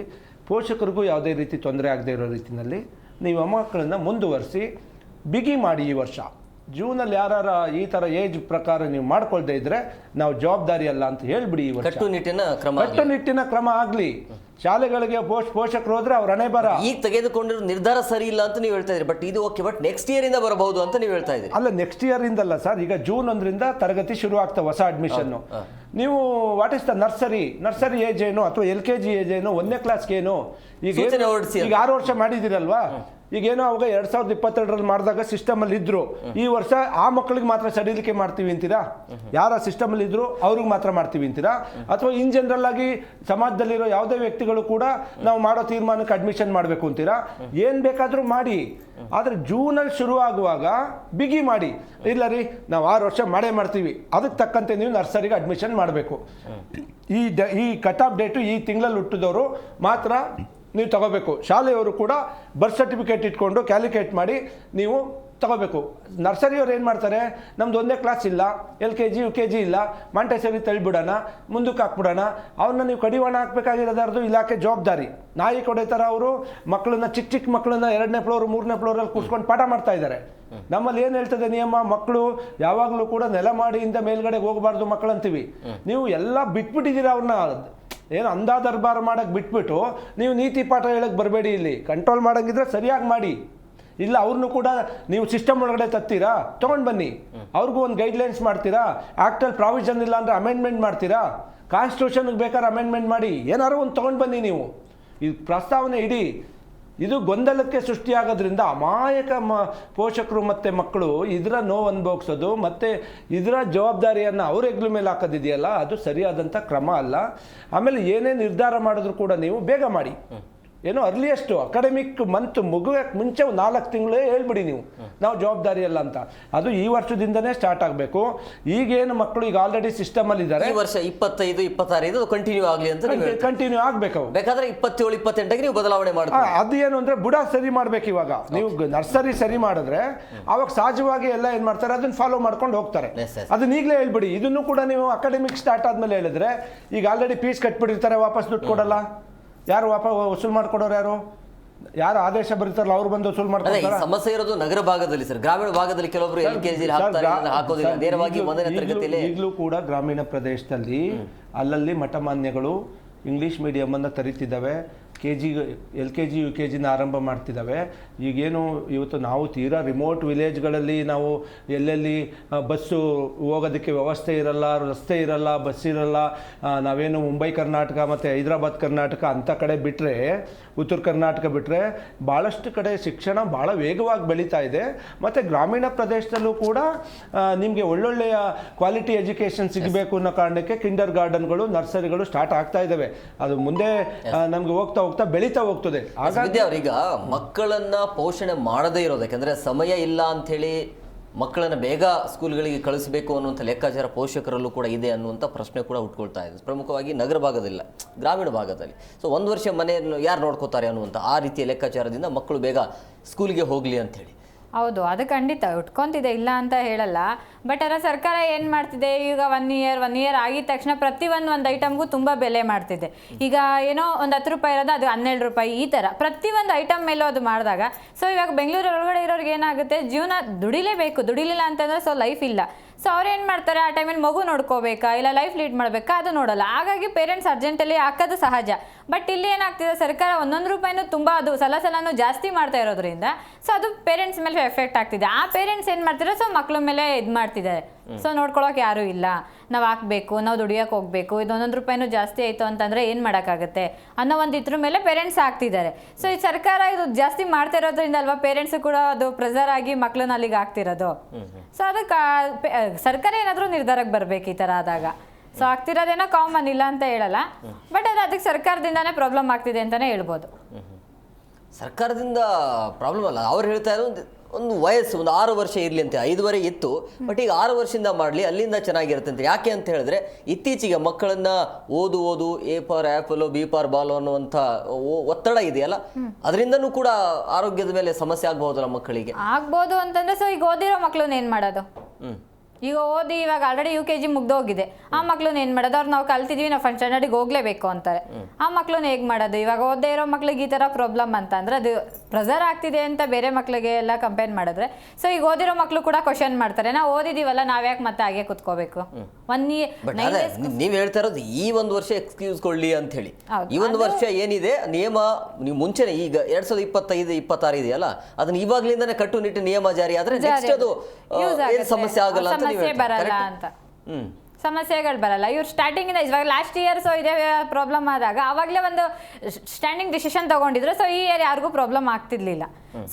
ಪೋಷಕರಿಗೂ ಯಾವುದೇ ರೀತಿ ತೊಂದರೆ ಆಗದೆ ಇರೋ ರೀತಿಯಲ್ಲಿ ನೀವು ಮಕ್ಕಳನ್ನು ಮುಂದುವರಿಸಿ ಬಿಗಿ ಮಾಡಿ. ಈ ವರ್ಷ ಜೂನಲ್ಲಿ ಯಾರು ಈ ಥರ ಏಜ್ ಪ್ರಕಾರ ನೀವು ಮಾಡ್ಕೊಳ್ದೇ ಇದ್ರೆ ನಾವು ಜವಾಬ್ದಾರಿ ಅಲ್ಲ ಅಂತ ಹೇಳ್ಬಿಡಿ. ಈ ವರ್ಷ ಕಟ್ಟುನಿಟ್ಟಿನ ಕ್ರಮ ಆಗಲಿ. ಶಾಲೆಗಳಿಗೆ ಪೋಷಕರು ಹೋದ್ರೆ ಅವ್ರ ಹಣೆ ಬರ. ಈಗ ತೆಗೆದುಕೊಂಡಿರೋ ನಿರ್ಧಾರ ಸರಿ ಇಲ್ಲ ಅಂತ ನೀವು ಹೇಳ್ತಾ ಇದ್ರಿ. ಬಟ್ ಇದು ಓಕೆ, ಬಟ್ ನೆಕ್ಸ್ಟ್ ಇಯರ್ ಇಂದ ಬರಬಹುದು ಅಂತ ನೀವು ಹೇಳ್ತಾ ಇದ್ರಿ. ಅಲ್ಲ, ನೆಕ್ಸ್ಟ್ ಇಯರ್ ಇಂದಲ್ಲ ಸರ್. ಈಗ ಜೂನ್ 1ರಿಂದ ತರಗತಿ ಶುರು ಆಗ್ತವೆ, ಹೊಸ ಅಡ್ಮಿಷನ್. ನೀವು what is the nursery age ಏನು, ಅಥವಾ LKG ಏಜ್ ಏನು, 1ನೇ ಕ್ಲಾಸ್ಗೆ ಏನು? ಈಗ 6 ವರ್ಷ ಮಾಡಿದಿರಲ್ವಾ? ಈಗೇನೋ ಅವಾಗ 2022ರಲ್ಲಿ ಮಾಡಿದಾಗ ಸಿಸ್ಟಮಲ್ಲಿ ಇದ್ರು. ಈ ವರ್ಷ ಆ ಮಕ್ಕಳಿಗೆ ಮಾತ್ರ ಸಡಿಲಿಕೆ ಮಾಡ್ತೀವಿ ಅಂತೀರಾ? ಯಾರ ಸಿಸ್ಟಮಲ್ಲಿ ಇದ್ರು ಅವ್ರಿಗೆ ಮಾತ್ರ ಮಾಡ್ತೀವಿ ಅಂತೀರಾ? ಅಥವಾ ಇನ್ ಜನರಲ್ ಆಗಿ ಸಮಾಜದಲ್ಲಿರೋ ಯಾವುದೇ ವ್ಯಕ್ತಿಗಳು ಕೂಡ ನಾವು ಮಾಡೋ ತೀರ್ಮಾನಕ್ಕೆ ಅಡ್ಮಿಷನ್ ಮಾಡಬೇಕು ಅಂತೀರಾ? ಏನು ಬೇಕಾದರೂ ಮಾಡಿ, ಆದರೆ ಜೂನಲ್ಲಿ ಶುರು ಆಗುವಾಗ ಬಿಗಿ ಮಾಡಿ. ಇಲ್ಲ ರೀ, ನಾವು 6 ವರ್ಷ ಮಾಡೇ ಮಾಡ್ತೀವಿ, ಅದಕ್ಕೆ ತಕ್ಕಂತೆ ನೀವು ನರ್ಸರಿಗೆ ಅಡ್ಮಿಷನ್ ಮಾಡಬೇಕು. ಈ ಕಟ್ ಆಫ್ ಡೇಟು ಈ ತಿಂಗಳಲ್ಲಿ ಹುಟ್ಟಿದವರು ಮಾತ್ರ ನೀವು ತಗೋಬೇಕು. ಶಾಲೆಯವರು ಕೂಡ ಬರ್ತ್ ಸರ್ಟಿಫಿಕೇಟ್ ಇಟ್ಕೊಂಡು ಕ್ಯಾಲ್ಕುಲೇಟ್ ಮಾಡಿ ನೀವು ತಗೋಬೇಕು. ನರ್ಸರಿಯವ್ರು ಏನು ಮಾಡ್ತಾರೆ, ನಮ್ದು 1ನೇ ಕ್ಲಾಸ್ ಇಲ್ಲ, LKG UKG ಇಲ್ಲ, ಮಾಂಟೆಸರಿ ತಳ್ಳಿಬಿಡೋಣ, ಮುಂದಕ್ಕೆ ಹಾಕ್ಬಿಡೋಣ. ಅವ್ರನ್ನ ನೀವು ಕಡಿವಾಣ ಹಾಕ್ಬೇಕಾಗಿರೋದಾರ್ದು ಇಲಾಖೆ ಜವಾಬ್ದಾರಿ. ನಾಯಿ ಕೊಡೆ ಥರ ಅವರು ಮಕ್ಕಳನ್ನ ಚಿಕ್ಕ ಮಕ್ಕಳನ್ನ 2ನೇ ಫ್ಲೋರ್ 3ನೇ ಫ್ಲೋರಲ್ಲಿ ಕೂರ್ಸ್ಕೊಂಡು ಪಾಠ ಮಾಡ್ತಾ ಇದ್ದಾರೆ. ನಮ್ಮಲ್ಲಿ ಏನು ಹೇಳ್ತದೆ ನಿಯಮ, ಮಕ್ಕಳು ಯಾವಾಗಲೂ ಕೂಡ ನೆಲ ಮಾಡಿಯಿಂದ ಮೇಲ್ಗಡೆ ಹೋಗಬಾರ್ದು ಮಕ್ಕಳು ಅಂತೀವಿ. ನೀವು ಎಲ್ಲ ಬಿಟ್ಬಿಟ್ಟಿದ್ದೀರಾ ಅವ್ರನ್ನ. ಏನು ಅಂದಾ ದರ್ಬಾರ್ ಮಾಡಕ್ಕೆ ಬಿಟ್ಬಿಟ್ಟು ನೀವು ನೀತಿ ಪಾಠ ಹೇಳಕ್ಕೆ ಬರಬೇಡಿ. ಇಲ್ಲಿ ಕಂಟ್ರೋಲ್ ಮಾಡೋಂಗಿದ್ರೆ ಸರಿಯಾಗಿ ಮಾಡಿ. ಇಲ್ಲ ಅವ್ರನ್ನೂ ಕೂಡ ನೀವು ಸಿಸ್ಟಮ್ ಒಳಗಡೆ ತತ್ತೀರಾ, ತೊಗೊಂಡು ಬನ್ನಿ. ಅವ್ರಿಗೂ ಒಂದು ಗೈಡ್ಲೈನ್ಸ್ ಮಾಡ್ತೀರಾ. ಆ್ಯಕ್ಟಲ್ಲಿ ಪ್ರಾವಿಷನ್ ಇಲ್ಲ ಅಂದರೆ ಅಮೆಂಡ್ಮೆಂಟ್ ಮಾಡ್ತೀರಾ. ಕಾನ್ಸ್ಟಿಟ್ಯೂಷನ್ಗೆ ಬೇಕಾದ್ರೆ ಅಮೆಂಡ್ಮೆಂಟ್ ಮಾಡಿ, ಏನಾದ್ರು ಒಂದು ತೊಗೊಂಡು ಬನ್ನಿ ನೀವು. ಈ ಪ್ರಸ್ತಾವನೆ ಇಡಿ. ಇದು ಗೊಂದಲಕ್ಕೆ ಸೃಷ್ಟಿಯಾಗೋದ್ರಿಂದ ಅಮಾಯಕ ಪೋಷಕರು ಮತ್ತು ಮಕ್ಕಳು ಇದರ ನೋವು ಅನುಭವಿಸೋದು ಮತ್ತು ಇದರ ಜವಾಬ್ದಾರಿಯನ್ನು ಅವ್ರ ಹೆಗ್ಲ ಮೇಲೆ ಹಾಕೋದಿದೆಯಲ್ಲ, ಅದು ಸರಿಯಾದಂಥ ಕ್ರಮ ಅಲ್ಲ. ಆಮೇಲೆ ಏನೇ ನಿರ್ಧಾರ ಮಾಡಿದ್ರು ಕೂಡ ನೀವು ಬೇಗ ಮಾಡಿ. ಏನೋ ಅರ್ಲಿಯೆಸ್ಟು ಅಕಾಡೆಮಿಕ್ ಮಂತ್ ಮುಗಿಯೋಕ್ಕೆ ಮುಂಚೆ 4 ತಿಂಗಳೇ ಹೇಳ್ಬಿಡಿ ನೀವು, ನಾವು ಜವಾಬ್ದಾರಿ ಅಲ್ಲ ಅಂತ. ಅದು ಈ ವರ್ಷದಿಂದನೇ ಸ್ಟಾರ್ಟ್ ಆಗಬೇಕು. ಈಗೇನು ಮಕ್ಕಳು ಈಗ ಆಲ್ರೆಡಿ ಸಿಸ್ಟಮಲ್ಲಿ ಇದ್ದಾರೆ, ಈ ವರ್ಷ 25, 26 ಕಂಟಿನ್ಯೂ ಆಗಲಿ ಅಂತ ಕಂಟಿನ್ಯೂ ಆಗಬೇಕು. ಬೇಕಾದ್ರೆ 27, 28ಗೆ ನೀವು ಬದಲಾವಣೆ ಮಾಡ್ತೀವಿ. ಅದು ಏನು ಅಂದರೆ ಬುಡ ಸರಿ ಮಾಡಬೇಕು. ಇವಾಗ ನೀವು ನರ್ಸರಿ ಸರಿ ಮಾಡಿದ್ರೆ ಅವಾಗ ಸಹಜವಾಗಿ ಎಲ್ಲ ಏನು ಮಾಡ್ತಾರೆ, ಅದನ್ನ ಫಾಲೋ ಮಾಡ್ಕೊಂಡು ಹೋಗ್ತಾರೆ. ಅದನ್ನ ಈಗಲೇ ಹೇಳ್ಬಿಡಿ. ಇದನ್ನು ಕೂಡ ನೀವು ಅಕಾಡೆಮಿಕ್ ಸ್ಟಾರ್ಟ್ ಆದ್ಮೇಲೆ ಹೇಳಿದ್ರೆ, ಈಗ ಆಲ್ರೆಡಿ ಫೀಸ್ ಕಟ್ಬಿಟ್ಟಿರ್ತಾರೆ, ವಾಪಸ್ ದುಡ್ಡು ಕೊಡಲ್ಲ. ಯಾರು ವಸೂಲು ಮಾಡ್ಕೊಡೋರು? ಯಾರು ಆದೇಶ ಬರೀತಾರಲ್ಲ ಅವ್ರು ಬಂದು ವಸೂಲು ಮಾಡ್ತಾರೆ. ಸಮಸ್ಯೆ ಇರೋದು ನಗರ ಭಾಗದಲ್ಲಿ ಸರ್. ಗ್ರಾಮೀಣ ಭಾಗದಲ್ಲಿ ಕೆಲವೊಬ್ರು LKG ಹಾಕೋದಿಲ್ಲ, ನೇರವಾಗಿ 1ನೇ ತರಗತಿಯಲ್ಲಿ. ಈಗಲೂ ಕೂಡ ಗ್ರಾಮೀಣ ಪ್ರದೇಶದಲ್ಲಿ ಅಲ್ಲಲ್ಲಿ ಮಠಮಾನ್ಯಗಳು ಇಂಗ್ಲೀಷ್ ಮೀಡಿಯಮನ್ನು ತರೀತಿದ್ದಾವೆ. LKG UKGನ ಆರಂಭ ಮಾಡ್ತಿದ್ದಾವೆ. ಈಗೇನು ಇವತ್ತು ನಾವು ತೀರಾ ರಿಮೋಟ್ ವಿಲೇಜ್ಗಳಲ್ಲಿ ನಾವು ಎಲ್ಲೆಲ್ಲಿ ಬಸ್ಸು ಹೋಗೋದಕ್ಕೆ ವ್ಯವಸ್ಥೆ ಇರಲ್ಲ, ರಸ್ತೆ ಇರಲ್ಲ, ಬಸ್ ಇರಲ್ಲ, ನಾವೇನು ಮುಂಬೈ ಕರ್ನಾಟಕ ಮತ್ತು ಹೈದರಾಬಾದ್ ಕರ್ನಾಟಕ ಅಂಥ ಕಡೆ ಬಿಟ್ಟರೆ, ಉತ್ತರ ಕರ್ನಾಟಕ ಬಿಟ್ಟರೆ ಭಾಳಷ್ಟು ಕಡೆ ಶಿಕ್ಷಣ ಭಾಳ ವೇಗವಾಗಿ ಬೆಳೀತಾ ಇದೆ. ಮತ್ತು ಗ್ರಾಮೀಣ ಪ್ರದೇಶದಲ್ಲೂ ಕೂಡ ನಿಮಗೆ ಒಳ್ಳೊಳ್ಳೆಯ ಕ್ವಾಲಿಟಿ ಎಜುಕೇಷನ್ ಸಿಗಬೇಕು ಅನ್ನೋ ಕಾರಣಕ್ಕೆ ಕಿಂಡರ್ ಗಾರ್ಡನ್ಗಳು, ನರ್ಸರಿಗಳು ಸ್ಟಾರ್ಟ್ ಆಗ್ತಾ ಇದ್ದಾವೆ. ಅದು ಮುಂದೆ ನಮಗೆ ಹೋಗ್ತಾ ಬೆಳೀತಾ ಹೋಗ್ತದೆ. ಈಗ ಮಕ್ಕಳನ್ನ ಪೋಷಣೆ ಮಾಡದೇ ಇರೋದು, ಯಾಕಂದ್ರೆ ಸಮಯ ಇಲ್ಲ ಅಂತ ಹೇಳಿ ಮಕ್ಕಳನ್ನ ಬೇಗ ಸ್ಕೂಲ್ಗಳಿಗೆ ಕಳಿಸಬೇಕು ಅನ್ನುವಂಥ ಲೆಕ್ಕಾಚಾರ ಪೋಷಕರಲ್ಲೂ ಕೂಡ ಇದೆ ಅನ್ನುವಂಥ ಪ್ರಶ್ನೆ ಕೂಡ ಹುಟ್ಕೊಳ್ತಾ ಇದೆ, ಪ್ರಮುಖವಾಗಿ ನಗರ ಭಾಗದಿಲ್ಲ, ಗ್ರಾಮೀಣ ಭಾಗದಲ್ಲಿ. ಸೊ 1 ವರ್ಷ ಮನೆಯನ್ನು ಯಾರು ನೋಡ್ಕೋತಾರೆ ಅನ್ನುವಂಥ ಆ ರೀತಿಯ ಲೆಕ್ಕಾಚಾರದಿಂದ ಮಕ್ಕಳು ಬೇಗ ಸ್ಕೂಲ್ಗೆ ಹೋಗಲಿ ಅಂಥೇಳಿ. ಹೌದು, ಅದು ಖಂಡಿತ ಉಟ್ಕೊಂತಿದೆ, ಇಲ್ಲ ಅಂತ ಹೇಳಲ್ಲ. ಬಟ್ ಅದರ ಸರ್ಕಾರ ಏನು ಮಾಡ್ತಿದೆ ಈಗ, ಒನ್ ಇಯರ್ ಆಗಿದ ತಕ್ಷಣ ಒಂದು ಐಟಮ್ಗೂ ತುಂಬ ಬೆಲೆ ಮಾಡ್ತಿದೆ. ಈಗ ಏನೋ ಒಂದು 10 ರೂಪಾಯಿ ಇರೋದು ಅದು 12 ರೂಪಾಯಿ, ಈ ಥರ ಪ್ರತಿಯೊಂದು ಐಟಮ್ ಮೇಲೂ ಅದು ಮಾಡಿದಾಗ ಸೊ ಇವಾಗ ಬೆಂಗಳೂರು ಒಳಗಡೆ ಇರೋರಿಗೆ ಏನಾಗುತ್ತೆ, ಜೀವನ ದುಡಿಲೇಬೇಕು, ದುಡಿಲಿಲ್ಲ ಅಂತಂದರೆ ಸೊ ಲೈಫ್ ಇಲ್ಲ. ಸೊ ಅವ್ರು ಏನು ಮಾಡ್ತಾರೆ, ಆ ಟೈಮಲ್ಲಿ ಮಗು ನೋಡ್ಕೋಬೇಕಾ ಇಲ್ಲ ಲೈಫ್ ಲೀಡ್ ಮಾಡಬೇಕಾ ಅದು ನೋಡಲ್ಲ. ಹಾಗಾಗಿ ಪೇರೆಂಟ್ಸ್ ಅರ್ಜೆಂಟಲ್ಲಿ ಹಾಕೋದು ಸಹಜ. ಬಟ್ ಇಲ್ಲಿ ಏನಾಗ್ತಿದೆ, ಸರ್ಕಾರ 1 ರೂಪಾಯಿನೂ ತುಂಬ ಅದು ಸಲನೂ ಜಾಸ್ತಿ ಮಾಡ್ತಾ ಇರೋದ್ರಿಂದ ಸೊ ಅದು ಪೇರೆಂಟ್ಸ್ ಮೇಲೆ ಎಫೆಕ್ಟ್ ಆಗ್ತಿದೆ. ಆ ಪೇರೆಂಟ್ಸ್ ಏನು ಮಾಡ್ತಿದ್ದಾರೆ, ಸೊ ಮಕ್ಳ ಮೇಲೆ ಇದು ಮಾಡ್ತಿದ್ದಾರೆ. ಸೊ ನೋಡ್ಕೊಳಕ್ಕೆ ಯಾರೂ ಇಲ್ಲ, ನಾವು ಹಾಕಬೇಕು, ನಾವು ದುಡಿಯೋಕೆ ಹೋಗಬೇಕು, ಇದು 1 ರೂಪಾಯಿನೂ ಜಾಸ್ತಿ ಆಯಿತು ಅಂತಂದರೆ ಏನು ಮಾಡೋಕ್ಕಾಗುತ್ತೆ ಅನ್ನೋ ಒಂದು ಇದ್ರ ಮೇಲೆ ಪೇರೆಂಟ್ಸ್ ಆಗ್ತಿದ್ದಾರೆ. ಸೊ ಈ ಸರ್ಕಾರ ಇದು ಜಾಸ್ತಿ ಮಾಡ್ತಾ ಇರೋದ್ರಿಂದ ಅಲ್ವಾ ಪೇರೆಂಟ್ಸ್ ಕೂಡ ಅದು ಪ್ರೆಸರ್ ಆಗಿ ಮಕ್ಳನ್ನ ಅಲ್ಲಿಗೆ ಆಗ್ತಿರೋದು. ಸೊ ಅದಕ್ಕೆ ಸರ್ಕಾರ ಏನಾದರೂ ನಿರ್ಧಾರಕ್ಕೆ ಬರಬೇಕು ಈ ಥರ ಆದಾಗ. ಸೊ ಆಗ್ತಿರೋದೇನೋ ಕಾಮನ್, ಇಲ್ಲ ಅಂತ ಹೇಳಲ್ಲ, ಬಟ್ ಅದು ಅದಕ್ಕೆ ಸರ್ಕಾರದಿಂದಾನೇ ಪ್ರಾಬ್ಲಮ್ ಆಗ್ತಿದೆ ಅಂತಲೇ ಹೇಳ್ಬೋದು. ಸರ್ಕಾರದಿಂದ ಪ್ರಾಬ್ಲಮ್ ಅಲ್ಲ, ಅವ್ರು ಹೇಳ್ತಾ ಇರೋದು ಒಂದು ವಯಸ್ಸು ಒಂದು 6 ವರ್ಷ ಇರಲಿ ಅಂತ. 5 ಇತ್ತು, ಬಟ್ ಈಗ 6 ವರ್ಷದಿಂದ ಮಾಡಲಿ, ಅಲ್ಲಿಂದ ಚೆನ್ನಾಗಿರುತ್ತೆ ಅಂತ. ಯಾಕೆ ಅಂತ ಹೇಳಿದ್ರೆ ಇತ್ತೀಚೆಗೆ ಮಕ್ಕಳನ್ನ ಓದು A for apple, B for ball ಅನ್ನುವಂಥ ಒತ್ತಡ ಇದೆಯಲ್ಲ, ಅದರಿಂದನೂ ಕೂಡ ಆರೋಗ್ಯದ ಮೇಲೆ ಸಮಸ್ಯೆ ಆಗ್ಬಹುದಲ್ಲ ಮಕ್ಕಳಿಗೆ. ಆಗ್ಬೋದು ಅಂತಂದ್ರೆ ಸೊ ಈಗ ಓದಿರೋ ಮಕ್ಳನ್ನ ಏನು ಮಾಡೋದು, ಈಗ ಓದಿ ಇವಾಗ ಆಲ್ರೆಡಿ UKG ಮುಗ್ದೋಗಿದೆ, ಆ ಮಕ್ಳನ್ನ ಏನು ಮಾಡೋದು, ಅವ್ರು ನಾವು ಕಲ್ತಿದ್ವಿ, ನಾವು ಫಸ್ಟ್ ಸ್ಟ್ಯಾಂಡರ್ಡಿಗೆ ಹೋಗ್ಲೇಬೇಕು ಅಂತಾರೆ. ಆ ಮಕ್ಳನ್ನ ಹೇಗೆ ಮಾಡೋದು? ಇವಾಗ ಓದೇ ಇರೋ ಮಕ್ಳಿಗೆ ಈ ಥರ ಪ್ರಾಬ್ಲಮ್ ಅಂತ ಅಂದ್ರೆ ಅದು ಪ್ರೆಸರ್ ಆಗ್ತಿದೆ ಅಂತ ಬೇರೆ ಮಕ್ಳಿಗೆ ಎಲ್ಲ ಕಂಪೇರ್ ಮಾಡಿದ್ರೆ ಸೊ ಈಗ ಓದಿರೋ ಮಕ್ಳು ಕೂಡ ಕ್ವಶನ್ ಮಾಡ್ತಾರೆ, ನಾವು ಓದಿದೀವಲ್ಲ, ನಾವ್ಯಾಕೆ ಮತ್ತೆ ಹಾಗೆ ಕುತ್ಕೋಬೇಕು. ನೀವ್ ಹೇಳ್ತಾ ಇರೋದು ಈ 1 ವರ್ಷ ಎಕ್ಸ್ಕ್ಯೂಸ್ ಕೊಳ್ಳಿ ಅಂತ ಹೇಳಿ. ಈ 1 ವರ್ಷ ಏನಿದೆ ನಿಯಮ, ನೀವು ಮುಂಚೆನೆ ಈಗ 2025-26 ಇದೆಯಲ್ಲ, ಅದನ್ನ ಇವಾಗ್ಲಿಂದಾನೆ ಕಟ್ಟುನಿಟ್ಟು ನಿಯಮ ಜಾರಿ ಆದ್ರೆ ನೆಕ್ಸ್ಟ್ ಅದು ಏನು ಸಮಸ್ಯೆ ಆಗಲ್ಲ ಅಂತ ಬರಲ್ಲ ಅಂತ. ಸಮಸ್ಯೆಗಳು ಬರಲ್ಲ. ಇವ್ರು ಸ್ಟಾರ್ಟಿಂಗ್ ಇಂದ ಇವಾಗ ಲಾಸ್ಟ್ ಇಯರ್ ಸೊ ಇದೇ ಪ್ರಾಬ್ಲಮ್ ಆದಾಗ ಅವಾಗಲೇ ಒಂದು ಸ್ಟ್ಯಾಂಡಿಂಗ್ ಡಿಸಿಷನ್ ತಗೊಂಡಿದ್ರು. ಸೊ ಈ ಇಯರ್ ಯಾರಿಗೂ ಪ್ರಾಬ್ಲಮ್ ಆಗ್ತಿರ್ಲಿಲ್ಲ.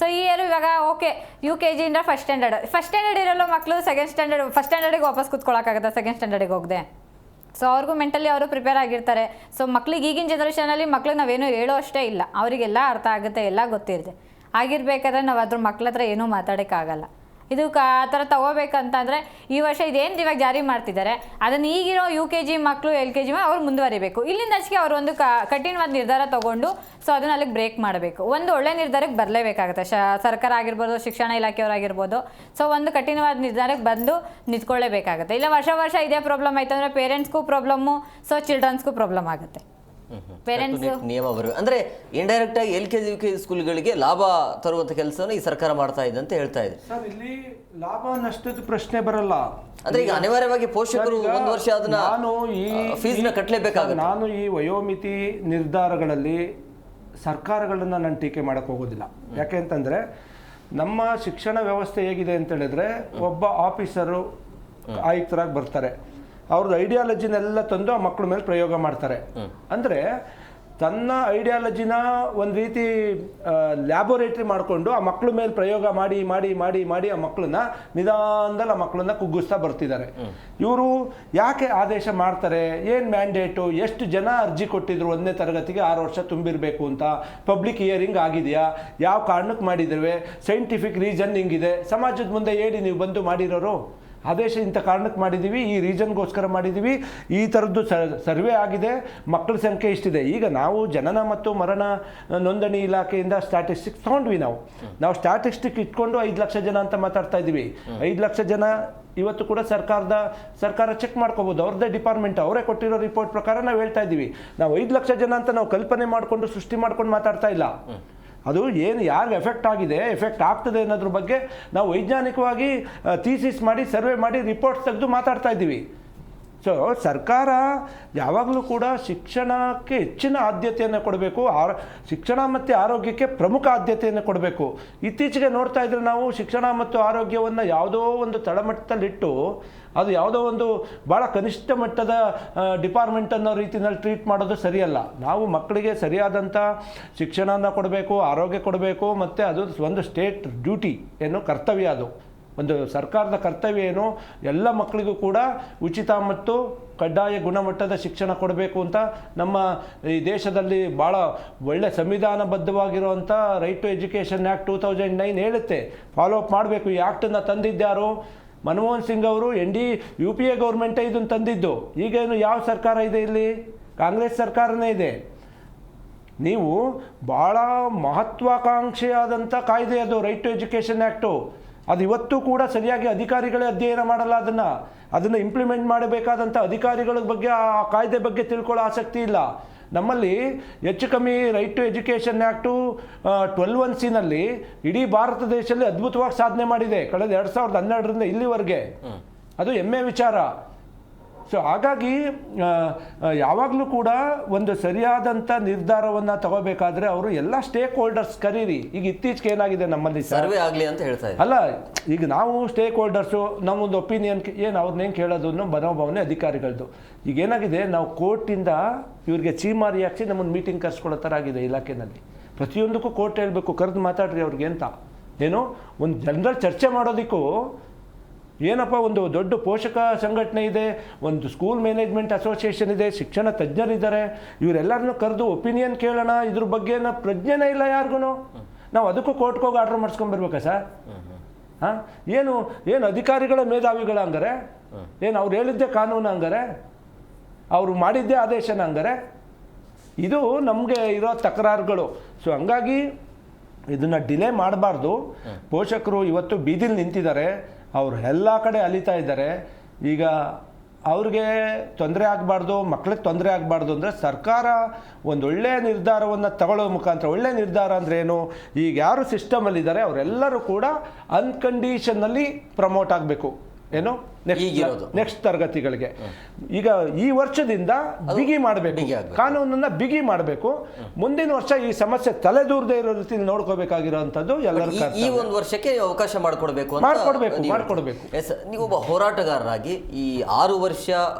ಸೊ ಈ ಇಯರ್ ಇವಾಗ ಓಕೆ UKG ಇಂದ ಫಸ್ಟ್ ಸ್ಟ್ಯಾಂಡರ್ಡ್ ಇರಲ್ಲ ಮಕ್ಕಳು, ಫಸ್ಟ್ ಸ್ಟ್ಯಾಂಡರ್ಡಿಗೆ ವಾಪಸ್ ಕುತ್ಕೊಳ್ಳೋಕ್ಕಾಗತ್ತಾ ಸೆಕೆಂಡ್ ಸ್ಟ್ಯಾಂಡರ್ಡಿಗೆ ಹೋಗದೆ? ಸೊ ಅವ್ರಿಗೂ ಮೆಂಟಲಿ ಅವರು ಪ್ರಿಪೇರ್ ಆಗಿರ್ತಾರೆ. ಸೊ ಮಕ್ಳಿಗೆ ಈಗಿನ ಜನ್ರೇಷನಲ್ಲಿ ಮಕ್ಳಿಗೆ ನಾವೇನು ಹೇಳೋ ಅಷ್ಟೇ ಇಲ್ಲ, ಅವರಿಗೆಲ್ಲ ಅರ್ಥ ಆಗುತ್ತೆ, ಎಲ್ಲ ಗೊತ್ತಿರುತ್ತೆ. ಆಗಿರ್ಬೇಕಾದ್ರೆ ನಾವು ಅದ್ರ ಮಕ್ಳ ಹತ್ರ ಏನೂ ಮಾತಾಡೋಕ್ಕಾಗಲ್ಲ. ಇದು ಆ ಥರ ತಗೋಬೇಕಂತಂದರೆ ಈ ವರ್ಷ ಇದೇನು ಇವಾಗ ಜಾರಿ ಮಾಡ್ತಿದ್ದಾರೆ ಅದನ್ನು ಈಗಿರೋ UKG ಮಕ್ಕಳು LKG ಅವ್ರು ಮುಂದುವರಿಬೇಕು. ಇಲ್ಲಿಂದ ಆಚೆಗೆ ಅವರು ಒಂದು ಕಠಿಣವಾದ ನಿರ್ಧಾರ ತೊಗೊಂಡು ಸೊ ಅದನ್ನ ಅಲ್ಲಿಗೆ ಬ್ರೇಕ್ ಮಾಡಬೇಕು. ಒಂದು ಒಳ್ಳೆ ನಿರ್ಧಾರಕ್ಕೆ ಬರಲೇಬೇಕಾಗುತ್ತೆ. ಸರ್ಕಾರ ಆಗಿರ್ಬೋದು, ಶಿಕ್ಷಣ ಇಲಾಖೆಯವರಾಗಿರ್ಬೋದು. ಸೊ ಒಂದು ಕಠಿಣವಾದ ನಿರ್ಧಾರಕ್ಕೆ ಬಂದು ನಿಂತ್ಕೊಳ್ಳೇಬೇಕಾಗುತ್ತೆ. ಇಲ್ಲ ವರ್ಷ ಇದೇ ಪ್ರಾಬ್ಲಮ್ ಆಯ್ತು ಅಂದರೆ ಪೇರೆಂಟ್ಸ್ಗೂ ಪ್ರಾಬ್ಲಮ್ಮು, ಸೊ ಚಿಲ್ಡ್ರನ್ಸ್ಗೂ ಪ್ರಾಬ್ಲಮ್ ಆಗುತ್ತೆ. ಪೇರೆಂಟ್ಸ್ ನಿಯಮ ಬರಬೇಕು ಅಂದ್ರೆ ಇಂಡೈರೆಕ್ಟ್ ಆಗಿ LKG UKG ಸ್ಕೂಲ್ಗಳಿಗೆ ಲಾಭ ತರುವಂತ ಕೆಲಸವನ್ನು ಈ ಸರ್ಕಾರ ಮಾಡ್ತಾ ಇದೆ ಅಂತ ಹೇಳ್ತಾ ಇದೆ. ಸರ್ ಇಲ್ಲಿ ಲಾಭ ನಷ್ಟದ ಪ್ರಶ್ನೆ ಬರಲ್ಲ. ಅಂದ್ರೆ ಈಗ ಅನಿವಾರ್ಯವಾಗಿ ಪೋಷಕರು 1 ವರ್ಷ ಅದನ್ನ ಫೀಸ್ನ ಕಟ್ಟಲೇಬೇಕಾಗುತ್ತೆ. ನಾನು ಈ ವಯೋಮಿತಿ ನಿರ್ಧಾರಗಳಲ್ಲಿ ಸರ್ಕಾರಗಳನ್ನ ನಾನು ಟೀಕೆ ಮಾಡಕ್ ಹೋಗೋದಿಲ್ಲ. ಯಾಕೆ ಅಂತಂದ್ರೆ ನಮ್ಮ ಶಿಕ್ಷಣ ವ್ಯವಸ್ಥೆ ಹೇಗಿದೆ ಅಂತ ಹೇಳಿದ್ರೆ ಒಬ್ಬ ಆಫೀಸರು ಆಯುಕ್ತರಾಗಿ ಬರ್ತಾರೆ, ಅವ್ರದ್ದು ಐಡಿಯಾಲಜಿನೆಲ್ಲ ತಂದು ಆ ಮಕ್ಕಳ ಮೇಲೆ ಪ್ರಯೋಗ ಮಾಡ್ತಾರೆ. ಅಂದರೆ ತನ್ನ ಐಡಿಯಾಲಜಿನ ಒಂದು ರೀತಿ ಲ್ಯಾಬೋರೇಟ್ರಿ ಮಾಡಿಕೊಂಡು ಆ ಮಕ್ಕಳ ಮೇಲೆ ಪ್ರಯೋಗ ಮಾಡಿ ಮಾಡಿ ಮಾಡಿ ಮಾಡಿ ಆ ಮಕ್ಕಳನ್ನ ನಿಧಾನದಲ್ಲಿ ಆ ಮಕ್ಕಳನ್ನ ಕುಗ್ಗಿಸ್ತಾ ಬರ್ತಿದ್ದಾರೆ. ಇವರು ಯಾಕೆ ಆದೇಶ ಮಾಡ್ತಾರೆ, ಏನು ಮ್ಯಾಂಡೇಟು, ಎಷ್ಟು ಜನ ಅರ್ಜಿ ಕೊಟ್ಟಿದ್ರು 1ನೇ ತರಗತಿಗೆ 6 ವರ್ಷ ತುಂಬಿರಬೇಕು ಅಂತ, ಪಬ್ಲಿಕ್ ಹಿಯರಿಂಗ್ ಆಗಿದೆಯಾ, ಯಾವ ಕಾರಣಕ್ಕೆ ಮಾಡಿದ್ದೇವೆ, ಸೈಂಟಿಫಿಕ್ ರೀಸನ್ ಹಿಂಗಿದೆ, ಸಮಾಜದ ಮುಂದೆ ಹೇಳಿ ನೀವು ಬಂದು ಮಾಡಿರೋರು. ಆದೇಶ ಇಂಥ ಕಾರಣಕ್ಕೆ ಮಾಡಿದ್ದೀವಿ, ಈ ರೀಸನ್ಗೋಸ್ಕರ ಮಾಡಿದ್ದೀವಿ, ಈ ಥರದ್ದು ಸರ್ವೆ ಆಗಿದೆ, ಮಕ್ಕಳ ಸಂಖ್ಯೆ ಇಷ್ಟಿದೆ. ಈಗ ನಾವು ಜನನ ಮತ್ತು ಮರಣ ನೋಂದಣಿ ಇಲಾಖೆಯಿಂದ ಸ್ಟ್ಯಾಟಿಸ್ಟಿಕ್ಸ್ ತೊಗೊಂಡ್ವಿ. ನಾವು ಸ್ಟ್ಯಾಟಿಸ್ಟಿಕ್ ಇಟ್ಕೊಂಡು 5 ಲಕ್ಷ ಜನ ಅಂತ ಮಾತಾಡ್ತಾ ಇದ್ದೀವಿ. 5 ಲಕ್ಷ ಜನ ಇವತ್ತು ಕೂಡ ಸರ್ಕಾರ ಚೆಕ್ ಮಾಡ್ಕೋಬೋದು, ಅವ್ರದ್ದೇ ಡಿಪಾರ್ಟ್ಮೆಂಟ್ ಅವರೇ ಕೊಟ್ಟಿರೋ ರಿಪೋರ್ಟ್ ಪ್ರಕಾರ ನಾವು ಹೇಳ್ತಾ ಇದ್ದೀವಿ. ನಾವು 5 ಲಕ್ಷ ಜನ ಅಂತ ನಾವು ಕಲ್ಪನೆ ಮಾಡಿಕೊಂಡು ಸೃಷ್ಟಿ ಮಾಡ್ಕೊಂಡು ಮಾತಾಡ್ತಾ ಇಲ್ಲ. ಅದು ಏನು ಯಾರಿಗೆ ಎಫೆಕ್ಟ್ ಆಗಿದೆ, ಎಫೆಕ್ಟ್ ಆಗ್ತದೆ ಅನ್ನೋದ್ರ ಬಗ್ಗೆ ನಾವು ವೈಜ್ಞಾನಿಕವಾಗಿ ಥೀಸಿಸ್ ಮಾಡಿ ಸರ್ವೆ ಮಾಡಿ ರಿಪೋರ್ಟ್ಸ್ ತೆಗೆದು ಮಾತಾಡ್ತಾ ಇದ್ದೀವಿ. ಸೊ ಸರ್ಕಾರ ಯಾವಾಗಲೂ ಕೂಡ ಶಿಕ್ಷಣಕ್ಕೆ ಹೆಚ್ಚಿನ ಆದ್ಯತೆಯನ್ನು ಕೊಡಬೇಕು, ಶಿಕ್ಷಣ ಮತ್ತು ಆರೋಗ್ಯಕ್ಕೆ ಪ್ರಮುಖ ಆದ್ಯತೆಯನ್ನು ಕೊಡಬೇಕು. ಇತ್ತೀಚೆಗೆ ನೋಡ್ತಾ ಇದ್ರೆ ನಾವು ಶಿಕ್ಷಣ ಮತ್ತು ಆರೋಗ್ಯವನ್ನು ಯಾವುದೋ ಒಂದು ತಳಮಟ್ಟದಲ್ಲಿಟ್ಟು ಅದು ಯಾವುದೋ ಒಂದು ಭಾಳ ಕನಿಷ್ಠ ಮಟ್ಟದ ಡಿಪಾರ್ಟ್ಮೆಂಟ್ ಅನ್ನೋ ರೀತಿಯಲ್ಲಿ ಟ್ರೀಟ್ ಮಾಡೋದು ಸರಿಯಲ್ಲ. ನಾವು ಮಕ್ಕಳಿಗೆ ಸರಿಯಾದಂಥ ಶಿಕ್ಷಣನ ಕೊಡಬೇಕು, ಆರೋಗ್ಯ ಕೊಡಬೇಕು, ಮತ್ತು ಅದು ಒಂದು ಸ್ಟೇಟ್ ಡ್ಯೂಟಿ ಏನು ಕರ್ತವ್ಯ, ಅದು ಒಂದು ಸರ್ಕಾರದ ಕರ್ತವ್ಯ ಏನು, ಎಲ್ಲ ಮಕ್ಕಳಿಗೂ ಕೂಡ ಉಚಿತ ಮತ್ತು ಕಡ್ಡಾಯ ಗುಣಮಟ್ಟದ ಶಿಕ್ಷಣ ಕೊಡಬೇಕು ಅಂತ ನಮ್ಮ ಈ ದೇಶದಲ್ಲಿ ಭಾಳ ಒಳ್ಳೆ ಸಂವಿಧಾನಬದ್ಧವಾಗಿರುವಂಥ ರೈಟ್ ಟು ಎಜುಕೇಷನ್ ಆ್ಯಕ್ಟ್ 2009 ಹೇಳುತ್ತೆ. ಫಾಲೋ ಅಪ್ ಮಾಡಬೇಕು. ಈ ಆ್ಯಕ್ಟನ್ನು ತಂದಿದ್ದಾರು ಮನಮೋಹನ್ ಸಿಂಗ್ ಅವರು, UPA ಗೌರ್ಮೆಂಟೇ ಇದನ್ನು ತಂದಿದ್ದು. ಈಗೇನು ಯಾವ ಸರ್ಕಾರ ಇದೆ ಇಲ್ಲಿ? ಕಾಂಗ್ರೆಸ್ ಸರ್ಕಾರನೇ ಇದೆ. ನೀವು ಭಾಳ ಮಹತ್ವಾಕಾಂಕ್ಷೆಯಾದಂಥ ಕಾಯ್ದೆ ಅದು, ರೈಟ್ ಟು ಎಜುಕೇಷನ್ ಆ್ಯಕ್ಟು. ಅದು ಇವತ್ತು ಕೂಡ ಸರಿಯಾಗಿ ಅಧಿಕಾರಿಗಳೇ ಅಧ್ಯಯನ ಮಾಡಲ್ಲ. ಅದನ್ನು ಇಂಪ್ಲಿಮೆಂಟ್ ಮಾಡಬೇಕಾದಂಥ ಅಧಿಕಾರಿಗಳ ಬಗ್ಗೆ, ಆ ಕಾಯ್ದೆ ಬಗ್ಗೆ ತಿಳ್ಕೊಳ್ಳೋ ಆಸಕ್ತಿ ಇಲ್ಲ. ನಮ್ಮಲ್ಲಿ ಹೆಚ್ಚು ಕಮ್ಮಿ ರೈಟ್ ಟು ಎಜುಕೇಷನ್ ಆ್ಯಕ್ಟು 12(1)ನಲ್ಲಿ ಇಡೀ ಭಾರತ ದೇಶದಲ್ಲಿ ಅದ್ಭುತವಾಗಿ ಸಾಧನೆ ಮಾಡಿದೆ ಕಳೆದ 2012ರಿಂದ ಇಲ್ಲಿವರೆಗೆ. ಅದು ಹೆಮ್ಮೆ ವಿಚಾರ. ಸೊ ಹಾಗಾಗಿ ಯಾವಾಗಲೂ ಕೂಡ ಒಂದು ಸರಿಯಾದಂಥ ನಿರ್ಧಾರವನ್ನು ತಗೋಬೇಕಾದ್ರೆ ಅವರು ಎಲ್ಲ ಸ್ಟೇಕ್ ಹೋಲ್ಡರ್ಸ್ ಕರೀರಿ. ಈಗ ಇತ್ತೀಚೆಗೆ ಏನಾಗಿದೆ ನಮ್ಮಲ್ಲಿ ಸರ್ವೆ ಆಗಲಿ ಅಂತ ಹೇಳ್ತಾ ಅಲ್ಲ, ಈಗ ನಾವು ಸ್ಟೇಕ್ ಹೋಲ್ಡರ್ಸು ನಮ್ಮೊಂದು ಒಪಿನಿಯನ್ ಏನು ಅವ್ರನ್ನೇನು ಕೇಳೋದು ಮನೋಭಾವನೆ ಅಧಿಕಾರಿಗಳದ್ದು. ಈಗ ಏನಾಗಿದೆ, ನಾವು ಕೋರ್ಟಿಂದ ಇವ್ರಿಗೆ ಚೀಮಾರಿ ಹಾಕ್ಸಿ ನಮ್ಮನ್ನು ಮೀಟಿಂಗ್ ಕರ್ಸ್ಕೊಳ್ಳೋ ಥರ ಆಗಿದೆ ಇಲಾಖೆಯಲ್ಲಿ. ಪ್ರತಿಯೊಂದಕ್ಕೂ ಕೋರ್ಟ್ ಹೇಳಬೇಕು, ಕರೆದು ಮಾತಾಡ್ರಿ ಅವ್ರಿಗೆ ಅಂತ. ಏನೋ ಒಂದು ಜನರಲ್ ಚರ್ಚೆ ಮಾಡೋದಕ್ಕೂ ಏನಪ್ಪ, ಒಂದು ದೊಡ್ಡ ಪೋಷಕ ಸಂಘಟನೆ ಇದೆ, ಒಂದು ಸ್ಕೂಲ್ ಮ್ಯಾನೇಜ್ಮೆಂಟ್ ಅಸೋಸಿಯೇಷನ್ ಇದೆ, ಶಿಕ್ಷಣ ತಜ್ಞರಿದ್ದಾರೆ, ಇವರೆಲ್ಲರನ್ನೂ ಕರೆದು ಒಪಿನಿಯನ್ ಕೇಳೋಣ, ಇದ್ರ ಬಗ್ಗೆ ಪ್ರಜ್ಞೆನೇ ಇಲ್ಲ ಯಾರಿಗೂ. ನಾವು ಅದಕ್ಕೂ ಕೋರ್ಟ್ಗೆ ಹೋಗಿ ಆರ್ಡ್ರ್ ಮಾಡಿಸ್ಕೊಂಬರ್ಬೇಕಾ ಸರ್? ಹಾಂ, ಏನು ಅಧಿಕಾರಿಗಳ ಮೇಧಾವಿಗಳ ಹಂಗಾರೆ? ಏನು ಅವ್ರು ಹೇಳಿದ್ದೆ ಕಾನೂನು ಹಂಗಾರೆ? ಅವರು ಮಾಡಿದ್ದೇ ಆದೇಶನ ಹಂಗಾರೆ? ಇದು ನಮಗೆ ಇರೋ ತಕರಾರುಗಳು. ಸೊ ಹಂಗಾಗಿ ಇದನ್ನು ಡಿಲೇ ಮಾಡಬಾರ್ದು. ಪೋಷಕರು ಇವತ್ತು ಬೀದಿಲಿ ನಿಂತಿದ್ದಾರೆ, ಅವರು ಎಲ್ಲ ಕಡೆ ಅಲಿತಾ ಇದ್ದಾರೆ. ಈಗ ಅವ್ರಿಗೆ ತೊಂದರೆ ಆಗಬಾರ್ದು, ಮಕ್ಳಿಗೆ ತೊಂದರೆ ಆಗಬಾರ್ದು ಅಂದರೆ ಸರ್ಕಾರ ಒಂದೊಳ್ಳೆಯ ನಿರ್ಧಾರವನ್ನು ತಗೊಳ್ಳೋ ಮುಖಾಂತರ, ಒಳ್ಳೆಯ ನಿರ್ಧಾರ ಅಂದರೆ ಏನು, ಈಗ ಯಾರು ಸಿಸ್ಟಮಲ್ಲಿದ್ದಾರೆ ಅವರೆಲ್ಲರೂ ಕೂಡ ಅನ್ಕಂಡೀಷನ್ನಲ್ಲಿ ಪ್ರಮೋಟ್ ಆಗಬೇಕು. ಏನು ನೆಕ್ಸ್ಟ್ ತರಗತಿಗಳಿಗೆ. ಈಗ ಈ ವರ್ಷದಿಂದ ಬಿಗಿ ಮಾಡಬೇಕು, ಕಾನೂನನ್ನ ಬಿಗಿ ಮಾಡಬೇಕು. ಮುಂದಿನ ವರ್ಷ ಈ ಸಮಸ್ಯೆ ತಲೆದೂರದೇ ಇರೋ ರೀತಿಯಲ್ಲಿ ನೋಡ್ಕೋಬೇಕಾಗಿರೋಂಥದ್ದು ಎಲ್ಲರೂ ಈ ಒಂದು ವರ್ಷಕ್ಕೆ ಅವಕಾಶ ಮಾಡಿಕೊಡ್ಬೇಕು. ನೀವು ಒಬ್ಬ ಹೋರಾಟಗಾರರಾಗಿ ಈ 6 ವರ್ಷ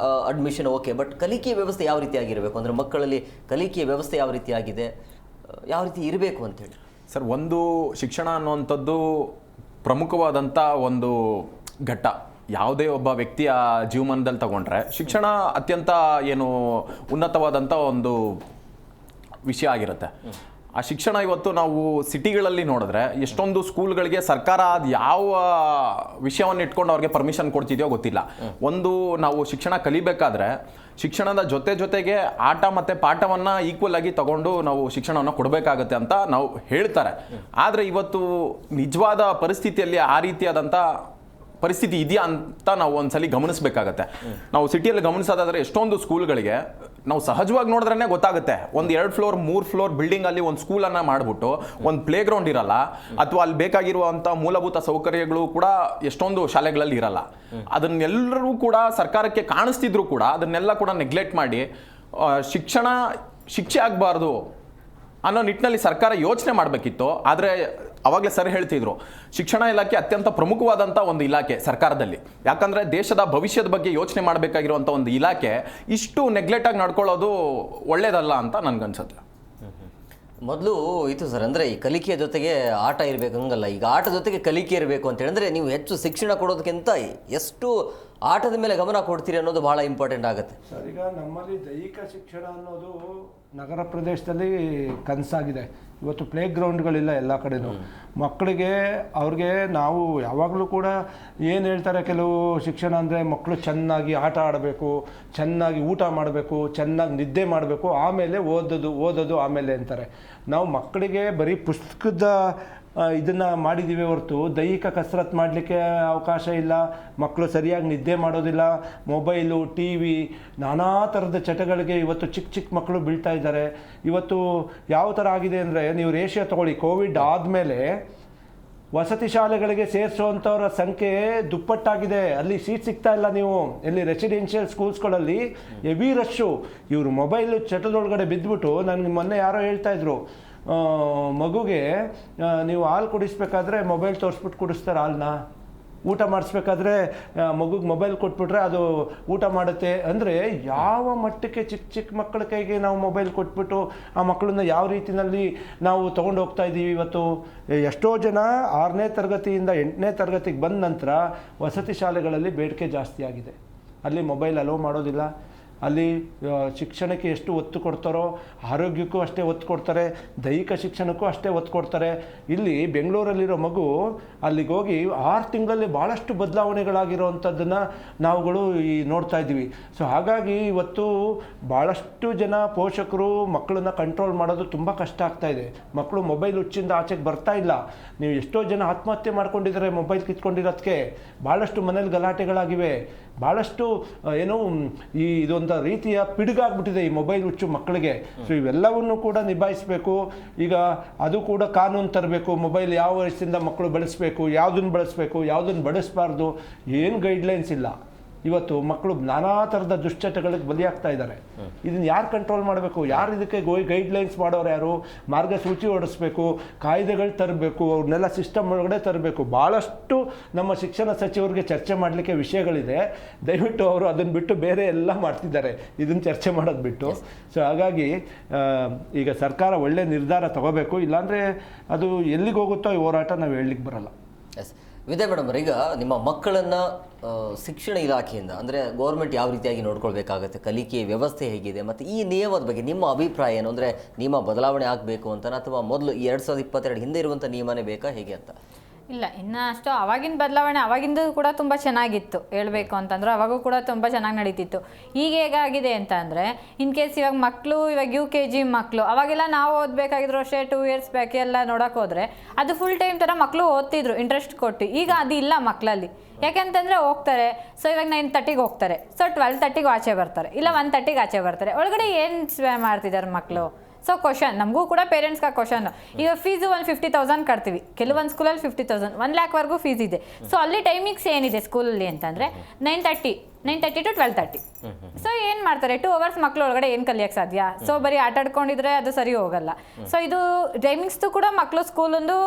ಅಡ್ಮಿಷನ್ ಓಕೆ, ಬಟ್ ಕಲಿಕೆ ವ್ಯವಸ್ಥೆ ಯಾವ ರೀತಿಯಾಗಿರಬೇಕು ಅಂದರೆ ಮಕ್ಕಳಲ್ಲಿ ಕಲಿಕೆಯ ವ್ಯವಸ್ಥೆ ಯಾವ ರೀತಿಯಾಗಿದೆ, ಯಾವ ರೀತಿ ಇರಬೇಕು ಅಂತೇಳಿ? ಸರ್, ಒಂದು ಶಿಕ್ಷಣ ಅನ್ನುವಂಥದ್ದು ಪ್ರಮುಖವಾದಂಥ ಒಂದು ಘಟ್ಟ. ಯಾವುದೇ ಒಬ್ಬ ವ್ಯಕ್ತಿಯ ಜೀವಮಾನದಲ್ಲಿ ತಗೊಂಡ್ರೆ ಶಿಕ್ಷಣ ಅತ್ಯಂತ ಉನ್ನತವಾದಂಥ ಒಂದು ವಿಷಯ ಆಗಿರುತ್ತೆ. ಆ ಶಿಕ್ಷಣ ಇವತ್ತು ನಾವು ಸಿಟಿಗಳಲ್ಲಿ ನೋಡಿದ್ರೆ ಎಷ್ಟೊಂದು ಸ್ಕೂಲ್ಗಳಿಗೆ ಸರ್ಕಾರ ಅದು ಯಾವ ವಿಷಯವನ್ನು ಇಟ್ಕೊಂಡು ಅವ್ರಿಗೆ ಪರ್ಮಿಷನ್ ಕೊಡ್ತಿದೆಯೋ ಗೊತ್ತಿಲ್ಲ. ನಾವು ಶಿಕ್ಷಣ ಕಲಿಬೇಕಾದ್ರೆ ಶಿಕ್ಷಣದ ಜೊತೆಗೆ ಆಟ ಮತ್ತು ಪಾಠವನ್ನು ಈಕ್ವಲ್ ಆಗಿ ತಗೊಂಡು ನಾವು ಶಿಕ್ಷಣವನ್ನು ಕೊಡಬೇಕಾಗತ್ತೆ ಅಂತ ನಾವು ಹೇಳ್ತಾರೆ. ಆದರೆ ಇವತ್ತು ನಿಜವಾದ ಪರಿಸ್ಥಿತಿಯಲ್ಲಿ ಆ ರೀತಿಯಾದಂಥ ಪರಿಸ್ಥಿತಿ ಇದೆಯಾ ಅಂತ ನಾವು ಒಂದ್ಸಲಿ ಗಮನಿಸಬೇಕಾಗತ್ತೆ. ನಾವು ಸಿಟಿಯಲ್ಲಿ ಗಮನಿಸೋದಾದ್ರೆ ಎಷ್ಟೊಂದು ಸ್ಕೂಲ್ಗಳಿಗೆ ನಾವು ಸಹಜವಾಗಿ ನೋಡಿದ್ರೇ ಗೊತ್ತಾಗುತ್ತೆ, ಒಂದು 2 ಫ್ಲೋರ್ 3 ಫ್ಲೋರ್ ಬಿಲ್ಡಿಂಗ್ ಅಲ್ಲಿ ಒಂದು ಸ್ಕೂಲನ್ನು ಮಾಡಿಬಿಟ್ಟು ಒಂದು ಪ್ಲೇ ಗ್ರೌಂಡ್ ಇರಲ್ಲ, ಅಥವಾ ಅಲ್ಲಿ ಬೇಕಾಗಿರುವಂಥ ಮೂಲಭೂತ ಸೌಕರ್ಯಗಳು ಕೂಡ ಎಷ್ಟೊಂದು ಶಾಲೆಗಳಲ್ಲಿ ಇರಲ್ಲ. ಅದನ್ನೆಲ್ಲರೂ ಕೂಡ ಸರ್ಕಾರಕ್ಕೆ ಕಾಣಿಸ್ತಿದ್ರು ಕೂಡ ಅದನ್ನೆಲ್ಲ ಕೂಡ ನೆಗ್ಲೆಕ್ಟ್ ಮಾಡಿ ಶಿಕ್ಷೆ ಆಗಬಾರ್ದು ಅನ್ನೋ ನಿಟ್ಟಿನಲ್ಲಿ ಸರ್ಕಾರ ಯೋಚನೆ ಮಾಡಬೇಕಿತ್ತು. ಆದರೆ ಅವಾಗಲೇ ಸರ್ ಹೇಳ್ತಿದ್ರು, ಶಿಕ್ಷಣ ಇಲಾಖೆ ಅತ್ಯಂತ ಪ್ರಮುಖವಾದಂಥ ಒಂದು ಇಲಾಖೆ ಸರ್ಕಾರದಲ್ಲಿ. ಯಾಕಂದರೆ ದೇಶದ ಭವಿಷ್ಯದ ಬಗ್ಗೆ ಯೋಚನೆ ಮಾಡಬೇಕಾಗಿರುವಂಥ ಒಂದು ಇಲಾಖೆ ಇಷ್ಟು ನೆಗ್ಲೆಕ್ಟಾಗಿ ನಡ್ಕೊಳ್ಳೋದು ಒಳ್ಳೇದಲ್ಲ ಅಂತ ನನಗನ್ಸುತ್ತೆ. ಮೊದಲು ಇತ್ತು ಸರ್, ಅಂದರೆ ಈ ಕಲಿಕೆಯ ಜೊತೆಗೆ ಆಟ ಇರಬೇಕು ಹಂಗಲ್ಲ, ಈಗ ಆಟ ಜೊತೆಗೆ ಕಲಿಕೆ ಇರಬೇಕು ಅಂತ ಹೇಳಿದ್ರೆ ನೀವು ಹೆಚ್ಚು ಶಿಕ್ಷಣ ಕೊಡೋದಕ್ಕಿಂತ ಎಷ್ಟು ಆಟದ ಮೇಲೆ ಗಮನ ಕೊಡ್ತೀರಿ ಅನ್ನೋದು ಬಹಳ ಇಂಪಾರ್ಟೆಂಟ್ ಆಗುತ್ತೆ ಸರ್. ಈಗ ನಮ್ಮಲ್ಲಿ ದೈಹಿಕ ಶಿಕ್ಷಣ ಅನ್ನೋದು ನಗರ ಪ್ರದೇಶದಲ್ಲಿ ಕನಸಾಗಿದೆ. ಇವತ್ತು ಪ್ಲೇ ಗ್ರೌಂಡ್ಗಳಿಲ್ಲ ಎಲ್ಲ ಕಡೆನೂ. ಮಕ್ಕಳಿಗೆ ಅವ್ರಿಗೆ ನಾವು ಯಾವಾಗಲೂ ಕೂಡ ಏನು ಹೇಳ್ತಾರೆ, ಕೆಲವು ಶಿಕ್ಷಣ ಅಂದರೆ ಮಕ್ಕಳು ಚೆನ್ನಾಗಿ ಆಟ ಆಡಬೇಕು, ಚೆನ್ನಾಗಿ ಊಟ ಮಾಡಬೇಕು, ಚೆನ್ನಾಗಿ ನಿದ್ದೆ ಮಾಡಬೇಕು, ಆಮೇಲೆ ಓದೋದು ಆಮೇಲೆ ಅಂತಾರೆ. ನಾವು ಮಕ್ಕಳಿಗೆ ಬರೀ ಪುಸ್ತಕದ ಇದನ್ನು ಮಾಡಿದ್ದೀವಿ ಹೊರತು ದೈಹಿಕ ಕಸರತ್ತು ಮಾಡಲಿಕ್ಕೆ ಅವಕಾಶ ಇಲ್ಲ. ಮಕ್ಕಳು ಸರಿಯಾಗಿ ನಿದ್ದೆ ಮಾಡೋದಿಲ್ಲ, ಮೊಬೈಲು, ಟಿ ವಿ, ನಾನಾ ಥರದ ಚಟಗಳಿಗೆ ಇವತ್ತು ಚಿಕ್ಕ ಮಕ್ಕಳು ಬೀಳ್ತಾ ಇದ್ದಾರೆ. ಇವತ್ತು ಯಾವ ಥರ ಆಗಿದೆ ಅಂದರೆ, ನೀವು ರೇಷಿಯೋ ತಗೊಳ್ಳಿ, ಕೋವಿಡ್ ಆದಮೇಲೆ ವಸತಿ ಶಾಲೆಗಳಿಗೆ ಸೇರಿಸುವಂಥವ್ರ ಸಂಖ್ಯೆ ದುಪ್ಪಟ್ಟಾಗಿದೆ. ಅಲ್ಲಿ ಸೀಟ್ ಸಿಗ್ತಾ ಇಲ್ಲ. ನೀವು ಇಲ್ಲಿ ರೆಸಿಡೆನ್ಷಿಯಲ್ ಸ್ಕೂಲ್ಸ್ಗಳಲ್ಲಿ ಹೆವಿ ರಶ್ಶು. ಇವರು ಮೊಬೈಲು ಚಟದೊಳಗಡೆ ಬಿದ್ದುಬಿಟ್ಟು, ನನಗೆ ಮೊನ್ನೆ ಯಾರೋ ಹೇಳ್ತಾಯಿದ್ರು, ಮಗುಗೆ ನೀವು ಹಾಲು ಕುಡಿಸ್ಬೇಕಾದ್ರೆ ಮೊಬೈಲ್ ತೋರಿಸ್ಬಿಟ್ಟು ಕುಡಿಸ್ತಾರೆ ಹಾಲನ್ನ, ಊಟ ಮಾಡಿಸ್ಬೇಕಾದ್ರೆ ಮಗುಗೆ ಮೊಬೈಲ್ ಕೊಟ್ಬಿಟ್ರೆ ಅದು ಊಟ ಮಾಡುತ್ತೆ. ಅಂದರೆ ಯಾವ ಮಟ್ಟಕ್ಕೆ ಚಿಕ್ಕ ಮಕ್ಕಳ ಕೈಗೆ ನಾವು ಮೊಬೈಲ್ ಕೊಟ್ಬಿಟ್ಟು ಆ ಮಕ್ಕಳನ್ನ ಯಾವ ರೀತಿಯಲ್ಲಿ ನಾವು ತೊಗೊಂಡು ಹೋಗ್ತಾ ಇದ್ದೀವಿ. ಇವತ್ತು ಎಷ್ಟೋ ಜನ 6ನೇ ತರಗತಿಯಿಂದ 8ನೇ ತರಗತಿಗೆ ಬಂದ ನಂತರ ವಸತಿ ಶಾಲೆಗಳಲ್ಲಿ ಬೇಡಿಕೆ ಜಾಸ್ತಿ ಆಗಿದೆ. ಅಲ್ಲಿ ಮೊಬೈಲ್ ಅಲೋ ಮಾಡೋದಿಲ್ಲ. ಅಲ್ಲಿ ಶಿಕ್ಷಣಕ್ಕೆ ಎಷ್ಟು ಒತ್ತು ಕೊಡ್ತಾರೋ ಆರೋಗ್ಯಕ್ಕೂ ಅಷ್ಟೇ ಒತ್ತು ಕೊಡ್ತಾರೆ, ದೈಹಿಕ ಶಿಕ್ಷಣಕ್ಕೂ ಅಷ್ಟೇ ಒತ್ತು ಕೊಡ್ತಾರೆ. ಇಲ್ಲಿ ಬೆಂಗಳೂರಲ್ಲಿರೋ ಮಗು ಅಲ್ಲಿಗೆ ಹೋಗಿ 6 ತಿಂಗಳಲ್ಲಿ ಭಾಳಷ್ಟು ಬದಲಾವಣೆಗಳಾಗಿರೋವಂಥದ್ದನ್ನು ನಾವುಗಳು ನೋಡ್ತಾ ಇದ್ದೀವಿ. ಸೊ ಹಾಗಾಗಿ ಇವತ್ತು ಭಾಳಷ್ಟು ಜನ ಪೋಷಕರು ಮಕ್ಕಳನ್ನ ಕಂಟ್ರೋಲ್ ಮಾಡೋದು ತುಂಬ ಕಷ್ಟ ಆಗ್ತಾ ಇದೆ. ಮಕ್ಕಳು ಮೊಬೈಲ್ ಹುಚ್ಚಿಂದ ಆಚೆಗೆ ಬರ್ತಾ ಇಲ್ಲ. ನೀವು ಎಷ್ಟೋ ಜನ ಆತ್ಮಹತ್ಯೆ ಮಾಡ್ಕೊಂಡಿದ್ದಾರೆ ಮೊಬೈಲ್ ಕಿತ್ಕೊಂಡಿರೋದಕ್ಕೆ. ಭಾಳಷ್ಟು ಮನೇಲಿ ಗಲಾಟೆಗಳಾಗಿವೆ. ಭಾಳಷ್ಟು ಏನೋ ಇದೊಂದು ರೀತಿಯ ಪಿಡುಗಾಗ್ಬಿಟ್ಟಿದೆ ಈ ಮೊಬೈಲ್ ಹುಚ್ಚು ಮಕ್ಕಳಿಗೆ. ಸೊ ಇವೆಲ್ಲವನ್ನು ಕೂಡ ನಿಭಾಯಿಸಬೇಕು. ಈಗ ಅದು ಕೂಡ ಕಾನೂನು ತರಬೇಕು. ಮೊಬೈಲ್ ಯಾವ ವಯಸ್ಸಿಂದ ಮಕ್ಕಳು ಬಳಸಬೇಕು, ಯಾವುದನ್ನು ಬಳಸಬೇಕು, ಯಾವುದನ್ನು ಬಳಸಬಾರ್ದು, ಏನು ಗೈಡ್ಲೈನ್ಸ್ ಇಲ್ಲ. ಇವತ್ತು ಮಕ್ಕಳು ನಾನಾ ಥರದ ದುಶ್ಚಟಗಳಿಗೆ ಬಲಿಯಾಗ್ತಾ ಇದ್ದಾರೆ. ಇದನ್ನು ಯಾರು ಕಂಟ್ರೋಲ್ ಮಾಡಬೇಕು? ಯಾರು ಇದಕ್ಕೆ ಗೈಡ್ಲೈನ್ಸ್ ಮಾಡೋರು ಯಾರು? ಮಾರ್ಗಸೂಚಿ ಹೊಡಿಸ್ಬೇಕು, ಕಾಯ್ದೆಗಳು ತರಬೇಕು, ಅವ್ರನ್ನೆಲ್ಲ ಸಿಸ್ಟಮ್ ಒಳಗಡೆ ತರಬೇಕು. ಭಾಳಷ್ಟು ನಮ್ಮ ಶಿಕ್ಷಣ ಸಚಿವರಿಗೆ ಚರ್ಚೆ ಮಾಡಲಿಕ್ಕೆ ವಿಷಯಗಳಿದೆ. ದಯವಿಟ್ಟು ಅವರು ಅದನ್ನು ಬಿಟ್ಟು ಬೇರೆ ಎಲ್ಲ ಮಾಡ್ತಿದ್ದಾರೆ, ಇದನ್ನು ಚರ್ಚೆ ಮಾಡೋದು ಬಿಟ್ಟು. ಸೊ ಹಾಗಾಗಿ ಈಗ ಸರ್ಕಾರ ಒಳ್ಳೆ ನಿರ್ಧಾರ ತಗೋಬೇಕು. ಇಲ್ಲಾಂದರೆ ಅದು ಎಲ್ಲಿಗೆ ಹೋಗುತ್ತೋ ಈ ಹೋರಾಟ ನಾವು ಹೇಳಲಿಕ್ಕೆ ಬರಲ್ಲ. ಎಸ್ ವಿದ್ಯಾ ಮೇಡಮ್, ಈಗ ನಿಮ್ಮ ಮಕ್ಕಳನ್ನು ಶಿಕ್ಷಣ ಇಲಾಖೆಯಿಂದ ಅಂದರೆ ಗೌರ್ಮೆಂಟ್ ಯಾವ ರೀತಿಯಾಗಿ ನೋಡ್ಕೊಳ್ಬೇಕಾಗತ್ತೆ, ಕಲಿಕೆಯ ವ್ಯವಸ್ಥೆ ಹೇಗಿದೆ, ಮತ್ತು ಈ ನಿಯಮದ ಬಗ್ಗೆ ನಿಮ್ಮ ಅಭಿಪ್ರಾಯ ಏನು? ಅಂದರೆ ನಿಯಮ ಬದಲಾವಣೆ ಆಗಬೇಕು ಅಂತನಾ ಅಥವಾ ಮೊದಲು 2022 ಹಿಂದೆ ಇರುವಂಥ ನಿಯಮನೇ ಬೇಕಾ, ಹೇಗೆ ಅಂತ? ಇಲ್ಲ, ಇನ್ನು ಅಷ್ಟು ಅವಾಗಿನ ಬದಲಾವಣೆ ಅವಾಗಿಂದು ಕೂಡ ತುಂಬ ಚೆನ್ನಾಗಿತ್ತು ಹೇಳಬೇಕು ಅಂತಂದ್ರೆ. ಅವಾಗೂ ಕೂಡ ತುಂಬ ಚೆನ್ನಾಗಿ ನಡೀತಿತ್ತು. ಈಗ ಹೇಗಾಗಿದೆ ಅಂತ ಅಂದರೆ, ಇನ್ ಕೇಸ್ ಇವಾಗ ಮಕ್ಕಳು ಇವಾಗ UKG ಮಕ್ಕಳು ಅವಾಗೆಲ್ಲ ನಾವು ಓದಬೇಕಾಗಿದ್ರು ಅಷ್ಟೇ 2 years ಬ್ಯಾಕ್ ಎಲ್ಲ ನೋಡೋಕೆ ಹೋದರೆ ಅದು ಫುಲ್ ಟೈಮ್ ಥರ ಮಕ್ಕಳು ಓದ್ತಿದ್ರು ಇಂಟ್ರೆಸ್ಟ್ ಕೊಟ್ಟು. ಈಗ ಅದಿಲ್ಲ ಮಕ್ಕಳಲ್ಲಿ. ಯಾಕೆಂತಂದರೆ ಹೋಗ್ತಾರೆ, ಸೊ ಇವಾಗ 9:30ಗೆ ಹೋಗ್ತಾರೆ, ಸೊ 12:30ಗೆ ಆಚೆ ಬರ್ತಾರೆ, ಇಲ್ಲ 1:30ಗೆ ಆಚೆ ಬರ್ತಾರೆ. ಒಳಗಡೆ ಏನು ಮಾಡ್ತಿದ್ದಾರೆ ಮಕ್ಕಳು? ಸೊ ಕ್ವಶನ್ ನಮಗೂ ಕೂಡ ಪೇರೆಂಟ್ಸ್ಗೆ ಕ್ವಶನ್. ಈಗ ಫೀಸು ಒಂದು 50,000 ಕಟ್ತೀವಿ, ಕೆಲವೊಂದು ಸ್ಕೂಲಲ್ಲಿ 50,000 1 lakh ಫೀಸ್ ಇದೆ. ಸೊ ಅಲ್ಲಿ ಟೈಮಿಂಗ್ಸ್ ಏನಿದೆ ಸ್ಕೂಲಲ್ಲಿ ಅಂತಂದರೆ 9:30 to 12:30. ಸೊ ಏನು ಮಾಡ್ತಾರೆ, 2 hours ಮಕ್ಕಳು ಒಳಗಡೆ ಏನು ಕಲಿಯೋಕ್ಕೆ ಸಾಧ್ಯ? ಸೊ ಬರೀ ಆಟ ಆಡ್ಕೊಂಡಿದ್ರೆ ಅದು ಸರಿ ಹೋಗಲ್ಲ. ಸೊ ಇದು ಟೈಮಿಂಗ್ಸ್ದು ಕೂಡ ಮಕ್ಕಳು ಸ್ಕೂಲೊಂದು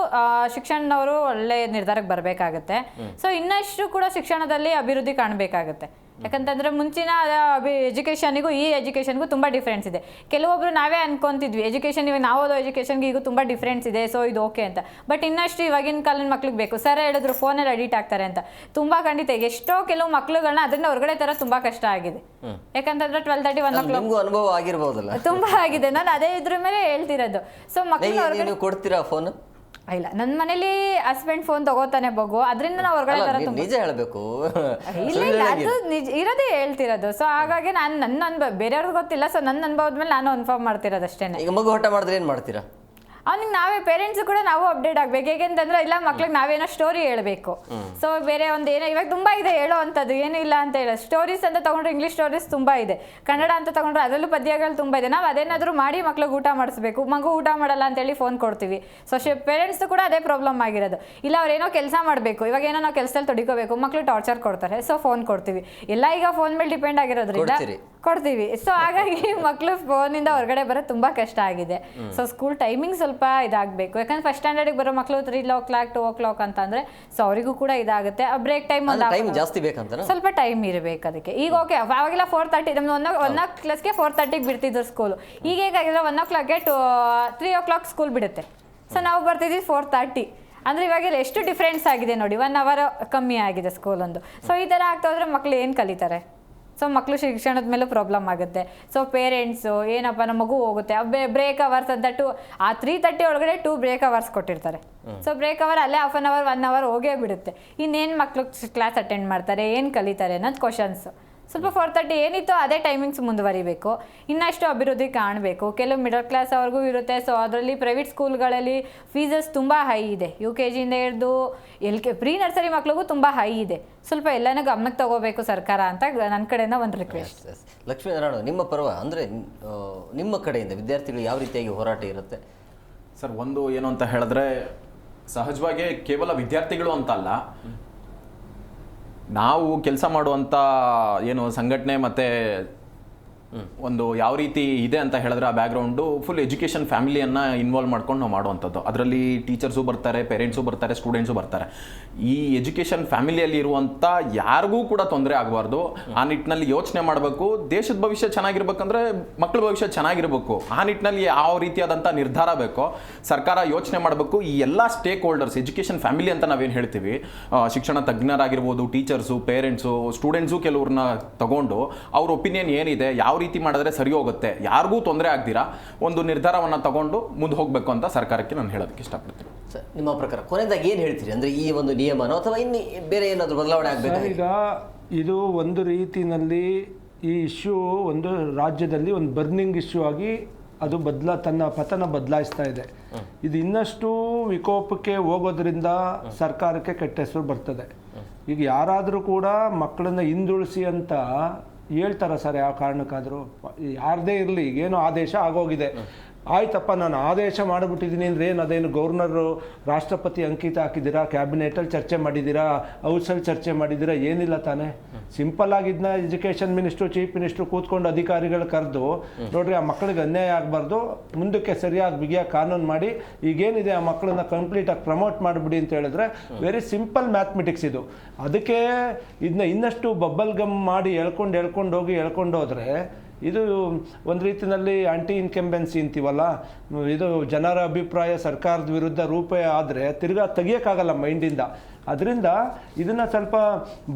ಶಿಕ್ಷಣದವರು ಒಳ್ಳೆ ನಿರ್ಧಾರಕ್ಕೆ ಬರಬೇಕಾಗತ್ತೆ. ಸೊ ಇನ್ನಷ್ಟು ಕೂಡ ಶಿಕ್ಷಣದಲ್ಲಿ ಅಭಿವೃದ್ಧಿ ಕಾಣಬೇಕಾಗತ್ತೆ. ಯಾಕಂತಂದರೆ ಮುಂಚಿನ ಎಜುಕೇಷನಿಗೂ ಈ ಎಜುಕೇಷನ್ಗೂ ತುಂಬ ಡಿಫ್ರೆನ್ಸ್ ಇದೆ. ಕೆಲವೊಬ್ರು ನಾವೇ ಅನ್ಕೊತಿದ್ವಿ ಎಜುಕೇಷನ್ ಇವಾಗ ನಾವು ಓದೋ ಎಜುಕೇಷನ್ಗೆ ಈಗ ತುಂಬ ಡಿಫ್ರೆನ್ಸ್ ಇದೆ, ಸೊ ಇದು ಓಕೆ ಅಂತ. ಬಟ್ ಇನ್ನಷ್ಟು ಇವಾಗಿನ ಕಾಲಿನ ಮಕ್ಳಿಗೆ ಬೇಕು. ಸರ್ ಹೇಳಿದ್ರು ಫೋನಲ್ಲಿ ಅಡಿಟ್ ಆಗ್ತಾರೆ ಅಂತ. ತುಂಬ ಖಂಡಿತ ಎಷ್ಟೋ ಕೆಲವು ಮಕ್ಳುಗಳನ್ನ ಅದರಿಂದ ಹೊರಗಡೆ ತರ ತುಂಬಾ ಕಷ್ಟ ಆಗಿದೆ. ಯಾಕಂತಂದ್ರೆ 12:30 1 o'clock ಅನುಭವ ಆಗಿರಬಹುದಲ್ಲ? ತುಂಬಾ ಆಗಿದೆ. ನಾನು ಅದೇ ಇದ್ರ ಮೇಲೆ ಹೇಳ್ತಿರೋದು. ಸೊ ಮಕ್ಕಳು ಕೊಡ್ತೀರಾ ಫೋನ್? ಇಲ್ಲ, ನನ್ನ ಮನೇಲಿ ಹಸ್ಬೆಂಡ್ ಫೋನ್ ತಗೋತಾನೆ ಬಗ್ಗು, ಅದರಿಂದ ನಾವು ಹೊರಗಡೆ ತರ ನಿಜ ಹೇಳಬೇಕು. ಇಲ್ಲ, ಅದು ನಿಜ ಇರೋದೇ ಹೇಳ್ತಿರೋದು. ಸೊ ಹಾಗಾಗಿ ನಾನು ನನ್ನ ಬೇರೆಯವ್ರಿಗೆ ಗೊತ್ತಿಲ್ಲ. ಸೊ ನನ್ನ ಅನುಭವದ ಮೇಲೆ ನಾನು ಇನ್ಫಾರ್ಮ್ ಮಾಡ್ತಿರೋದು ಅಷ್ಟೇನೆ. ಈಗ ಮಗು ಹಠ ಮಾಡಿದ್ರೆ ಏನ್ ಮಾಡ್ತೀರಾ? ಅವ್ನಿಗೆ ನಾವೇ ಪೇರೆಂಟ್ಸ್ ಕೂಡ ನಾವು ಅಪ್ಡೇಟ್ ಆಗ್ಬೇಕು. ಹೇಗೆಂತಂದ್ರೆ ಇಲ್ಲ ಮಕ್ಳಿಗೆ ನಾವೇನೋ ಸ್ಟೋರಿ ಹೇಳ್ಬೇಕು. ಸೊ ಬೇರೆ ಒಂದು ಏನೋ ಇವಾಗ ತುಂಬಾ ಇದೆ ಹೇಳೋ ಅಂಥದ್ದು, ಏನೂ ಇಲ್ಲ ಅಂತ ಹೇಳೋ ಸ್ಟೋರೀಸ್ ಅಂತ ತಗೊಂಡ್ರೆ ಇಂಗ್ಲೀಷ್ ಸ್ಟೋರೀಸ್ ತುಂಬಾ ಇದೆ, ಕನ್ನಡ ಅಂತ ತಗೊಂಡ್ರೆ ಅದರಲ್ಲೂ ಪದ್ಯಗಳು ತುಂಬಾ ಇದೆ. ನಾವು ಅದೇನಾದರೂ ಮಾಡಿ ಮಕ್ಳಿಗೆ ಊಟ ಮಾಡಿಸ್ಬೇಕು. ಮಗು ಊಟ ಮಾಡಲ್ಲ ಅಂತೇಳಿ ಫೋನ್ ಕೊಡ್ತೀವಿ. ಸೊ ಪೇರೆಂಟ್ಸ್ ಕೂಡ ಅದೇ ಪ್ರಾಬ್ಲಮ್ ಆಗಿರೋದು. ಇಲ್ಲ ಅವ್ರೇನೋ ಕೆಲಸ ಮಾಡಬೇಕು, ಇವಾಗ ಏನೋ ನಾವು ಕೆಲಸದಲ್ಲಿ ತೊಡಿಕೋಬೇಕು, ಮಕ್ಳು ಟಾರ್ಚರ್ ಕೊಡ್ತಾರೆ, ಸೊ ಫೋನ್ ಕೊಡ್ತೀವಿ. ಎಲ್ಲ ಈಗ ಫೋನ್ ಮೇಲೆ ಡಿಪೆಂಡ್ ಆಗಿರೋದ್ರಿಂದ ಕೊಡ್ತೀವಿ. ಸೊ ಹಾಗಾಗಿ ಮಕ್ಳು ಫೋನಿಂದ ಹೊರಗಡೆ ಬರೋದು ತುಂಬಾ ಕಷ್ಟ ಆಗಿದೆ. ಸೊ ಸ್ಕೂಲ್ ಟೈಮಿಂಗ್ ಸ್ವಲ್ಪ ಇದಾಗಬೇಕು. ಯಾಕಂದ್ರೆ ಫಸ್ಟ್ ಸ್ಟ್ಯಾಂಡರ್ಡ್ಗೆ ಬರೋ ಮಕ್ಕಳು 3 o'clock 2 o'clock ಅಂತಂದ್ರೆ ಸೊ ಅವರಿಗೂ ಕೂಡ ಇದಾಗುತ್ತೆ. ಆ ಬ್ರೇಕ್ ಟೈಮ್ ಜಾಸ್ತಿ ಬೇಕಂತ ಸ್ವಲ್ಪ ಟೈಮ್ ಇರಬೇಕು ಅದಕ್ಕೆ. ಈಗ ಓಕೆ ಅವಾಗೆಲ್ಲ 4:30 ನಮ್ದು 1 ಕ್ಲಾಸ್ಗೆ 4:30ಗೆ ಬಿಡ್ತಿದ್ರು ಸ್ಕೂಲು. ಈಗ ಹೇಗಾಗಿದ್ರೆ 1 o'clockಗೆ 3 o'clock ಸ್ಕೂಲ್ ಬಿಡುತ್ತೆ. ಸೊ ನಾವು ಬರ್ತಿದ್ವಿ 4:30. ಅಂದರೆ ಇವಾಗೆಲ್ಲ ಎಷ್ಟು ಡಿಫ್ರೆನ್ಸ್ ಆಗಿದೆ ನೋಡಿ, 1 hour ಕಮ್ಮಿ ಆಗಿದೆ ಸ್ಕೂಲೊಂದು. ಸೊ ಈ ಥರ ಆಗ್ತಾ ಹೋದ್ರೆ ಮಕ್ಳು ಏನು ಕಲಿತಾರೆ? ಸೊ ಮಕ್ಕಳು ಶಿಕ್ಷಣದ ಮೇಲೂ ಪ್ರಾಬ್ಲಮ್ ಆಗುತ್ತೆ. ಸೊ ಪೇರೆಂಟ್ಸು ಏನಪ್ಪ ನಮ್ಮ ಮಗು ಹೋಗುತ್ತೆ ಬ್ರೇಕ್ ಅವರ್ಸ್ ಅಂತ 3:30 ಒಳಗಡೆ 2 ಬ್ರೇಕ್ ಅವರ್ಸ್ ಕೊಟ್ಟಿರ್ತಾರೆ. ಸೊ ಬ್ರೇಕ್ ಅವರ್ ಅಲ್ಲೇ 1 hour 1 hour ಹೋಗೇ ಬಿಡುತ್ತೆ. ಇನ್ನೇನು ಮಕ್ಕಳು ಕ್ಲಾಸ್ ಅಟೆಂಡ್ ಮಾಡ್ತಾರೆ, ಏನು ಕಲಿತಾರೆ ಅನ್ನೋದು ಕ್ವಶನ್ಸು. ಸ್ವಲ್ಪ 4:30 ಏನಿತ್ತು ಅದೇ ಟೈಮಿಂಗ್ಸ್ ಮುಂದುವರಿಬೇಕು. ಇನ್ನಷ್ಟು ಅಭಿವೃದ್ಧಿ ಕಾಣಬೇಕು. ಕೆಲವು ಮಿಡಲ್ ಕ್ಲಾಸ್ ಅವ್ರಿಗೂ ಇರುತ್ತೆ. ಸೊ ಅದರಲ್ಲಿ ಪ್ರೈವೇಟ್ ಸ್ಕೂಲ್ಗಳಲ್ಲಿ ಫೀಸಸ್ ತುಂಬ ಹೈ ಇದೆ. UKGಯಿಂದ ಹಿಡಿದು ಪ್ರೀ ನರ್ಸರಿ ಮಕ್ಳಿಗೂ ತುಂಬ ಹೈ ಇದೆ. ಸ್ವಲ್ಪ ಎಲ್ಲನೂ ಗಮನಕ್ಕೆ ತಗೋಬೇಕು ಸರ್ಕಾರ ಅಂತ ನನ್ನ ಕಡೆಯಿಂದ ಒಂದು ರಿಕ್ವೆಸ್ಟ್. ಲಕ್ಷ್ಮೀನಾರಾಯಣ, ನಿಮ್ಮ ಪರ್ವ ಅಂದರೆ ನಿಮ್ಮ ಕಡೆಯಿಂದ ವಿದ್ಯಾರ್ಥಿಗಳು ಯಾವ ರೀತಿಯಾಗಿ ಹೋರಾಟ ಇರುತ್ತೆ ಸರ್? ಒಂದು ಏನು ಅಂತ ಹೇಳಿದ್ರೆ, ಸಹಜವಾಗಿ ಕೇವಲ ವಿದ್ಯಾರ್ಥಿಗಳು ಅಂತ ಅಲ್ಲ, ನಾವು ಕೆಲಸ ಮಾಡುವಂಥ ಏನು ಸಂಘಟನೆ ಮತ್ತು ಒಂದು ಯಾವ ರೀತಿ ಇದೆ ಅಂತ ಹೇಳಿದ್ರೆ ಆ ಬ್ಯಾಕ್ಗ್ರೌಂಡು ಫುಲ್ ಎಜುಕೇಷನ್ ಫ್ಯಾಮಿಲಿಯನ್ನು ಇನ್ವಾಲ್ವ್ ಮಾಡ್ಕೊಂಡು ನಾವು ಮಾಡುವಂಥದ್ದು. ಅದರಲ್ಲಿ ಟೀಚರ್ಸು ಬರ್ತಾರೆ, ಪೇರೆಂಟ್ಸು ಬರ್ತಾರೆ, ಸ್ಟೂಡೆಂಟ್ಸು ಬರ್ತಾರೆ. ಈ ಎಜುಕೇಷನ್ ಫ್ಯಾಮಿಲಿಯಲ್ಲಿ ಇರುವಂಥ ಯಾರಿಗೂ ಕೂಡ ತೊಂದರೆ ಆಗಬಾರ್ದು. ಆ ನಿಟ್ಟಿನಲ್ಲಿ ಯೋಚನೆ ಮಾಡಬೇಕು. ದೇಶದ ಭವಿಷ್ಯ ಚೆನ್ನಾಗಿರ್ಬೇಕಂದ್ರೆ ಮಕ್ಕಳ ಭವಿಷ್ಯ ಚೆನ್ನಾಗಿರಬೇಕು. ಆ ನಿಟ್ಟಿನಲ್ಲಿ ಯಾವ ರೀತಿಯಾದಂಥ ನಿರ್ಧಾರ ಬೇಕೋ ಸರ್ಕಾರ ಯೋಚನೆ ಮಾಡಬೇಕು. ಈ ಎಲ್ಲ ಸ್ಟೇಕ್ ಹೋಲ್ಡರ್ಸ್, ಎಜುಕೇಷನ್ ಫ್ಯಾಮಿಲಿ ಅಂತ ನಾವೇನು ಹೇಳ್ತೀವಿ, ಶಿಕ್ಷಣ ತಜ್ಞರಾಗಿರ್ಬೋದು, ಟೀಚರ್ಸು, ಪೇರೆಂಟ್ಸು, ಸ್ಟೂಡೆಂಟ್ಸು ಕೆಲವ್ರನ್ನ ತಗೊಂಡು ಅವ್ರ ಒಪಿನಿಯನ್ ಏನಿದೆ, ಯಾವ ರೀತಿ ಮಾಡಿದ್ರೆ ಸರಿ ಹೋಗುತ್ತೆ, ಯಾರಿಗೂ ತೊಂದರೆ ಆಗ್ದಿರಾ ಒಂದು ನಿರ್ಧಾರವನ್ನು ತಗೊಂಡು ಮುಂದೆ ಹೋಗಬೇಕು ಅಂತ ಸರ್ಕಾರಕ್ಕೆ ನಾನು ಹೇಳೋದಕ್ಕೆ ಇಷ್ಟಪಡ್ತೀನಿ. ಸರ್, ನಿಮ್ಮ ಪ್ರಕಾರ ಕೊನೆಯದಾಗಿ ಏನು ಹೇಳ್ತೀರಿ? ಅಂದರೆ ಈ ಒಂದು ನಿಯಮನೋ ಅಥವಾ ಇನ್ನು ಬೇರೆ ಏನಾದರೂ ಬದಲಾವಣೆ ಆಗಬೇಕು? ಈಗ ಇದು ಒಂದು ರೀತಿಯಲ್ಲಿ ಈ ಇಶ್ಯೂ ಒಂದು ರಾಜ್ಯದಲ್ಲಿ ಒಂದು ಬರ್ನಿಂಗ್ ಇಶ್ಯೂ ಆಗಿ ಅದು ತನ್ನ ಪತನ ಬದಲಾಯಿಸ್ತಾ ಇದೆ. ಇದು ಇನ್ನಷ್ಟು ವಿಕೋಪಕ್ಕೆ ಹೋಗೋದ್ರಿಂದ ಸರ್ಕಾರಕ್ಕೆ ಕೆಟ್ಟ ಹೆಸರು ಬರ್ತದೆ. ಈಗ ಯಾರಾದರೂ ಕೂಡ ಮಕ್ಕಳನ್ನ ಹಿಂದುಳಿಸಿ ಅಂತ ಹೇಳ್ತಾರೆ ಸರ್, ಯಾವ ಕಾರಣಕ್ಕಾದರೂ ಯಾರದೇ ಇರಲಿ, ಏನೋ ಆದೇಶ ಆಗೋಗಿದೆ, ಆಯ್ತಪ್ಪ ನಾನು ಆದೇಶ ಮಾಡಿಬಿಟ್ಟಿದ್ದೀನಿ ಅಂದರೆ ಏನು, ಅದೇನು ಗವರ್ನರು ರಾಷ್ಟ್ರಪತಿ ಅಂಕಿತ ಹಾಕಿದ್ದೀರಾ, ಕ್ಯಾಬಿನೆಟಲ್ಲಿ ಚರ್ಚೆ ಮಾಡಿದ್ದೀರಾ, ಹೌಸಲ್ಲಿ ಚರ್ಚೆ ಮಾಡಿದ್ದೀರಾ? ಏನಿಲ್ಲ ತಾನೇ. ಸಿಂಪಲ್ ಆಗಿದ್ನ ಎಜುಕೇಷನ್ ಮಿನಿಸ್ಟ್ರು, ಚೀಫ್ ಮಿನಿಸ್ಟ್ರು ಕೂತ್ಕೊಂಡು ಅಧಿಕಾರಿಗಳು ಕರೆದು ನೋಡ್ರಿ ಆ ಮಕ್ಕಳಿಗೆ ಅನ್ಯಾಯ ಆಗಬಾರ್ದು, ಮುಂದಕ್ಕೆ ಸರಿಯಾಗಿ ಬಿಗಿಯಾಗಿ ಕಾನೂನು ಮಾಡಿ ಈಗೇನಿದೆ ಆ ಮಕ್ಕಳನ್ನ ಕಂಪ್ಲೀಟಾಗಿ ಪ್ರಮೋಟ್ ಮಾಡಿಬಿಡಿ ಅಂತ ಹೇಳಿದ್ರೆ ವೆರಿ ಸಿಂಪಲ್ ಮ್ಯಾಥಮೆಟಿಕ್ಸ್ ಇದು. ಅದಕ್ಕೆ ಇದನ್ನ ಇನ್ನಷ್ಟು ಬಬ್ಬಲ್ ಗಮ್ ಮಾಡಿ ಎಳ್ಕೊಂಡು ಹೋದರೆ ಇದು ಒಂದು ರೀತಿಯಲ್ಲಿ ಆಂಟಿ ಇನ್ಕಂಬೆನ್ಸಿ ಅಂತೀವಲ್ಲ, ಇದು ಜನರ ಅಭಿಪ್ರಾಯ ಸರ್ಕಾರದ ವಿರುದ್ಧ ರೂಪ ಆದರೆ ತಿರ್ಗಾ ತೆಗಿಯೋಕ್ಕಾಗಲ್ಲ ಮೈಂಡಿಂದ. ಅದರಿಂದ ಇದನ್ನು ಸ್ವಲ್ಪ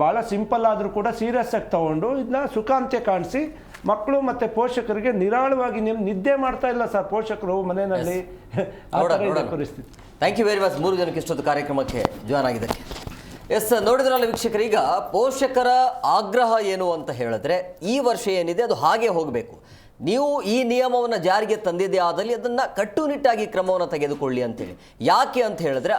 ಭಾಳ ಸಿಂಪಲ್ ಆದರೂ ಕೂಡ ಸೀರಿಯಸ್ ಆಗಿ ತಗೊಂಡು ಇದನ್ನ ಸುಖಾಂತ್ಯ ಕಾಣಿಸಿ ಮಕ್ಕಳು ಮತ್ತು ಪೋಷಕರಿಗೆ ನಿರಾಳವಾಗಿ ನಿದ್ದೆ ಮಾಡ್ತಾ ಇಲ್ಲ ಸರ್ ಪೋಷಕರು ಮನೆಯಲ್ಲಿ. ಪರಿಸ್ಥಿತಿ. ಥ್ಯಾಂಕ್ ಯು ವೆರಿ ಮಚ್ 3 ಜನಕ್ಕೆ ಇಷ್ಟೊಂದು ಕಾರ್ಯಕ್ರಮಕ್ಕೆ ಜಾಯ್ನ್ ಆಗಿದ್ದಕ್ಕೆ. ಎಸ್, ನೋಡಿದ್ರಲ್ಲ ವೀಕ್ಷಕರೀಗ ಪೋಷಕರ ಆಗ್ರಹ ಏನು ಅಂತ ಹೇಳಿದ್ರೆ ಈ ವರ್ಷ ಏನಿದೆ ಅದು ಹಾಗೆ ಹೋಗಬೇಕು. ನೀವು ಈ ನಿಯಮವನ್ನು ಜಾರಿಗೆ ತಂದಿದ್ದೇ ಆದಲ್ಲಿ ಅದನ್ನು ಕಟ್ಟುನಿಟ್ಟಾಗಿ ಕ್ರಮವನ್ನು ತೆಗೆದುಕೊಳ್ಳಿ ಅಂತೇಳಿ. ಯಾಕೆ ಅಂತ ಹೇಳಿದ್ರೆ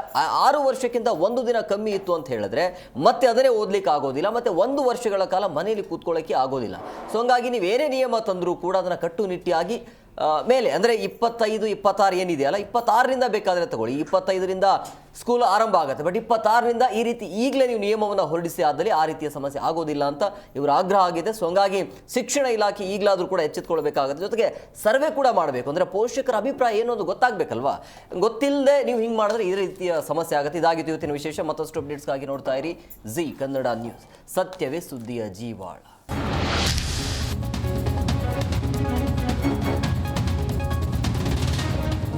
6 ವರ್ಷಕ್ಕಿಂತ 1 ದಿನ ಕಮ್ಮಿ ಇತ್ತು ಅಂತ ಹೇಳಿದ್ರೆ ಮತ್ತೆ ಅದನ್ನೇ ಓದಲಿಕ್ಕೆ ಆಗೋದಿಲ್ಲ, ಮತ್ತು 1 ವರ್ಷಗಳ ಕಾಲ ಮನೆಯಲ್ಲಿ ಕೂತ್ಕೊಳ್ಳೋಕ್ಕೆ ಆಗೋದಿಲ್ಲ. ಸೊ ಹಂಗಾಗಿ ನೀವು ಏನೇ ನಿಯಮ ತಂದರೂ ಕೂಡ ಅದನ್ನು ಕಟ್ಟುನಿಟ್ಟಾಗಿ ಮೇಲೆ ಅಂದರೆ 25, 26 ಏನಿದೆಯಲ್ಲ 26ರಿಂದ ಬೇಕಾದರೆ ತಗೊಳ್ಳಿ. 25ರಿಂದ ಸ್ಕೂಲ್ ಆರಂಭ ಆಗುತ್ತೆ, ಬಟ್ 26ರಿಂದ ಈ ರೀತಿ ಈಗಲೇ ನೀವು ನಿಯಮವನ್ನು ಹೊರಡಿಸಿ ಆದಲ್ಲಿ ಆ ರೀತಿಯ ಸಮಸ್ಯೆ ಆಗೋದಿಲ್ಲ ಅಂತ ಇವರ ಆಗ್ರಹ ಆಗಿದೆ. ಸೊ ಹಂಗಾಗಿ ಶಿಕ್ಷಣ ಇಲಾಖೆ ಈಗಲಾದರೂ ಕೂಡ ಎಚ್ಚೆತ್ತುಕೊಳ್ಬೇಕಾಗುತ್ತೆ. ಜೊತೆಗೆ ಸರ್ವೆ ಕೂಡ ಮಾಡಬೇಕು. ಅಂದರೆ ಪೋಷಕರ ಅಭಿಪ್ರಾಯ ಏನು ಅಂತ ಗೊತ್ತಾಗಬೇಕಲ್ವಾ. ಗೊತ್ತಿಲ್ಲದೆ ನೀವು ಹಿಂಗೆ ಮಾಡಿದ್ರೆ ಈ ರೀತಿಯ ಸಮಸ್ಯೆ ಆಗುತ್ತೆ. ಇದಾಗಿತ್ತು ಇವತ್ತಿನ ವಿಶೇಷ. ಮತ್ತಷ್ಟು ಅಪ್ಡೇಟ್ಸ್ಗಾಗಿ ನೋಡ್ತಾ ಇರಿ ಜಿ ಕನ್ನಡ ನ್ಯೂಸ್. ಸತ್ಯವೇ ಸುದ್ದಿಯ ಜೀವಾಳ.